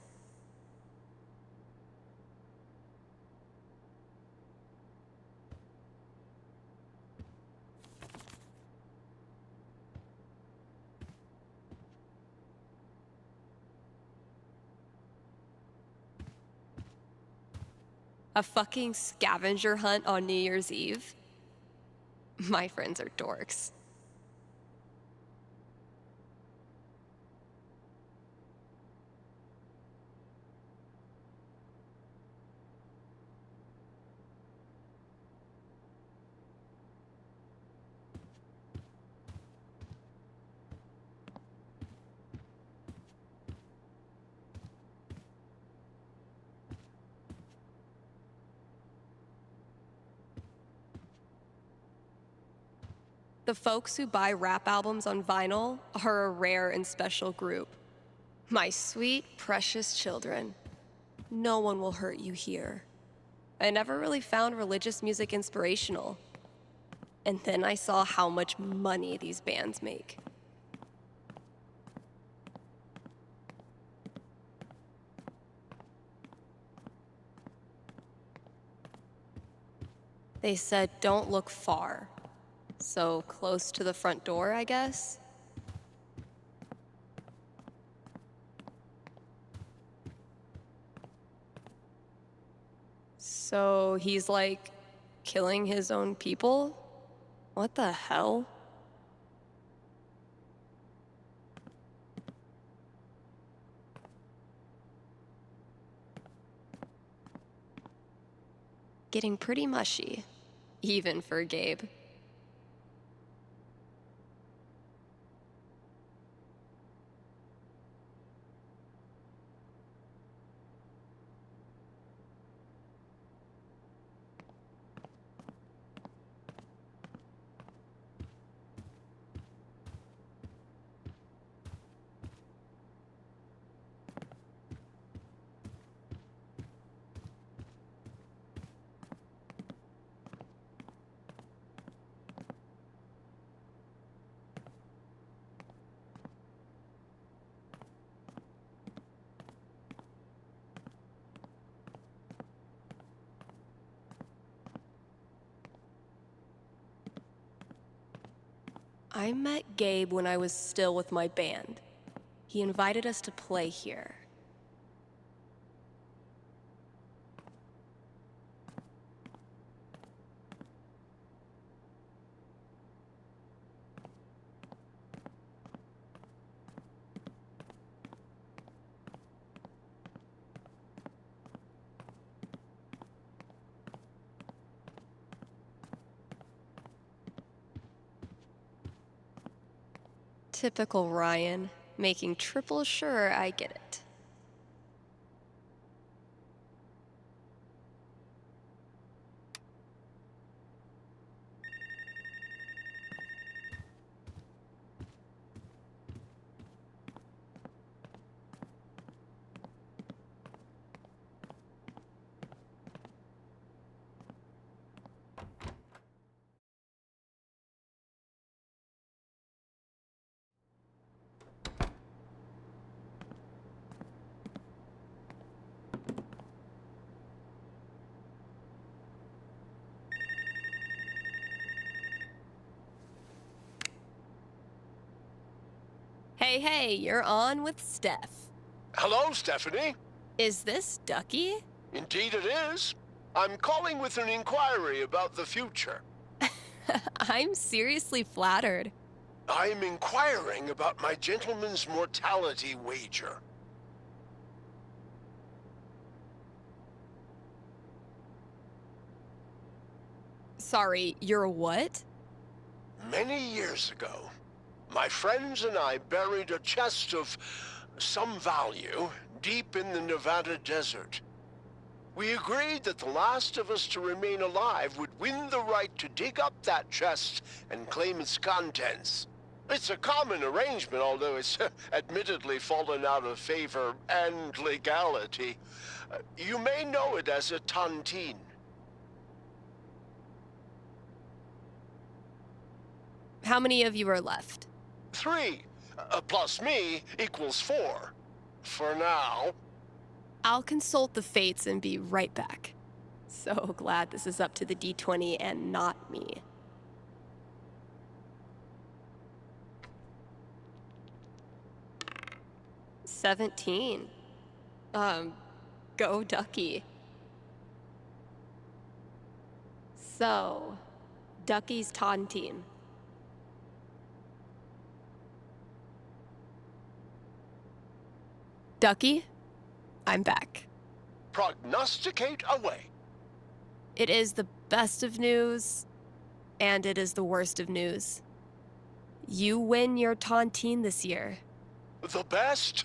A fucking scavenger hunt on New Year's Eve? My friends are dorks. The folks who buy rap albums on vinyl are a rare and special group. My sweet, precious children. No one will hurt you here. I never really found religious music inspirational. And then I saw how much money these bands make. They said, don't look far. So close to the front door, I guess? So he's like killing his own people? What the hell? Getting pretty mushy, even for Gabe. I met Gabe when I was still with my band. He invited us to play here. Typical Ryan, making triple sure I get it. Hey, you're on with Steph. Hello, Stephanie. Is this Ducky? Indeed it is. I'm calling with an inquiry about the future. I'm seriously flattered. I'm inquiring about my gentleman's mortality wager. Sorry, you're a what? Many years ago, my friends and I buried a chest of some value deep in the Nevada desert. We agreed that the last of us to remain alive would win the right to dig up that chest and claim its contents. It's a common arrangement, although it's admittedly fallen out of favor and legality. You may know it as a tontine. How many of you are left? 3 plus me equals 4. For now. I'll consult the fates and be right back. So glad this is up to the D20 and not me. $17. Go Ducky. So, Ducky's tontine. Ducky, I'm back. Prognosticate away. It is the best of news, and it is the worst of news. You win your tontine this year. The best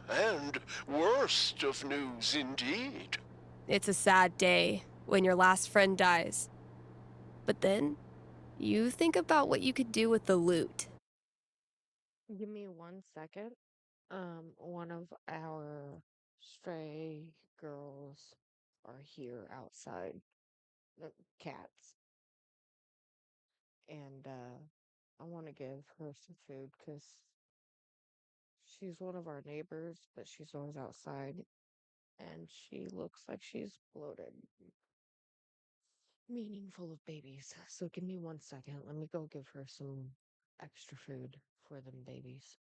and worst of news indeed. It's a sad day when your last friend dies. But then, you think about what you could do with the loot. Give me 1 second. One of our stray girls are here outside. The cats. And I want to give her some food because she's one of our neighbors, but she's always outside. And she looks like she's bloated, meaning full of babies. So give me 1 second. Let me go give her some extra food for them babies.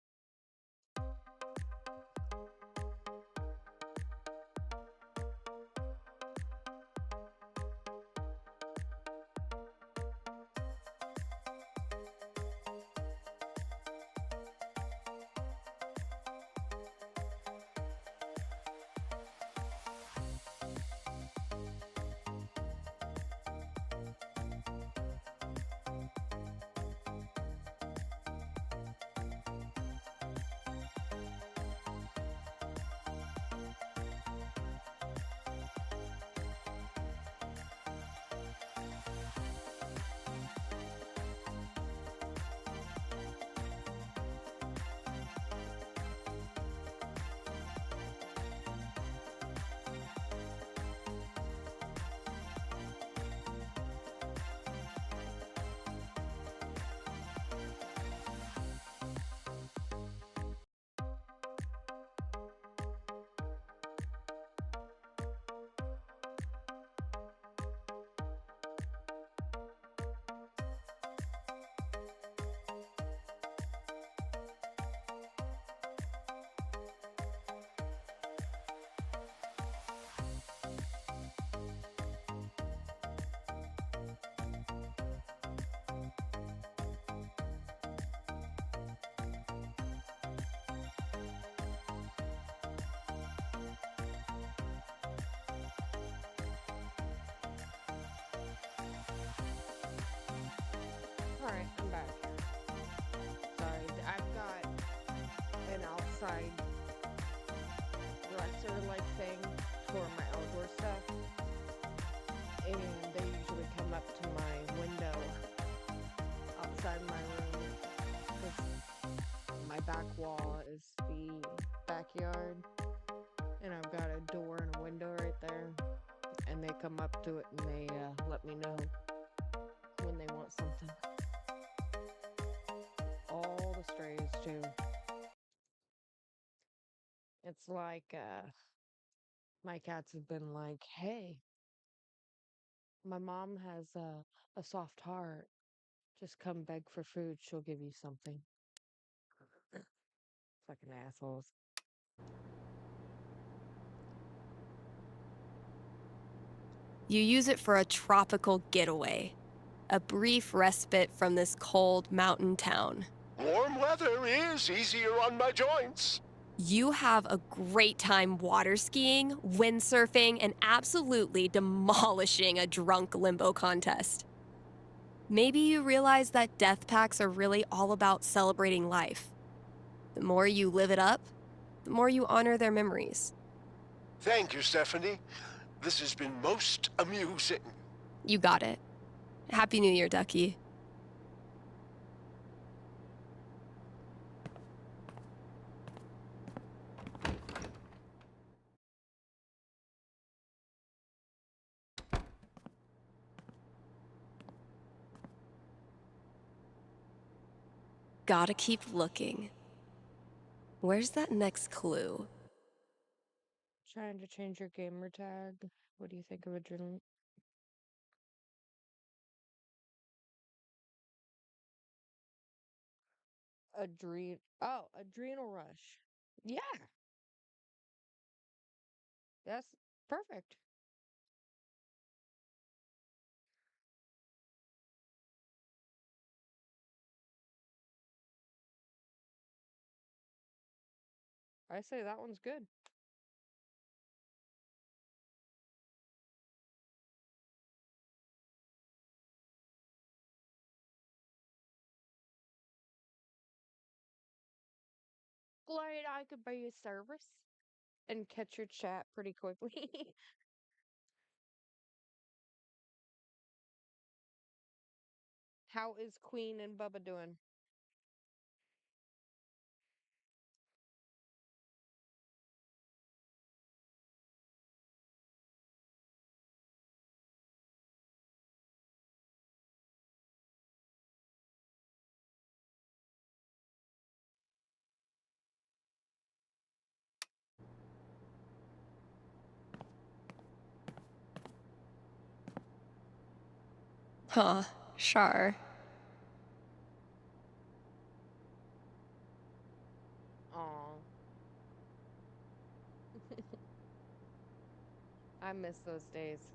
Alright, I'm back. Sorry, I've got an outside dresser-like thing for my outdoor stuff. And they usually come up to my window outside my room. Because my back wall is the backyard. And I've got a door and a window right there. And they come up to it and they let me know when they want something. All the strays too. It's like my cats have been like, hey, my mom has a soft heart. Just come beg for food, she'll give you something. Fucking assholes. You use it for a tropical getaway, a brief respite from this cold mountain town. Warm weather is easier on my joints. You have a great time water skiing, windsurfing, and absolutely demolishing a drunk limbo contest. Maybe you realize that death packs are really all about celebrating life. The more you live it up, the more you honor their memories. Thank you, Stephanie. This has been most amusing. You got it. Happy New Year, Ducky. Gotta keep looking. Where's that next clue? Trying to change your gamer tag. What do you think of adrenaline? Adrenal rush. Yeah, that's perfect. I say that one's good. Glad I could be of service and catch your chat pretty quickly. How is Queen and Bubba doing? Huh, sure. Aw. I miss those days.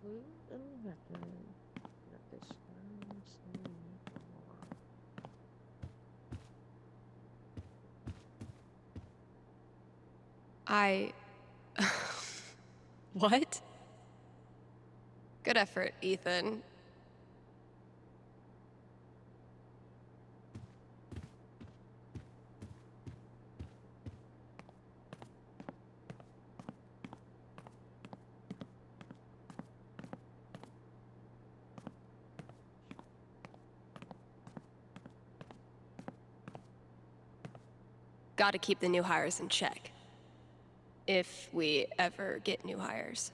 Clue in the method that describes the door. What? Good effort, Ethan. Gotta keep the new hires in check. If we ever get new hires.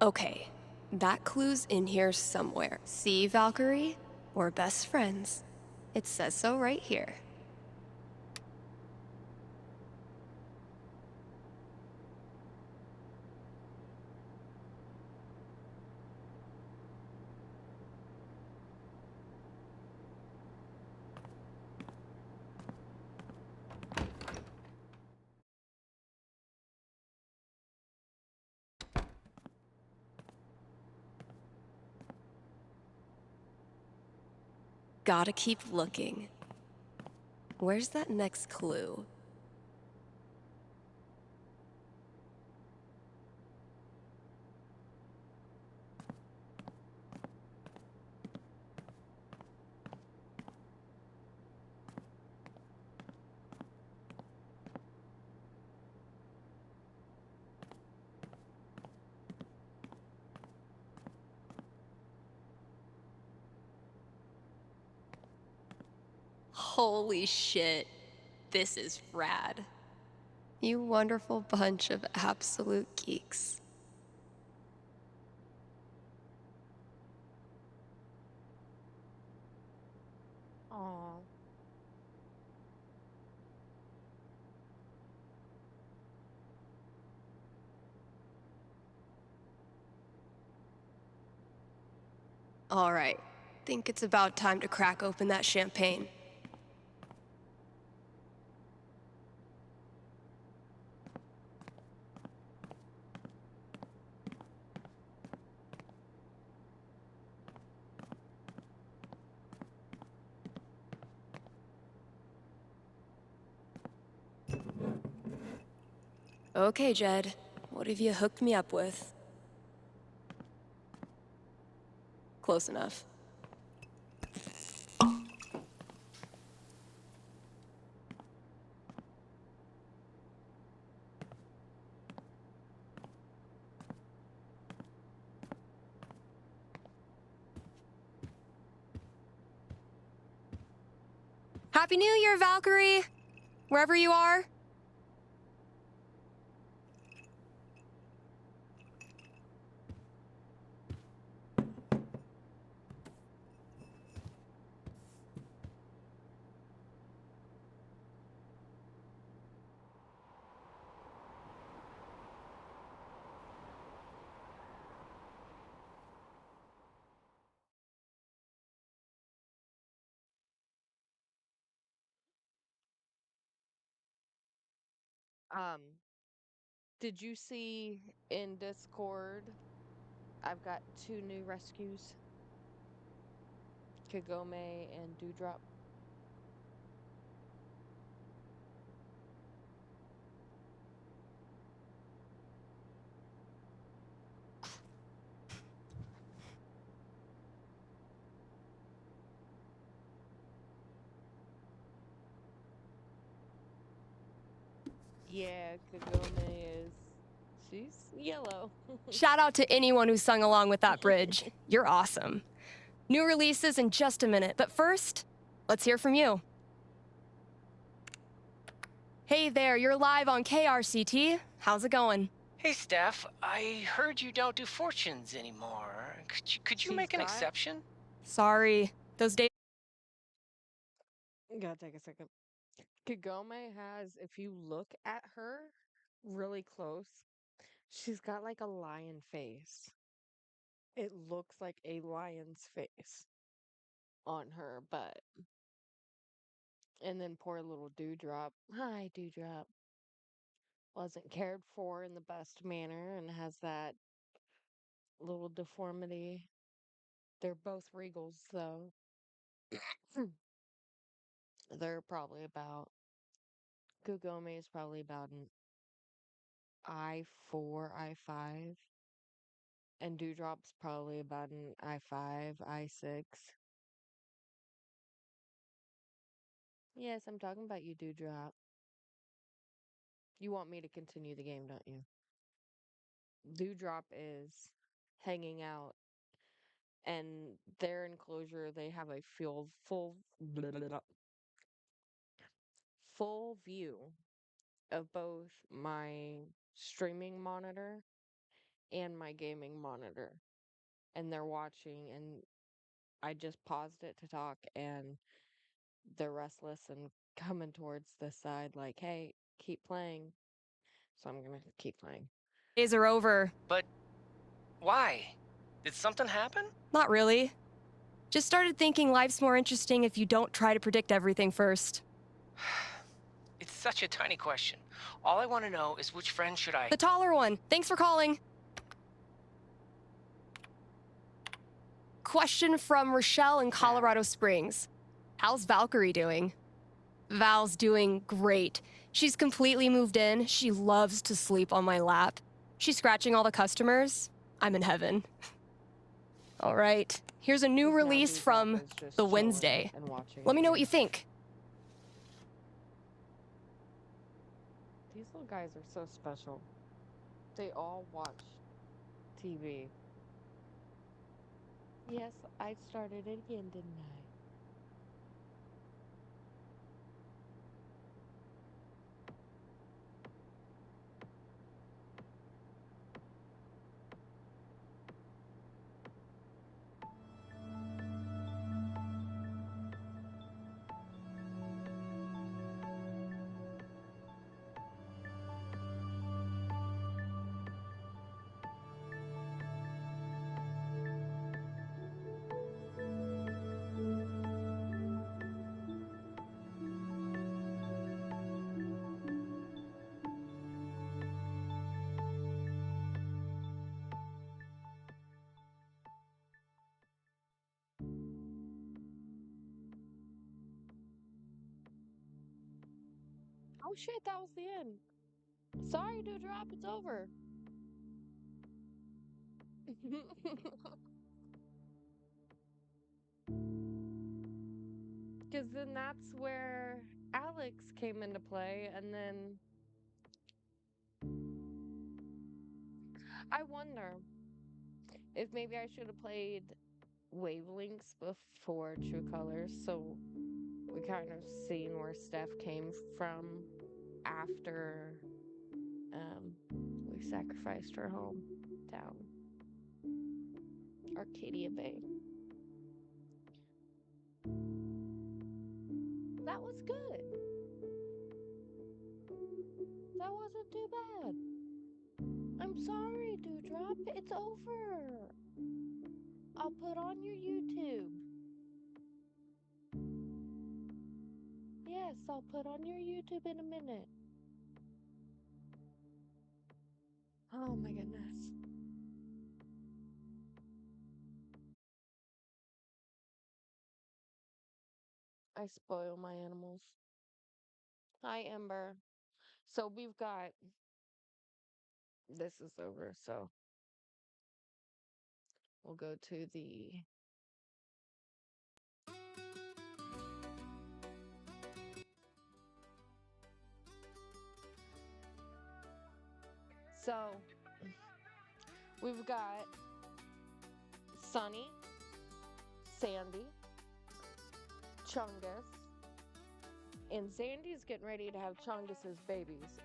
Okay, that clue's in here somewhere. See, Valkyrie? We're best friends. It says so right here. Gotta keep looking. Where's that next clue? Holy shit. This is rad. You wonderful bunch of absolute geeks. Aw. All right. Think it's about time to crack open that champagne. Okay, Jed. What have you hooked me up with? Close enough. Happy New Year, Valkyrie! Wherever you are. Um, did you see in Discord? I've got 2 new rescues. Kagome and Dewdrop. Yeah, Kagome is... She's yellow. Shout out to anyone who sung along with that bridge. You're awesome. New releases in just a minute, but first, let's hear from you. Hey there, you're live on KRCT. How's it going? Hey, Steph, I heard you don't do fortunes anymore. Could you She's make an got... exception? Sorry, those days. Gotta take a second. Kagome has, if you look at her really close, she's got like a lion face. It looks like a lion's face on her, but... And then poor little Dewdrop. Hi, Dewdrop. Wasn't cared for in the best manner and has that little deformity. They're both Regals, though. They're probably about... Kagome is probably about an I4, I5. And Dewdrop's probably about an I5, I6. Yes, I'm talking about you, Dewdrop. You want me to continue the game, don't you? Dewdrop is hanging out, and their enclosure, they have a full view of both my streaming monitor and my gaming monitor. And they're watching, and I just paused it to talk, and they're restless and coming towards the side like, hey, keep playing. So I'm gonna keep playing. Days are over. But why? Did something happen? Not really. Just started thinking life's more interesting if you don't try to predict everything first. It's such a tiny question. All I want to know is which friend should I... The taller one. Thanks for calling. Question from Rochelle in Colorado Springs. How's Valkyrie doing? Val's doing great. She's completely moved in. She loves to sleep on my lap. She's scratching all the customers. I'm in heaven. All right, here's a new release from The Wednesday. Let me know what you think. These little guys are so special. They all watch TV. Yes, I started it again, didn't I? Oh shit, that was the end. Sorry, Dewdrop, it's over. Because then that's where Alex came into play, and then I wonder if maybe I should have played Wavelengths before True Colors, so we kind of seen where Steph came from after we sacrificed her hometown, Arcadia Bay. That was good. That wasn't too bad. I'm sorry, Dewdrop. It's over. I'll put on your YouTube. Yes, I'll put on your YouTube in a minute. Oh my goodness. I spoil my animals. Hi, Ember. So we've got. This is over, so we'll go to the. So we've got Sunny, Sandy, Chungus, and Sandy's getting ready to have Chungus's babies.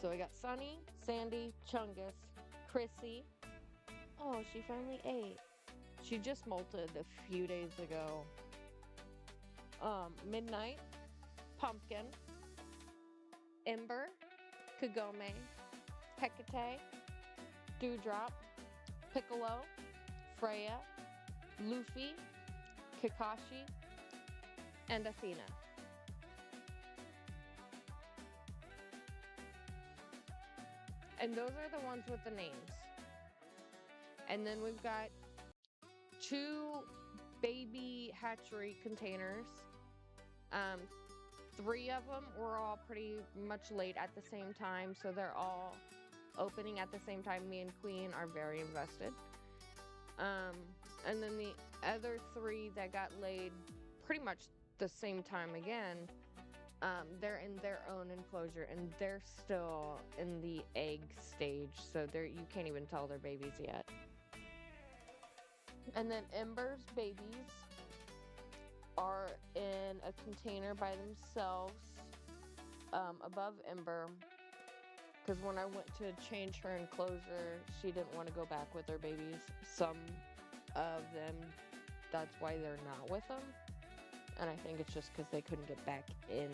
So we got Sunny, Sandy, Chungus, Chrissy. Oh, she finally ate. She just molted a few days ago. Midnight, Pumpkin, Ember, Kagome, Hecate, Dewdrop, Piccolo, Freya, Luffy, Kakashi, and Athena. And those are the ones with the names. And then we've got 2 baby hatchery containers. 3 of them were all pretty much laid at the same time, so they're all opening at the same time. Me and Queen are very invested. And then the other 3 that got laid pretty much the same time again, they're in their own enclosure, and they're still in the egg stage, so you can't even tell they're babies yet. And then Ember's babies are in a container by themselves, above Ember, because when I went to change her enclosure, she didn't want to go back with her babies. Some of them, that's why they're not with them. And I think it's just because they couldn't get back in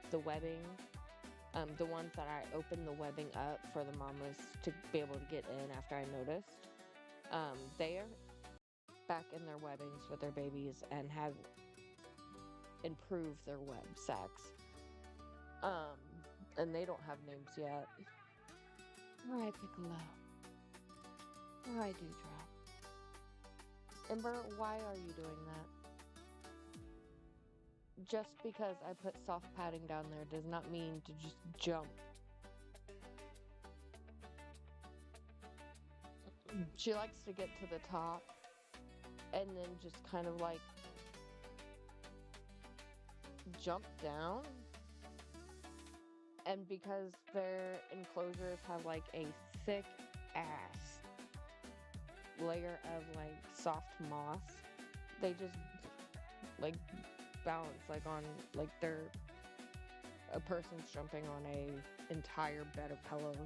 the webbing. The ones that I opened the webbing up for the mamas to be able to get in after I noticed, they are back in their webbings with their babies and have improved their web sacs. And they don't have names yet. Alright, Piccolo. Alright, Dewdrop. Ember, why are you doing that? Just because I put soft padding down there does not mean to just jump. She likes to get to the top and then just kind of like jump down. And because their enclosures have like a thick ass layer of like soft moss, they just like balance like on like they're a person's jumping on a entire bed of pillows.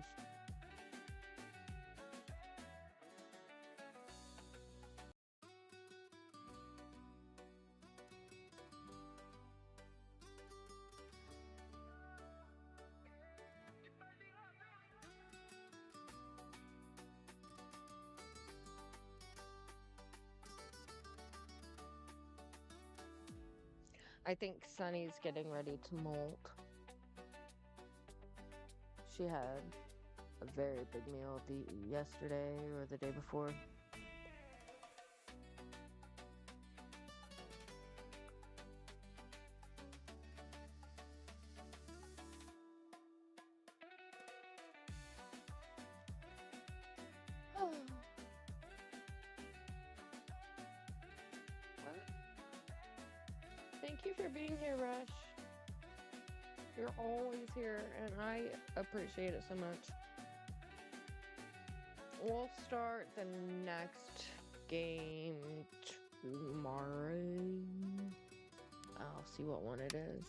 I think Sunny's getting ready to molt. She had a very big meal yesterday or the day before. thank you for being here, Rush. You're always here, and I appreciate it so much. We'll start the next game tomorrow. I'll see what one it is.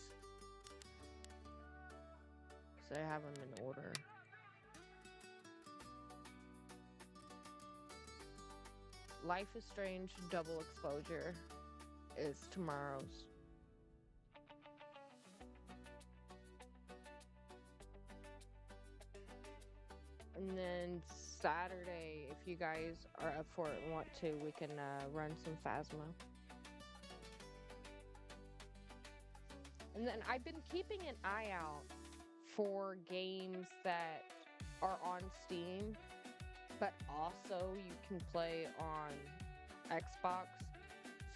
Because I have them in order. Life is Strange Double Exposure is tomorrow's. And then Saturday, if you guys are up for it and want to, we can run some Phasma. And then I've been keeping an eye out for games that are on Steam, but also you can play on Xbox,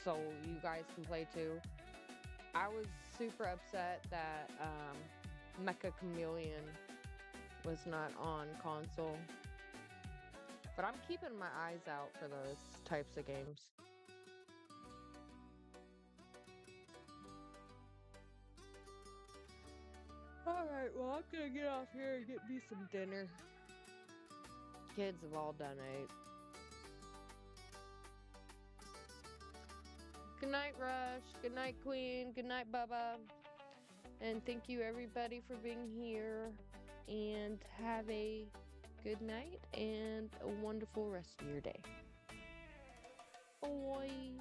so you guys can play too. I was super upset that Mecha Chameleon was not on console, but I'm keeping my eyes out for those types of games. Alright, well, I'm gonna get off here and get me some dinner. Kids have all done ate. Good night, Rush. Good night, Queen. Good night, Bubba. And thank you, everybody, for being here. And have a good night and a wonderful rest of your day. Bye.